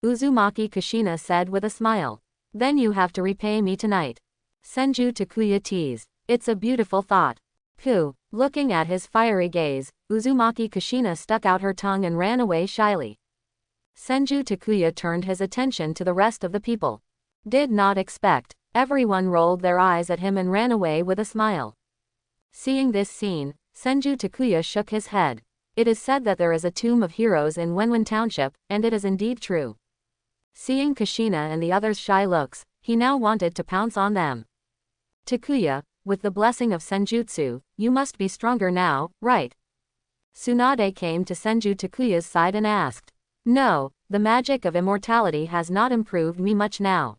Speaker 1: Uzumaki Kushina said with a smile. Then you have to repay me tonight. Senju Takuya teased. It's a beautiful thought. Pooh. Looking at his fiery gaze, Uzumaki Kushina stuck out her tongue and ran away shyly. Senju Takuya turned his attention to the rest of the people. Did not expect. Everyone rolled their eyes at him and ran away with a smile. Seeing this scene, Senju Takuya shook his head. It is said that there is a tomb of heroes in Wenwen Township, and it is indeed true. Seeing Kushina and the others' shy looks, he now wanted to pounce on them. Takuya, with the blessing of Senjutsu, you must be stronger now, right? Tsunade came to Senju Takuya's side and asked. No, the magic of immortality has not improved me much now.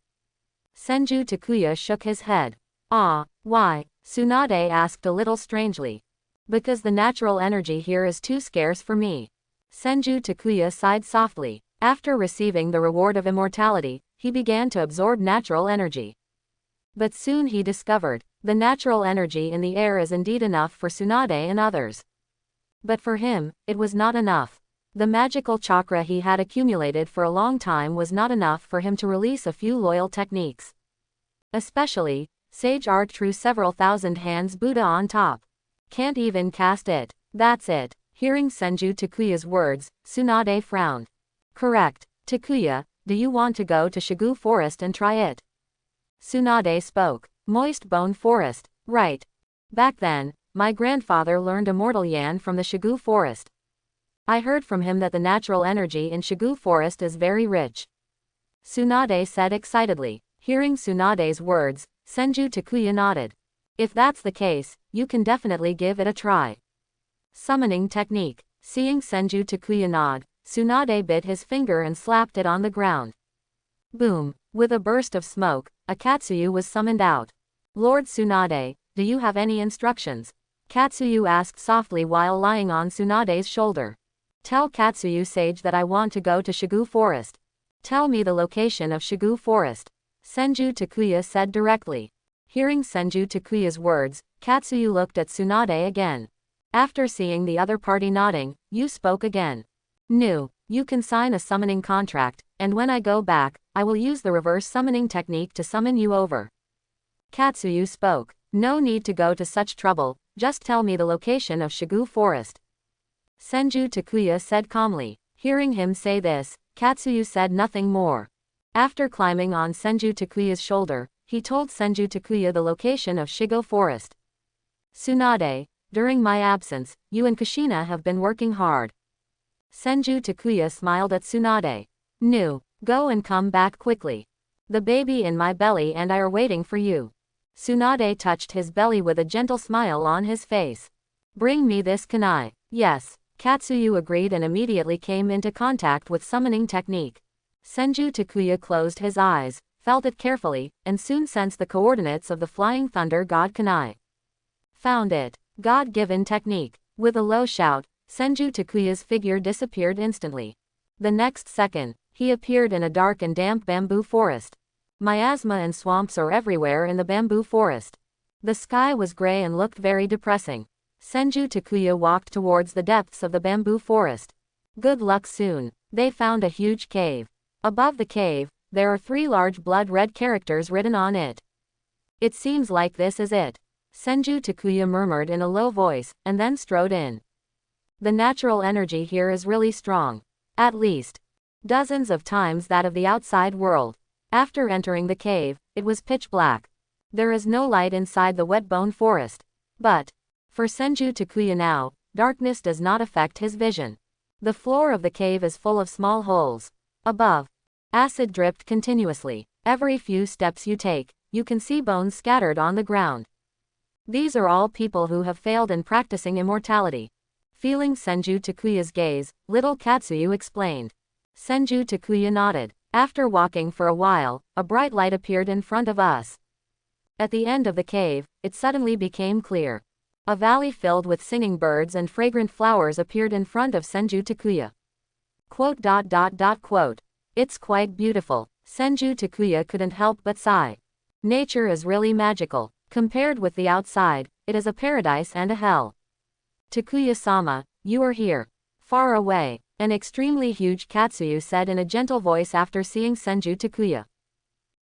Speaker 1: Senju Takuya shook his head. Ah, why? Tsunade asked a little strangely. Because the natural energy here is too scarce for me. Senju Takuya sighed softly. After receiving the reward of immortality, he began to absorb natural energy. But soon he discovered, the natural energy in the air is indeed enough for Tsunade and others. But for him, it was not enough. The magical chakra he had accumulated for a long time was not enough for him to release a few loyal techniques. Especially, Sage Art True several thousand hands Buddha on top. Can't even cast it. That's it. Hearing Senju Takuya's words, Tsunade frowned. Correct. Takuya, do you want to go to Shigu Forest and try it? Tsunade spoke. Moist Bone Forest, right. Back then, my grandfather learned Immortal Yan from the Shigu Forest. I heard from him that the natural energy in Shigu Forest is very rich. Tsunade said excitedly. Hearing Tsunade's words, Senju Takuya nodded. If that's the case, you can definitely give it a try. Summoning technique. Seeing Senju Takuya nod, Tsunade bit his finger and slapped it on the ground. Boom. With a burst of smoke, a Katsuyu was summoned out. Lord Tsunade, do you have any instructions? Katsuyu asked softly while lying on Tsunade's shoulder. Tell Katsuyu Sage that I want to go to Shigu Forest. Tell me the location of Shigu Forest. Senju Takuya said directly. Hearing Senju Takuya's words, Katsuyu looked at Tsunade again. After seeing the other party nodding, you spoke again. No, you can sign a summoning contract, and when I go back, I will use the reverse summoning technique to summon you over. Katsuyu spoke. No need to go to such trouble, just tell me the location of Shigu Forest. Senju Takuya said calmly. Hearing him say this, Katsuyu said nothing more. After climbing on Senju Takuya's shoulder, he told Senju Takuya the location of Shigu Forest. Tsunade, during my absence, you and Kushina have been working hard. Senju Takuya smiled at Tsunade. No, go and come back quickly. The baby in my belly and I are waiting for you. Tsunade touched his belly with a gentle smile on his face. Bring me this kunai. Yes. Katsuyu agreed and immediately came into contact with summoning technique. Senju Takuya closed his eyes, felt it carefully, and soon sensed the coordinates of the flying thunder god Kanai. Found it. God-given technique. With a low shout, Senju Takuya's figure disappeared instantly. The next second, he appeared in a dark and damp bamboo forest. Miasma and swamps are everywhere in the bamboo forest. The sky was gray and looked very depressing. Senju Takuya walked towards the depths of the bamboo forest. Good luck soon. They found a huge cave. Above the cave, there are 3 large blood-red characters written on it. It seems like this is it. Senju Takuya murmured in a low voice, and then strode in. The natural energy here is really strong. At least dozens of times that of the outside world. After entering the cave, it was pitch black. There is no light inside the wet bone forest. But for Senju Takuya now, darkness does not affect his vision. The floor of the cave is full of small holes. Above, acid dripped continuously. Every few steps you take, you can see bones scattered on the ground. These are all people who have failed in practicing immortality. Feeling Senju Takuya's gaze, little Katsuyu explained. Senju Takuya nodded. After walking for a while, a bright light appeared in front of us. At the end of the cave, it suddenly became clear. A valley filled with singing birds and fragrant flowers appeared in front of Senju Takuya. Quote. It's quite beautiful. Senju Takuya couldn't help but sigh. Nature is really magical. Compared with the outside, it is a paradise and a hell. Takuya-sama, you are here. Far away, an extremely huge Katsuyu said in a gentle voice after seeing Senju Takuya.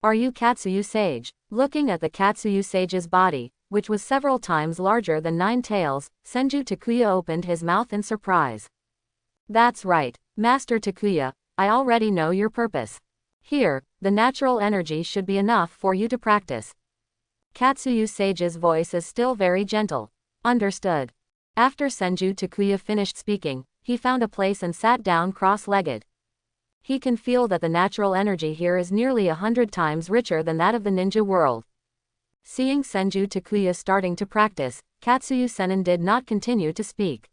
Speaker 1: Are you Katsuyu Sage? Looking at the Katsuyu Sage's body, which was several times larger than 9 tails, Senju Takuya opened his mouth in surprise. That's right, Master Takuya, I already know your purpose. Here, the natural energy should be enough for you to practice. Katsuyu Sage's voice is still very gentle. Understood. After Senju Takuya finished speaking, he found a place and sat down cross-legged. He can feel that the natural energy here is nearly 100 times richer than that of the ninja world. Seeing Senju Takuya starting to practice, Katsuyu Senin did not continue to speak.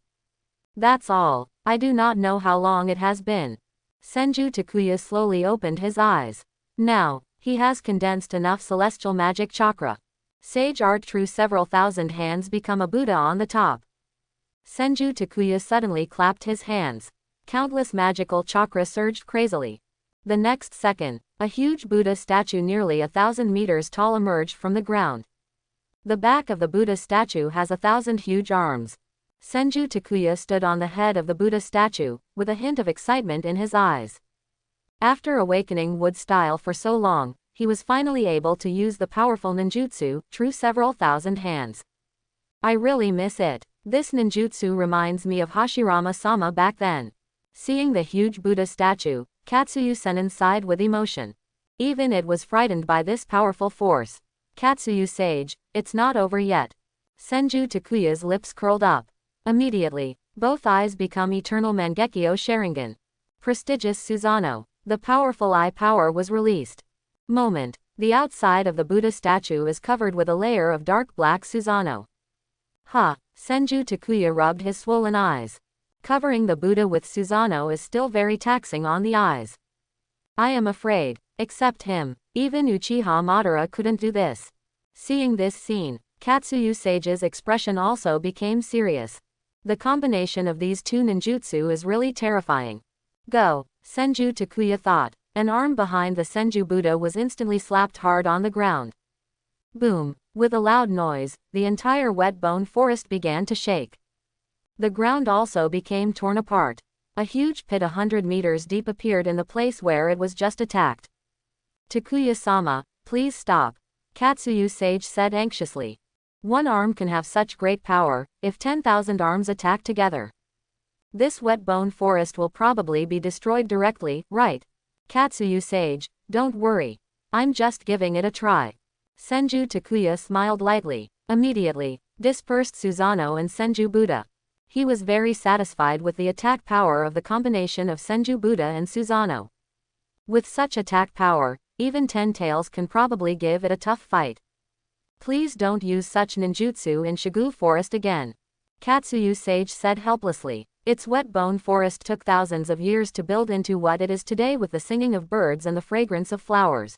Speaker 1: That's all. I do not know how long it has been. Senju Takuya slowly opened his eyes. Now, he has condensed enough celestial magic chakra. Sage art true several thousand hands become a Buddha on the top. Senju Takuya suddenly clapped his hands. Countless magical chakra surged crazily. The next second, a huge Buddha statue nearly 1,000 meters tall emerged from the ground. The back of the Buddha statue has 1,000 huge arms. Senju Takuya stood on the head of the Buddha statue, with a hint of excitement in his eyes. After awakening wood style for so long, he was finally able to use the powerful ninjutsu, true several thousand hands. I really miss it. This ninjutsu reminds me of Hashirama-sama back then. Seeing the huge Buddha statue, Katsuyu Senin sighed with emotion. Even it was frightened by this powerful force. Katsuyu Sage, it's not over yet. Senju Takuya's lips curled up. Immediately, both eyes become eternal Mangekyo Sharingan. Prestigious Susanoo. The powerful eye power was released. Moment. The outside of the Buddha statue is covered with a layer of dark black Susanoo. Senju Takuya rubbed his swollen eyes. Covering the Buddha with Susanoo is still very taxing on the eyes. I am afraid, except him, even Uchiha Madara couldn't do this. Seeing this scene, Katsuyu Sage's expression also became serious. The combination of these two ninjutsu is really terrifying. Go, Senju Takuya thought. An arm behind the Senju Buddha was instantly slapped hard on the ground. Boom! With a loud noise, the entire wet bone forest began to shake. The ground also became torn apart. A huge pit 100 meters deep appeared in the place where it was just attacked. Takuya-sama, please stop. Katsuyu Sage said anxiously. One arm can have such great power, if 10,000 arms attack together. This wet bone forest will probably be destroyed directly, right? Katsuyu Sage, don't worry. I'm just giving it a try. Senju Takuya smiled lightly. Immediately, dispersed Susanoo and Senju Buddha. He was very satisfied with the attack power of the combination of Senju Buddha and Susanoo. With such attack power, even 10 tails can probably give it a tough fight. Please don't use such ninjutsu in Shigu Forest again. Katsuyu Sage said helplessly. Its wet bone forest took thousands of years to build into what it is today with the singing of birds and the fragrance of flowers.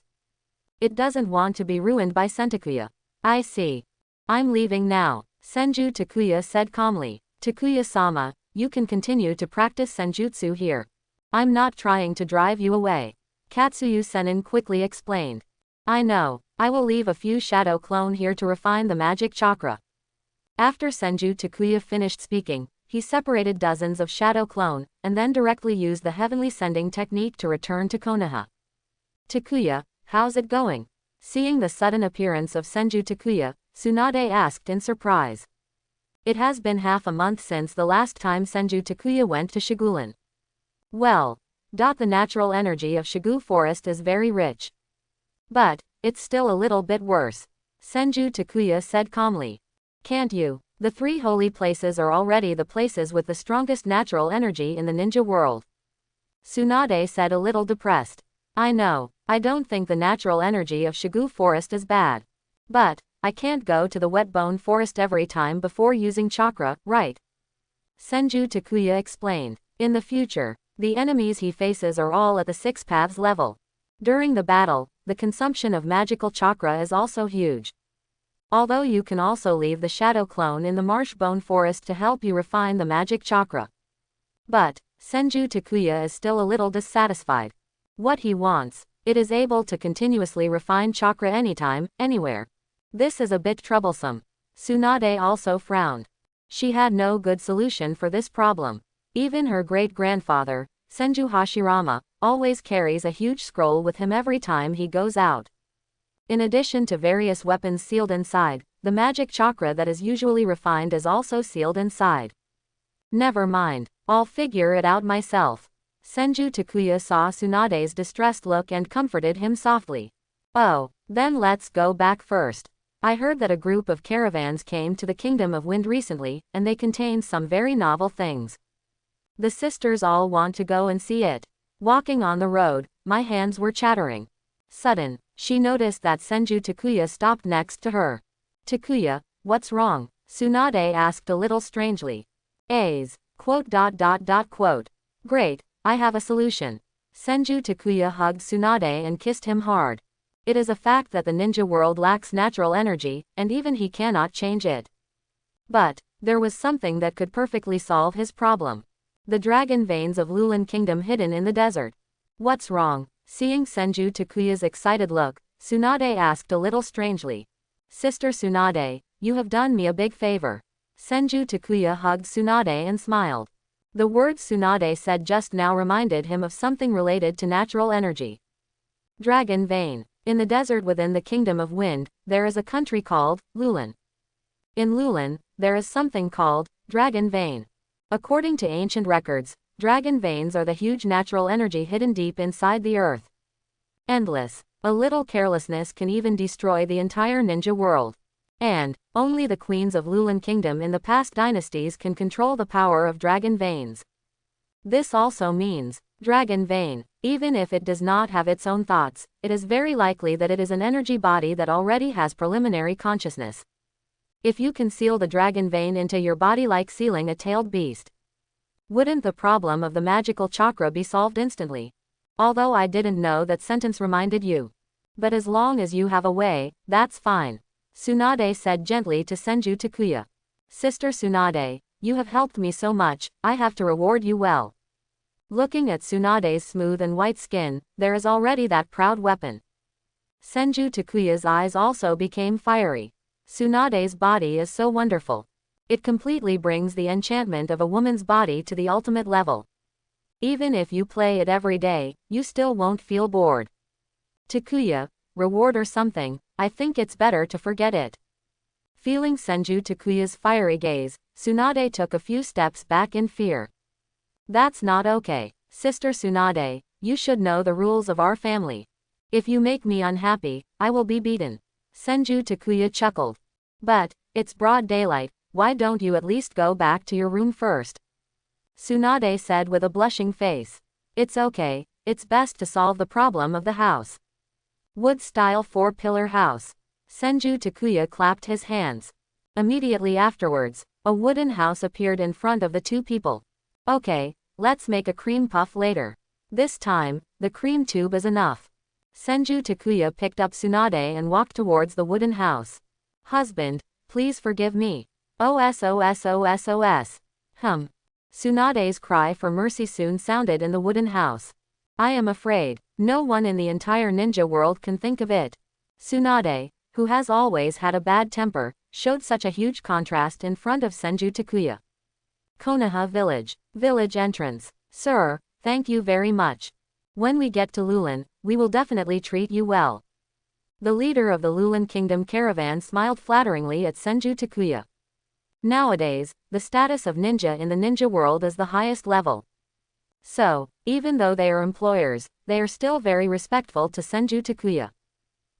Speaker 1: It doesn't want to be ruined by Sentakuya. I see. I'm leaving now, Senju Takuya said calmly. Takuya-sama, you can continue to practice senjutsu here. I'm not trying to drive you away. Katsuyu Sennin quickly explained. I know, I will leave a few shadow clone here to refine the magic chakra. After Senju Takuya finished speaking, he separated dozens of shadow clone, and then directly used the heavenly sending technique to return to Konoha. Takuya, how's it going? Seeing the sudden appearance of Senju Takuya, Tsunade asked in surprise. It has been half a month since the last time Senju Takuya went to Shigulen. Well, the natural energy of Shigu Forest is very rich. But, it's still a little bit worse, Senju Takuya said calmly. Can't you? The 3 holy places are already the places with the strongest natural energy in the ninja world. Tsunade said a little depressed. I know, I don't think the natural energy of Shigu Forest is bad. But, I can't go to the wet bone forest every time before using chakra, right? Senju Takuya explained. In the future, the enemies he faces are all at the 6 paths level. During the battle, the consumption of magical chakra is also huge. Although you can also leave the shadow clone in the marsh bone forest to help you refine the magic chakra. But, Senju Takuya is still a little dissatisfied. What he wants, it is able to continuously refine chakra anytime, anywhere. This is a bit troublesome. Tsunade also frowned. She had no good solution for this problem. Even her great-grandfather, Senju Hashirama, always carries a huge scroll with him every time he goes out. In addition to various weapons sealed inside, the magic chakra that is usually refined is also sealed inside. Never mind, I'll figure it out myself. Senju Takuya saw Tsunade's distressed look and comforted him softly. Oh, then let's go back first. I heard that a group of caravans came to the Kingdom of Wind recently, and they contained some very novel things. The sisters all want to go and see it. Walking on the road, my hands were chattering. Sudden, she noticed that Senju Takuya stopped next to her. Takuya, what's wrong? Tsunade asked a little strangely. Quote. Great, I have a solution. Senju Takuya hugged Tsunade and kissed him hard. It is a fact that the ninja world lacks natural energy, and even he cannot change it. But, there was something that could perfectly solve his problem. The dragon veins of Lulan Kingdom hidden in the desert. What's wrong? Seeing Senju Takuya's excited look, Tsunade asked a little strangely. Sister Tsunade, you have done me a big favor. Senju Takuya hugged Tsunade and smiled. The words Tsunade said just now reminded him of something related to natural energy. Dragon vein. In the desert within the Kingdom of Wind, there is a country called Lulan. In Lulan, there is something called dragon vein. According to ancient records, dragon veins are the huge natural energy hidden deep inside the earth. Endless. A little carelessness can even destroy the entire ninja world. And, only the queens of Lulan Kingdom in the past dynasties can control the power of dragon veins. This also means, dragon vein, even if it does not have its own thoughts, it is very likely that it is an energy body that already has preliminary consciousness. If you can seal the dragon vein into your body like sealing a tailed beast, wouldn't the problem of the magical chakra be solved instantly? Although I didn't know that sentence reminded you. But as long as you have a way, that's fine. Tsunade said gently to Senju Takuya. Sister Tsunade, you have helped me so much, I have to reward you well. Looking at Tsunade's smooth and white skin, there is already that proud weapon. Senju Takuya's eyes also became fiery. Tsunade's body is so wonderful. It completely brings the enchantment of a woman's body to the ultimate level. Even if you play it every day, you still won't feel bored. Takuya, reward or something, I think it's better to forget it. Feeling Senju Takuya's fiery gaze, Tsunade took a few steps back in fear. That's not okay. Sister Tsunade, you should know the rules of our family. If you make me unhappy, I will be beaten. Senju Takuya chuckled. But, it's broad daylight, why don't you at least go back to your room first? Tsunade said with a blushing face. It's okay, it's best to solve the problem of the house. Wood-style 4-pillar house. Senju Takuya clapped his hands. Immediately afterwards, a wooden house appeared in front of the two people. Okay, let's make a cream puff later. This time, the cream tube is enough. Senju Takuya picked up Tsunade and walked towards the wooden house. Husband, please forgive me. OSOSOSOS. Tsunade's cry for mercy soon sounded in the wooden house. I am afraid, no one in the entire ninja world can think of it. Tsunade, who has always had a bad temper, showed such a huge contrast in front of Senju Takuya. Konoha Village. Village entrance. Sir, thank you very much. When we get to Lulin, we will definitely treat you well. The leader of the Lulin Kingdom caravan smiled flatteringly at Senju Takuya. Nowadays, the status of ninja in the ninja world is the highest level. So, even though they are employers, they are still very respectful to Senju Takuya.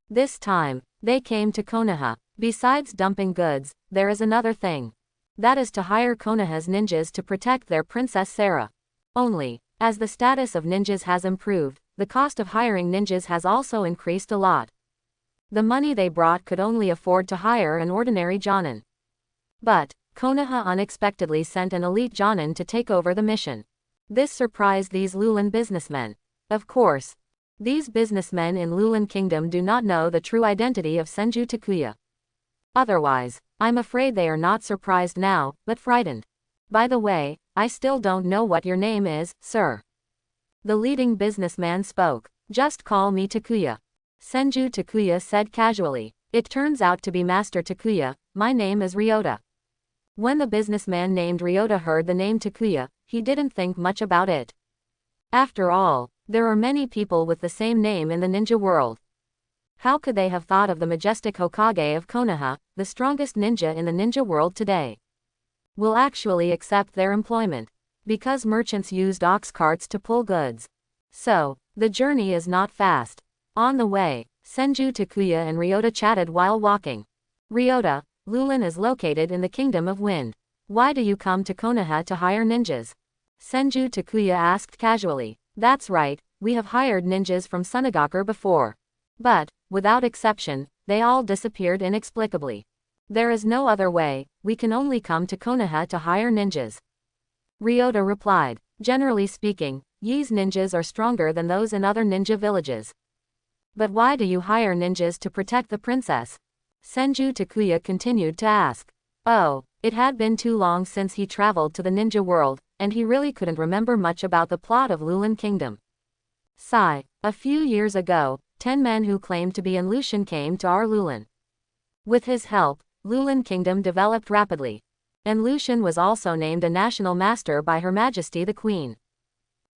Speaker 1: This time, they came to Konoha. Besides dumping goods, there is another thing. That is to hire Konoha's ninjas to protect their Princess Sarah. Only, as the status of ninjas has improved, the cost of hiring ninjas has also increased a lot. The money they brought could only afford to hire an ordinary jonin. But, Konoha unexpectedly sent an elite jonin to take over the mission. This surprised these Lulin businessmen. Of course, these businessmen in Lulin Kingdom do not know the true identity of Senju Takuya. Otherwise, I'm afraid they are not surprised now, but frightened. By the way, I still don't know what your name is, sir. The leading businessman spoke. Just call me Takuya. Senju Takuya said casually. It turns out to be Master Takuya, my name is Ryota. When the businessman named Ryota heard the name Takuya, he didn't think much about it. After all, there are many people with the same name in the ninja world. How could they have thought of the majestic Hokage of Konoha, the strongest ninja in the ninja world today? Will actually accept their employment. Because merchants used ox carts to pull goods. So, the journey is not fast. On the way, Senju Takuya and Ryota chatted while walking. Ryota, Lulin is located in the Kingdom of Wind. Why do you come to Konoha to hire ninjas? Senju Takuya asked casually. That's right, we have hired ninjas from Sunagakur before. But, without exception, they all disappeared inexplicably. There is no other way, we can only come to Konoha to hire ninjas. Ryota replied. Generally speaking, Yi's ninjas are stronger than those in other ninja villages. But why do you hire ninjas to protect the princess? Senju Takuya continued to ask. Oh, it had been too long since he traveled to the ninja world, and he really couldn't remember much about the plot of Lulin Kingdom. Sigh. A few years ago, 10 men who claimed to be in Lushan came to our Lulin. With his help, Lulin Kingdom developed rapidly. And Lushan was also named a national master by Her Majesty the Queen.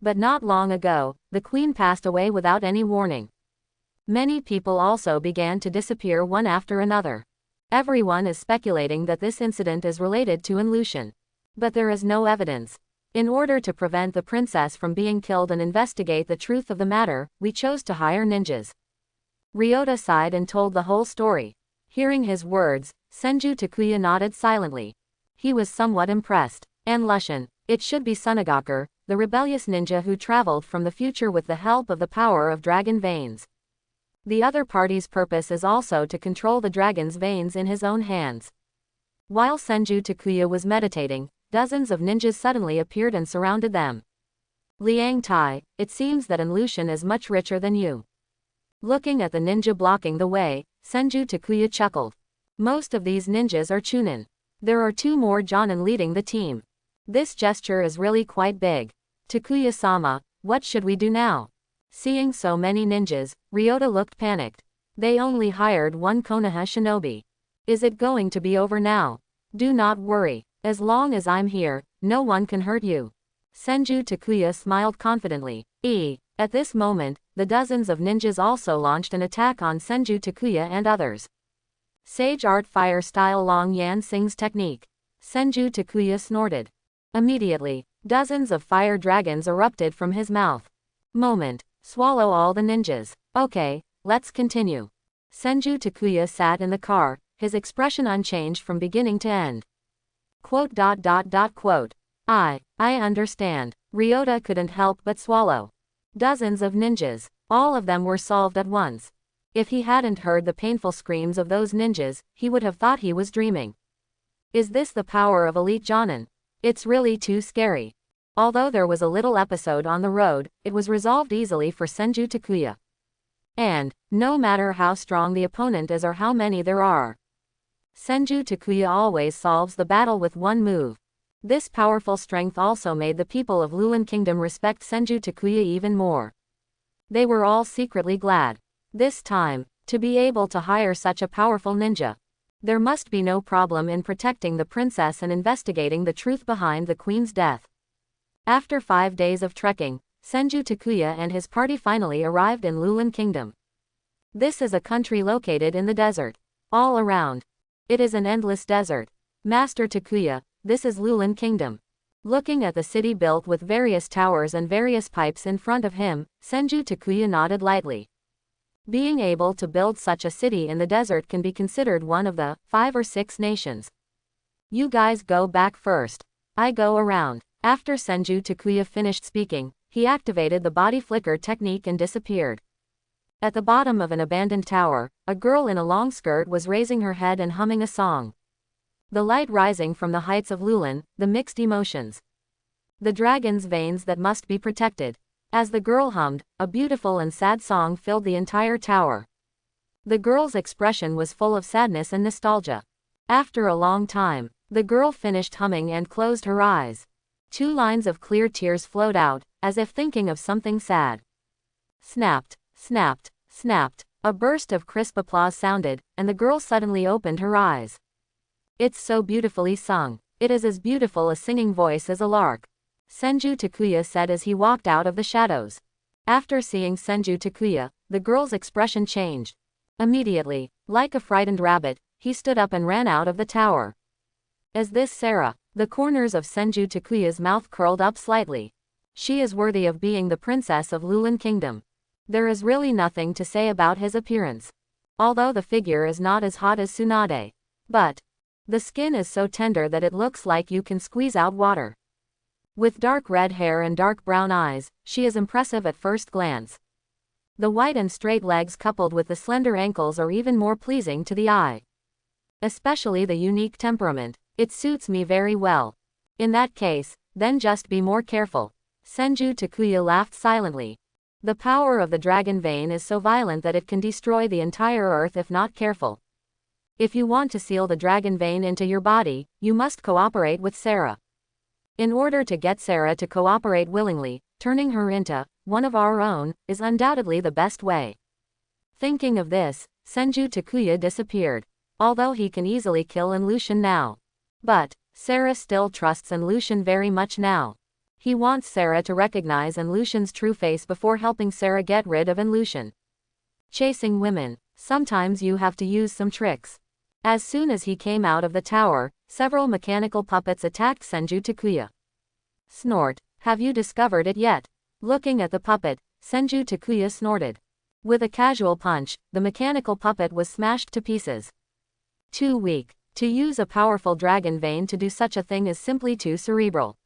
Speaker 1: But not long ago, the Queen passed away without any warning. Many people also began to disappear one after another. Everyone is speculating that this incident is related to Lushan. But there is no evidence. In order to prevent the princess from being killed and investigate the truth of the matter, we chose to hire ninjas. Ryota sighed and told the whole story. Hearing his words, Senju Takuya nodded silently. He was somewhat impressed. And Lushan, it should be Sunagakur, the rebellious ninja who traveled from the future with the help of the power of dragon veins. The other party's purpose is also to control the dragon's veins in his own hands. While Senju Takuya was meditating, dozens of ninjas suddenly appeared and surrounded them. Liang Tai, it seems that Lushan is much richer than you. Looking at the ninja blocking the way, Senju Takuya chuckled. Most of these ninjas are chunin. There are 2 more jonin leading the team. This gesture is really quite big. Takuya-sama, what should we do now? Seeing so many ninjas, Ryota looked panicked. They only hired 1 Konoha shinobi. Is it going to be over now? Do not worry. As long as I'm here, no one can hurt you. Senju Takuya smiled confidently. At this moment, the dozens of ninjas also launched an attack on Senju Takuya and others. Sage Art Fire Style Long Yan Sing's technique. Senju Takuya snorted. Immediately, dozens of fire dragons erupted from his mouth. Swallow all the ninjas. Okay, let's continue. Senju Takuya sat in the car, his expression unchanged from beginning to end. I understand. Ryota couldn't help but swallow. Dozens of ninjas. All of them were solved at once. If he hadn't heard the painful screams of those ninjas, he would have thought he was dreaming. Is this the power of elite jonin? It's really too scary. Although there was a little episode on the road, it was resolved easily for Senju Takuya. And, no matter how strong the opponent is or how many there are, Senju Takuya always solves the battle with one move. This powerful strength also made the people of Lulin Kingdom respect Senju Takuya even more. They were all secretly glad, this time, to be able to hire such a powerful ninja. There must be no problem in protecting the princess and investigating the truth behind the queen's death. After 5 days of trekking, Senju Takuya and his party finally arrived in Lulin Kingdom. This is a country located in the desert. All around, it is an endless desert. Master Takuya, this is Lulin Kingdom. Looking at the city built with various towers and various pipes in front of him, Senju Takuya nodded lightly. Being able to build such a city in the desert can be considered one of the 5 or 6 nations. You guys go back first. I go around. After Senju Takuya finished speaking, he activated the body flicker technique and disappeared. At the bottom of an abandoned tower, a girl in a long skirt was raising her head and humming a song. The light rising from the heights of Lulin, the mixed emotions. The dragon's veins that must be protected. As the girl hummed, a beautiful and sad song filled the entire tower. The girl's expression was full of sadness and nostalgia. After a long time, the girl finished humming and closed her eyes. 2 lines of clear tears flowed out, as if thinking of something sad. Snapped, snapped, snapped. A burst of crisp applause sounded, and the girl suddenly opened her eyes. It's so beautifully sung. It is as beautiful a singing voice as a lark, Senju Takuya said as he walked out of the shadows. After seeing Senju Takuya, the girl's expression changed. Immediately, like a frightened rabbit, he stood up and ran out of the tower. Is this Sarah? The corners of Senju Takuya's mouth curled up slightly. She is worthy of being the princess of Lulin Kingdom. There is really nothing to say about his appearance. Although the figure is not as hot as Tsunade. But the skin is so tender that it looks like you can squeeze out water. With dark red hair and dark brown eyes, she is impressive at first glance. The white and straight legs coupled with the slender ankles are even more pleasing to the eye. Especially the unique temperament. It suits me very well. In that case, then just be more careful. Senju Takuya laughed silently. The power of the dragon vein is so violent that it can destroy the entire earth if not careful. If you want to seal the dragon vein into your body, you must cooperate with Sarah. In order to get Sarah to cooperate willingly, turning her into one of our own is undoubtedly the best way. Thinking of this, Senju Takuya disappeared. Although he can easily kill Enlushin now. But Sarah still trusts Enlushin very much now. He wants Sarah to recognize Enlushin's true face before helping Sarah get rid of Enlushin. Chasing women. Sometimes you have to use some tricks. As soon as he came out of the tower, several mechanical puppets attacked Senju Takuya. Snort. Have you discovered it yet? Looking at the puppet, Senju Takuya snorted. With a casual punch, the mechanical puppet was smashed to pieces. Too weak. To use a powerful dragon vein to do such a thing is simply too cerebral.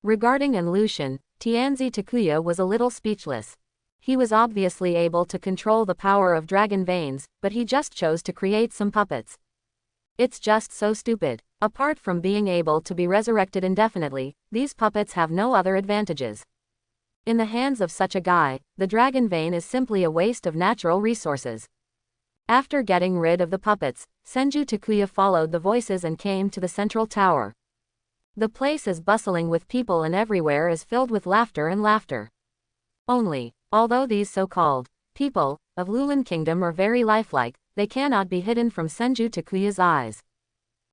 Speaker 1: Regarding Enlushin, Tianzi Takuya was a little speechless. He was obviously able to control the power of dragon veins, but he just chose to create some puppets. It's just so stupid. Apart from being able to be resurrected indefinitely, these puppets have no other advantages. In the hands of such a guy, the dragon vein is simply a waste of natural resources. After getting rid of the puppets, Senju Takuya followed the voices and came to the central tower. The place is bustling with people and everywhere is filled with laughter and laughter. Although these so-called people of Lulin Kingdom are very lifelike, they cannot be hidden from Senju Takuya's eyes.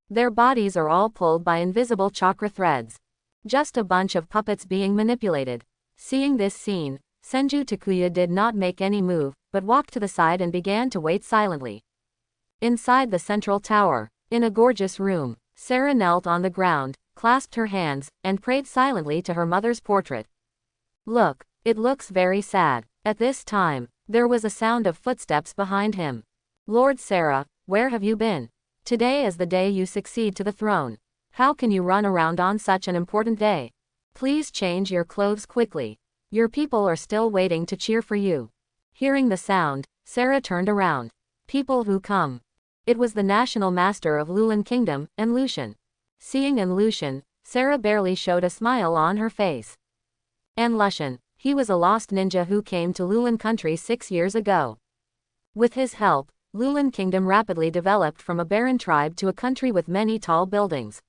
Speaker 1: Their bodies are all pulled by invisible chakra threads. Just a bunch of puppets being manipulated. Seeing this scene, Senju Takuya did not make any move, but walked to the side and began to wait silently. Inside the central tower, in a gorgeous room, Sarah knelt on the ground, clasped her hands, and prayed silently to her mother's portrait. Look, it looks very sad. At this time, there was a sound of footsteps behind him. Lord Sarah, where have you been? Today is the day you succeed to the throne. How can you run around on such an important day? Please change your clothes quickly. Your people are still waiting to cheer for you. Hearing the sound, Sarah turned around. People who come. It was the national master of Lulin Kingdom, Enlushin. Seeing Enlushin, Sarah barely showed a smile on her face. Enlushin, he was a lost ninja who came to Lulin country 6 years ago. With his help, Lulan Kingdom rapidly developed from a barren tribe to a country with many tall buildings.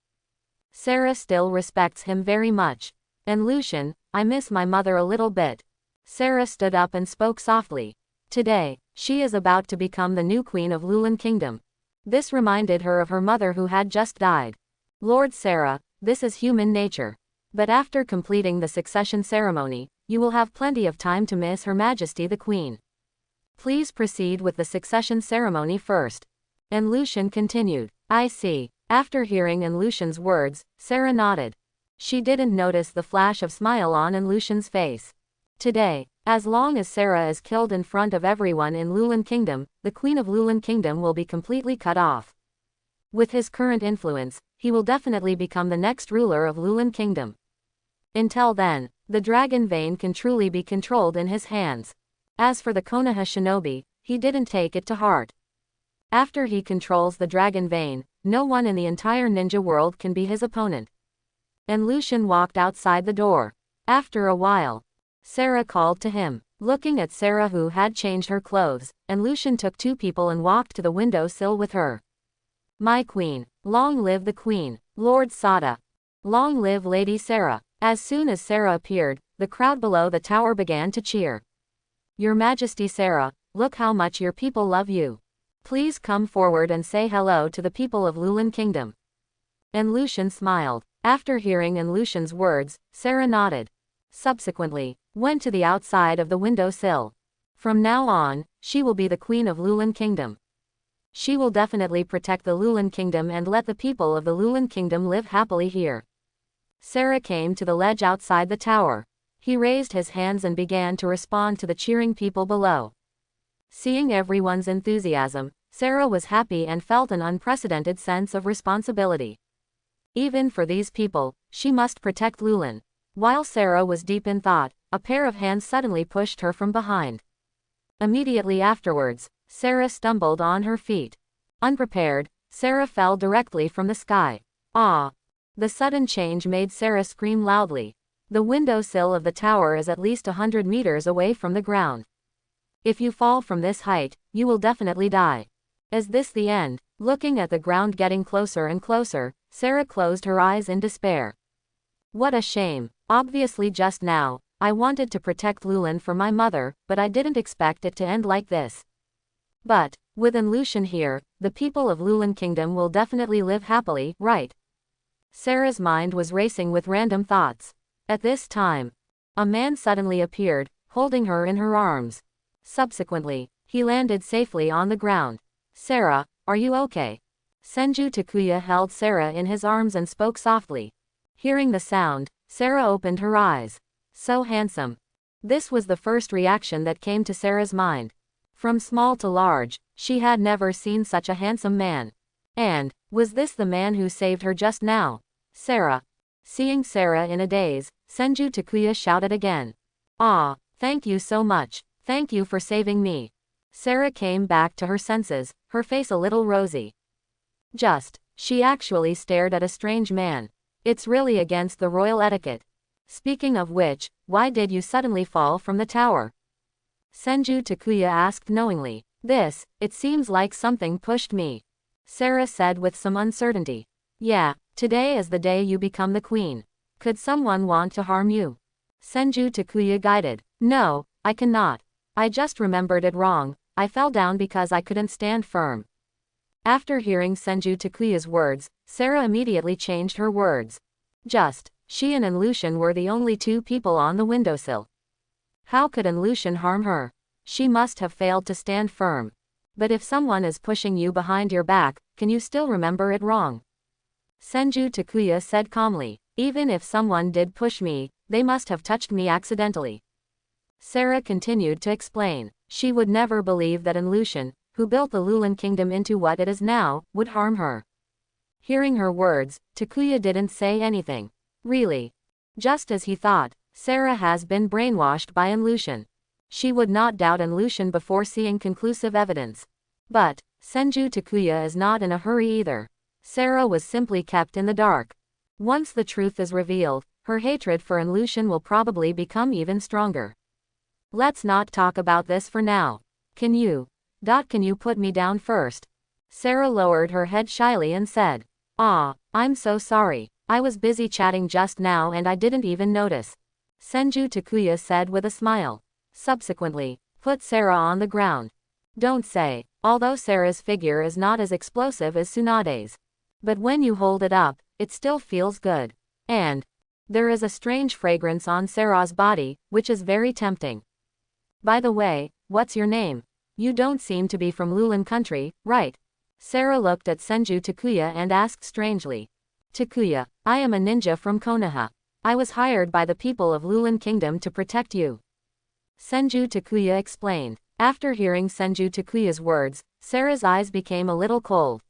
Speaker 1: Sarah still respects him very much. And Lucian, I miss my mother a little bit. Sarah stood up and spoke softly. Today, she is about to become the new queen of Lulan Kingdom. This reminded her of her mother who had just died. Lord Sarah, this is human nature. But after completing the succession ceremony, you will have plenty of time to miss Her Majesty the Queen. Please proceed with the succession ceremony first. And Lucian continued. I see. After hearing Lucian's words, Sarah nodded. She didn't notice the flash of smile on Lucian's face. Today, as long as Sarah is killed in front of everyone in Lulan Kingdom, the Queen of Lulan Kingdom will be completely cut off. With his current influence, he will definitely become the next ruler of Lulan Kingdom. Until then, the dragon vein can truly be controlled in his hands. As for the Konoha shinobi, he didn't take it to heart. After he controls the dragon vein, no one in the entire ninja world can be his opponent. And Lucian walked outside the door. After a while, Sarah called to him. Looking at Sarah who had changed her clothes, and Lucian took two people and walked to the windowsill with her. My queen, long live the queen, Lord Sada. Long live Lady Sarah. As soon as Sarah appeared, the crowd below the tower began to cheer. Your Majesty Sarah, look how much your people love you. Please come forward and say hello to the people of Lulan Kingdom. And Lucian smiled. After hearing Lucian's words, Sarah nodded. Subsequently, went to the outside of the windowsill. From now on, she will be the queen of Lulan Kingdom. She will definitely protect the Lulan Kingdom and let the people of the Lulan Kingdom live happily here. Sarah came to the ledge outside the tower. He raised his hands and began to respond to the cheering people below. Seeing everyone's enthusiasm, Sarah was happy and felt an unprecedented sense of responsibility. Even for these people, she must protect Lulan. While Sarah was deep in thought, a pair of hands suddenly pushed her from behind. Immediately afterwards, Sarah stumbled on her feet. Unprepared, Sarah fell directly from the sky. Ah! The sudden change made Sarah scream loudly. The windowsill of the tower is at least 100 meters away from the ground. If you fall from this height, you will definitely die. Is this the end? Looking at the ground getting closer and closer, Sarah closed her eyes in despair. What a shame. Obviously just now, I wanted to protect Lulan for my mother, but I didn't expect it to end like this. But, with Lucian here, the people of Lulan Kingdom will definitely live happily, right? Sarah's mind was racing with random thoughts. At this time, a man suddenly appeared, holding her in her arms. Subsequently, he landed safely on the ground. Sarah, are you okay? Senju Takuya held Sarah in his arms and spoke softly. Hearing the sound, Sarah opened her eyes. So handsome. This was the first reaction that came to Sarah's mind. From small to large, she had never seen such a handsome man. And, was this the man who saved her just now? Sarah. Seeing Sarah in a daze, Senju Takuya shouted again. Ah, thank you so much. Thank you for saving me. Sarah came back to her senses, her face a little rosy. She actually stared at a strange man. It's really against the royal etiquette. Speaking of which, why did you suddenly fall from the tower? Senju Takuya asked knowingly. It seems like something pushed me. Sarah said with some uncertainty. Yeah, today is the day you become the queen. Could someone want to harm you? Senju Takuya guided. No, I cannot. I just remembered it wrong. I fell down because I couldn't stand firm. After hearing Senju Takuya's words, Sarah immediately changed her words. She and Lucian were the only two people on the windowsill. How could Lucian harm her? She must have failed to stand firm. But if someone is pushing you behind your back, can you still remember it wrong? Senju Takuya said calmly. Even if someone did push me, they must have touched me accidentally. Sarah continued to explain. She would never believe that Lucian, who built the Lulan Kingdom into what it is now, would harm her. Hearing her words, Takuya didn't say anything. Really? Just as he thought, Sarah has been brainwashed by Lucian. She would not doubt Lucian before seeing conclusive evidence. But, Senju Takuya is not in a hurry either. Sarah was simply kept in the dark. Once the truth is revealed, her hatred for Lucian will probably become even stronger. Let's not talk about this for now. Can you Can you put me down first? Sarah lowered her head shyly and said, I'm so sorry. I was busy chatting just now and I didn't even notice. Senju Takuya said with a smile. Subsequently, put Sarah on the ground. Don't say, although Sarah's figure is not as explosive as Tsunade's. But when you hold it up, it still feels good. And there is a strange fragrance on Sarah's body, which is very tempting. By the way, what's your name? You don't seem to be from Lulan country, right? Sarah looked at Senju Takuya and asked strangely. Takuya, I am a ninja from Konoha. I was hired by the people of Lulan Kingdom to protect you. Senju Takuya explained. After hearing Senju Takuya's words, Sarah's eyes became a little cold.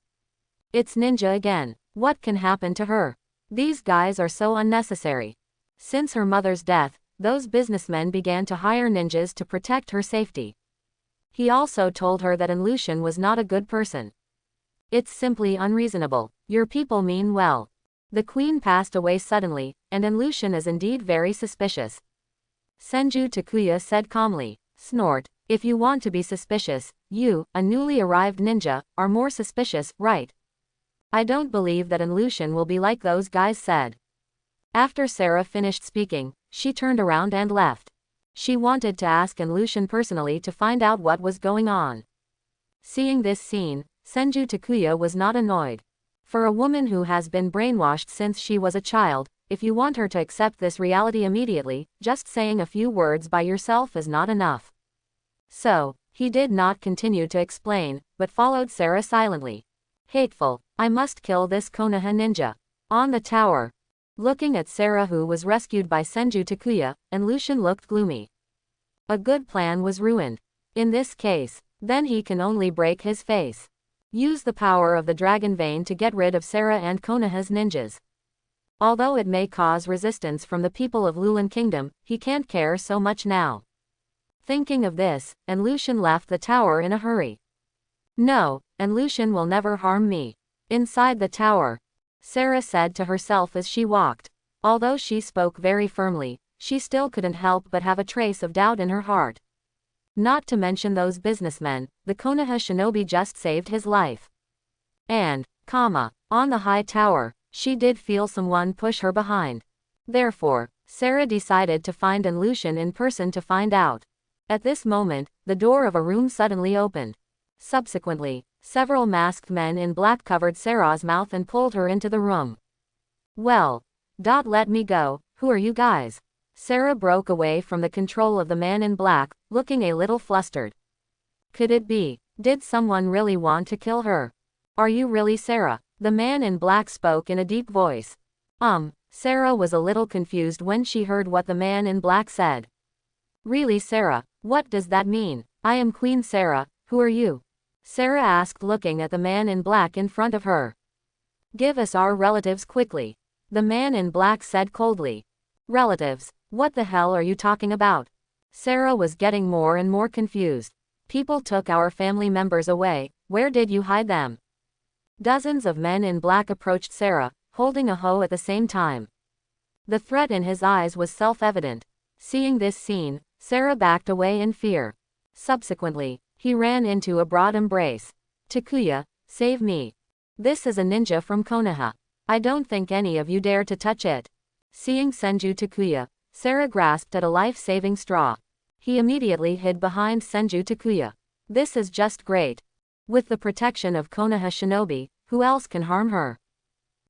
Speaker 1: It's ninja again. What can happen to her? These guys are so unnecessary. Since her mother's death, those businessmen began to hire ninjas to protect her safety. He also told her that Enlushin was not a good person. It's simply unreasonable. Your people mean well. The queen passed away suddenly, and Enlushin is indeed very suspicious. Senju Takuya said calmly. Snort. If you want to be suspicious, you, a newly arrived ninja, are more suspicious, right? I don't believe that Enlushin will be like those guys said. After Sarah finished speaking, she turned around and left. She wanted to ask Enlushin personally to find out what was going on. Seeing this scene, Senju Takuya was not annoyed. For a woman who has been brainwashed since she was a child, if you want her to accept this reality immediately, just saying a few words by yourself is not enough. So, he did not continue to explain, but followed Sarah silently. Hateful. I must kill this Konoha ninja. On the tower. Looking at Sarah who was rescued by Senju Takuya, Enlushin looked gloomy. A good plan was ruined. In this case, then he can only break his face. Use the power of the dragon vein to get rid of Sarah and Konoha's ninjas. Although it may cause resistance from the people of Lulan Kingdom, he can't care so much now. Thinking of this, Enlushin left the tower in a hurry. No, Enlushin will never harm me. Inside the tower, Sarah said to herself as she walked. Although she spoke very firmly, she still couldn't help but have a trace of doubt in her heart. Not to mention those businessmen, the Konoha shinobi just saved his life. And, on the high tower, she did feel someone push her behind. Therefore, Sarah decided to find Enlushin in person to find out. At this moment, the door of a room suddenly opened. Subsequently, several masked men in black covered Sarah's mouth and pulled her into the room. Well, let me go, who are you guys? Sarah broke away from the control of the man in black, looking a little flustered. Could it be? Did someone really want to kill her? Are you really Sarah? The man in black spoke in a deep voice. Sarah was a little confused when she heard what the man in black said. Really Sarah, what does that mean? I am Queen Sarah, who are you? Sarah asked looking at the man in black in front of her. Give us our relatives quickly. The man in black said coldly. Relatives? What the hell are you talking about? Sarah was getting more and more confused. People took our family members away, where did you hide them? Dozens of men in black approached Sarah, holding a hoe at the same time. The threat in his eyes was self-evident. Seeing this scene, Sarah backed away in fear. Subsequently, he ran into a broad embrace. Takuya, save me. This is a ninja from Konoha. I don't think any of you dare to touch it. Seeing Senju Takuya, Sarah grasped at a life-saving straw. He immediately hid behind Senju Takuya. This is just great. With the protection of Konoha shinobi, who else can harm her?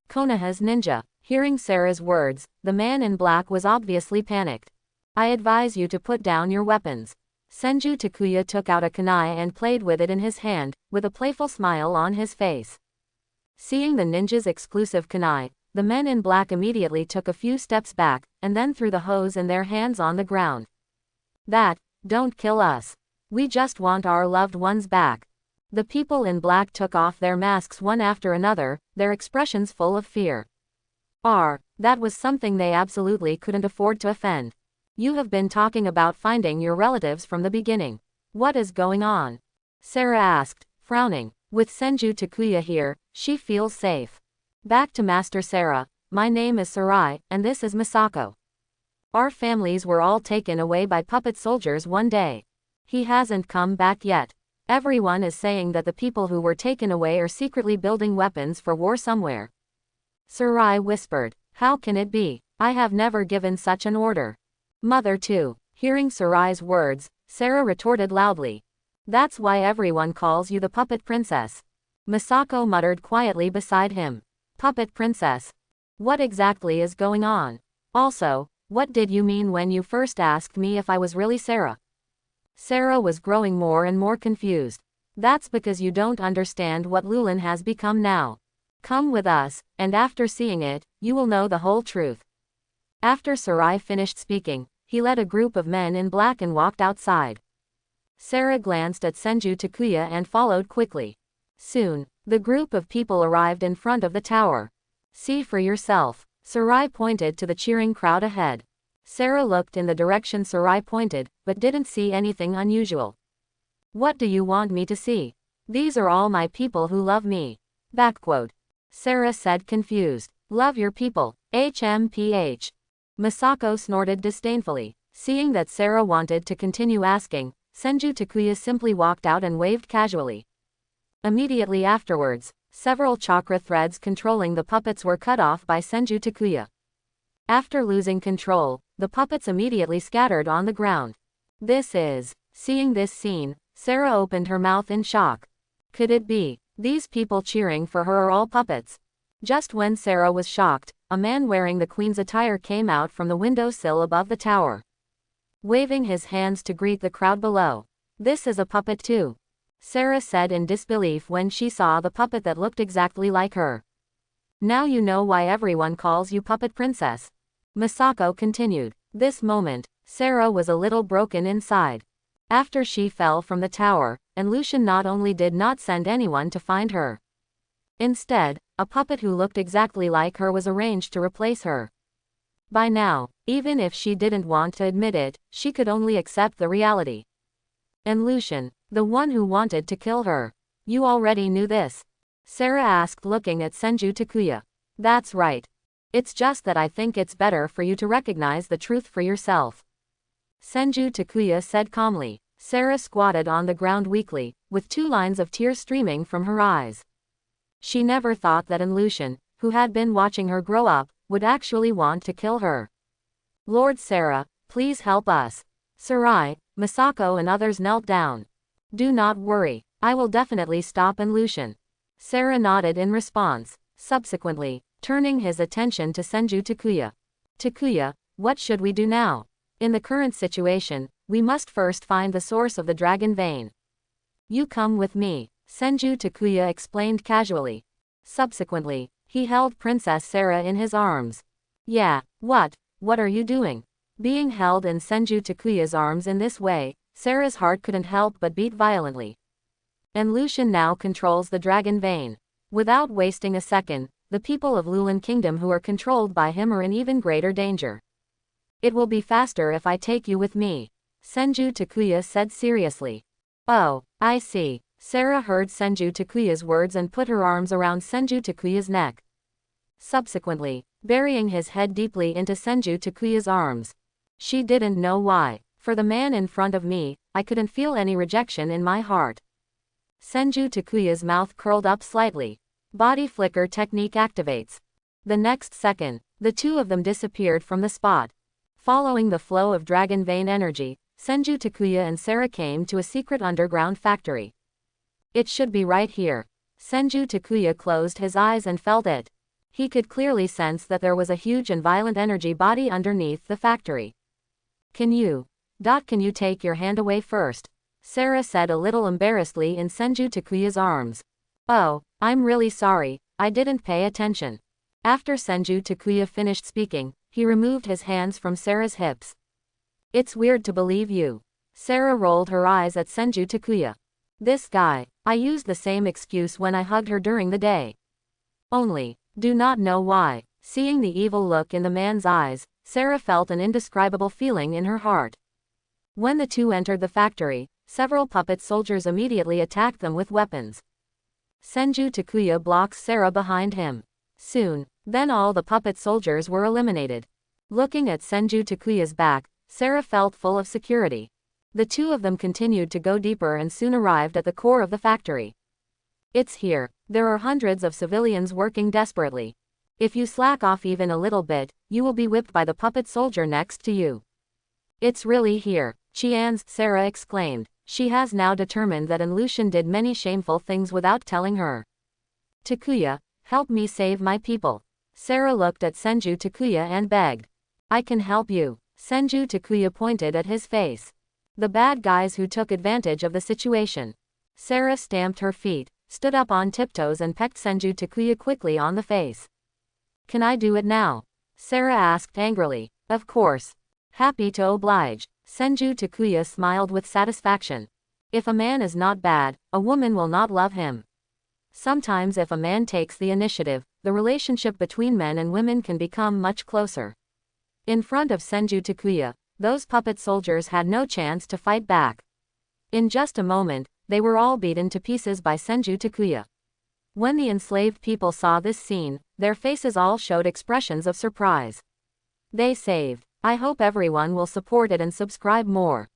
Speaker 1: Konoha's ninja. Hearing Sarah's words, the man in black was obviously panicked. I advise you to put down your weapons. Senju Takuya took out a kunai and played with it in his hand, with a playful smile on his face. Seeing the ninja's exclusive kunai, the men in black immediately took a few steps back, and then threw the hose in their hands on the ground. Don't kill us. We just want our loved ones back. The people in black took off their masks one after another, their expressions full of fear. That was something they absolutely couldn't afford to offend. You have been talking about finding your relatives from the beginning. What is going on? Sarah asked, frowning. With Senju Takuya here, she feels safe. Back to Master Sarah, my name is Sarai, and this is Misako. Our families were all taken away by puppet soldiers one day. He hasn't come back yet. Everyone is saying that the people who were taken away are secretly building weapons for war somewhere. Sarai whispered. How can it be? I have never given such an order. Mother too. Hearing Sarai's words, Sarah retorted loudly. That's why everyone calls you the puppet princess. Misako muttered quietly beside him. Puppet princess? What exactly is going on? Also, what did you mean when you first asked me if I was really Sarah? Sarah was growing more and more confused. That's because you don't understand what Lulin has become now. Come with us, and after seeing it, you will know the whole truth. After Sarai finished speaking, he led a group of men in black and walked outside. Sarah glanced at Senju Takuya and followed quickly. Soon, the group of people arrived in front of the tower. See for yourself. Sarai pointed to the cheering crowd ahead. Sarah looked in the direction Sarai pointed, but didn't see anything unusual. What do you want me to see? These are all my people who love me. Backquote. Sarah said confused. Love your people, HMPH. Misako snorted disdainfully. Seeing that Sarah wanted to continue asking, Senju Takuya simply walked out and waved casually. Immediately afterwards, several chakra threads controlling the puppets were cut off by Senju Takuya. After losing control, the puppets immediately scattered on the ground. Seeing this scene, Sarah opened her mouth in shock. Could it be, these people cheering for her are all puppets? Just when Sarah was shocked, a man wearing the queen's attire came out from the windowsill above the tower. Waving his hands to greet the crowd below. This is a puppet too. Sarah said in disbelief when she saw the puppet that looked exactly like her. Now you know why everyone calls you puppet princess. Misako continued. This moment, Sarah was a little broken inside. After she fell from the tower, and Lucian not only did not send anyone to find her. Instead, a puppet who looked exactly like her was arranged to replace her. By now, even if she didn't want to admit it, she could only accept the reality. And Lucian, the one who wanted to kill her. You already knew this? Sarah asked looking at Senju Takuya. That's right. It's just that I think it's better for you to recognize the truth for yourself. Senju Takuya said calmly. Sarah squatted on the ground weakly, with 2 lines of tears streaming from her eyes. She never thought that Lucian, who had been watching her grow up, would actually want to kill her. Lord Sarah, please help us. Sarai, Misako and others knelt down. Do not worry, I will definitely stop Lucian. Sarah nodded in response, subsequently, turning his attention to Senju Takuya. Takuya, what should we do now? In the current situation, we must first find the source of the dragon vein. You come with me, Senju Takuya explained casually. Subsequently, he held Princess Sarah in his arms. Yeah, what are you doing? Being held in Senju Takuya's arms in this way, Sarah's heart couldn't help but beat violently. And Lucian now controls the dragon vein. Without wasting a second, the people of Lulin Kingdom who are controlled by him are in even greater danger. It will be faster if I take you with me, Senju Takuya said seriously. Oh, I see. Sarah heard Senju Takuya's words and put her arms around Senju Takuya's neck. Subsequently, burying his head deeply into Senju Takuya's arms. She didn't know why. For the man in front of me, I couldn't feel any rejection in my heart. Senju Takuya's mouth curled up slightly. Body flicker technique activates. The next second, the 2 of them disappeared from the spot. Following the flow of dragon vein energy, Senju Takuya and Sarah came to a secret underground factory. It should be right here. Senju Takuya closed his eyes and felt it. He could clearly sense that there was a huge and violent energy body underneath the factory. Can you take your hand away first? Sarah said a little embarrassedly in Senju Takuya's arms. Oh, I'm really sorry, I didn't pay attention. After Senju Takuya finished speaking, he removed his hands from Sarah's hips. It's weird to believe you. Sarah rolled her eyes at Senju Takuya. This guy, I used the same excuse when I hugged her during the day. Only, do not know why. Seeing the evil look in the man's eyes, Sarah felt an indescribable feeling in her heart. When the 2 entered the factory, several puppet soldiers immediately attacked them with weapons. Senju Takuya blocks Sarah behind him. Soon, then all the puppet soldiers were eliminated. Looking at Senju Takuya's back, Sarah felt full of security. The two of them continued to go deeper and soon arrived at the core of the factory. It's here. There are hundreds of civilians working desperately. If you slack off even a little bit, you will be whipped by the puppet soldier next to you. It's really here, Qian's, Sarah exclaimed. She has now determined that Lucian did many shameful things without telling her. Takuya, help me save my people. Sarah looked at Senju Takuya and begged. I can help you. Senju Takuya pointed at his face. The bad guys who took advantage of the situation. Sarah stamped her feet, stood up on tiptoes and pecked Senju Takuya quickly on the face. Can I do it now? Sarah asked angrily. Of course. Happy to oblige. Senju Takuya smiled with satisfaction. If a man is not bad, a woman will not love him. Sometimes if a man takes the initiative, the relationship between men and women can become much closer. In front of Senju Takuya, those puppet soldiers had no chance to fight back. In just a moment, they were all beaten to pieces by Senju Takuya. When the enslaved people saw this scene, their faces all showed expressions of surprise. They saved. I hope everyone will support it and subscribe more.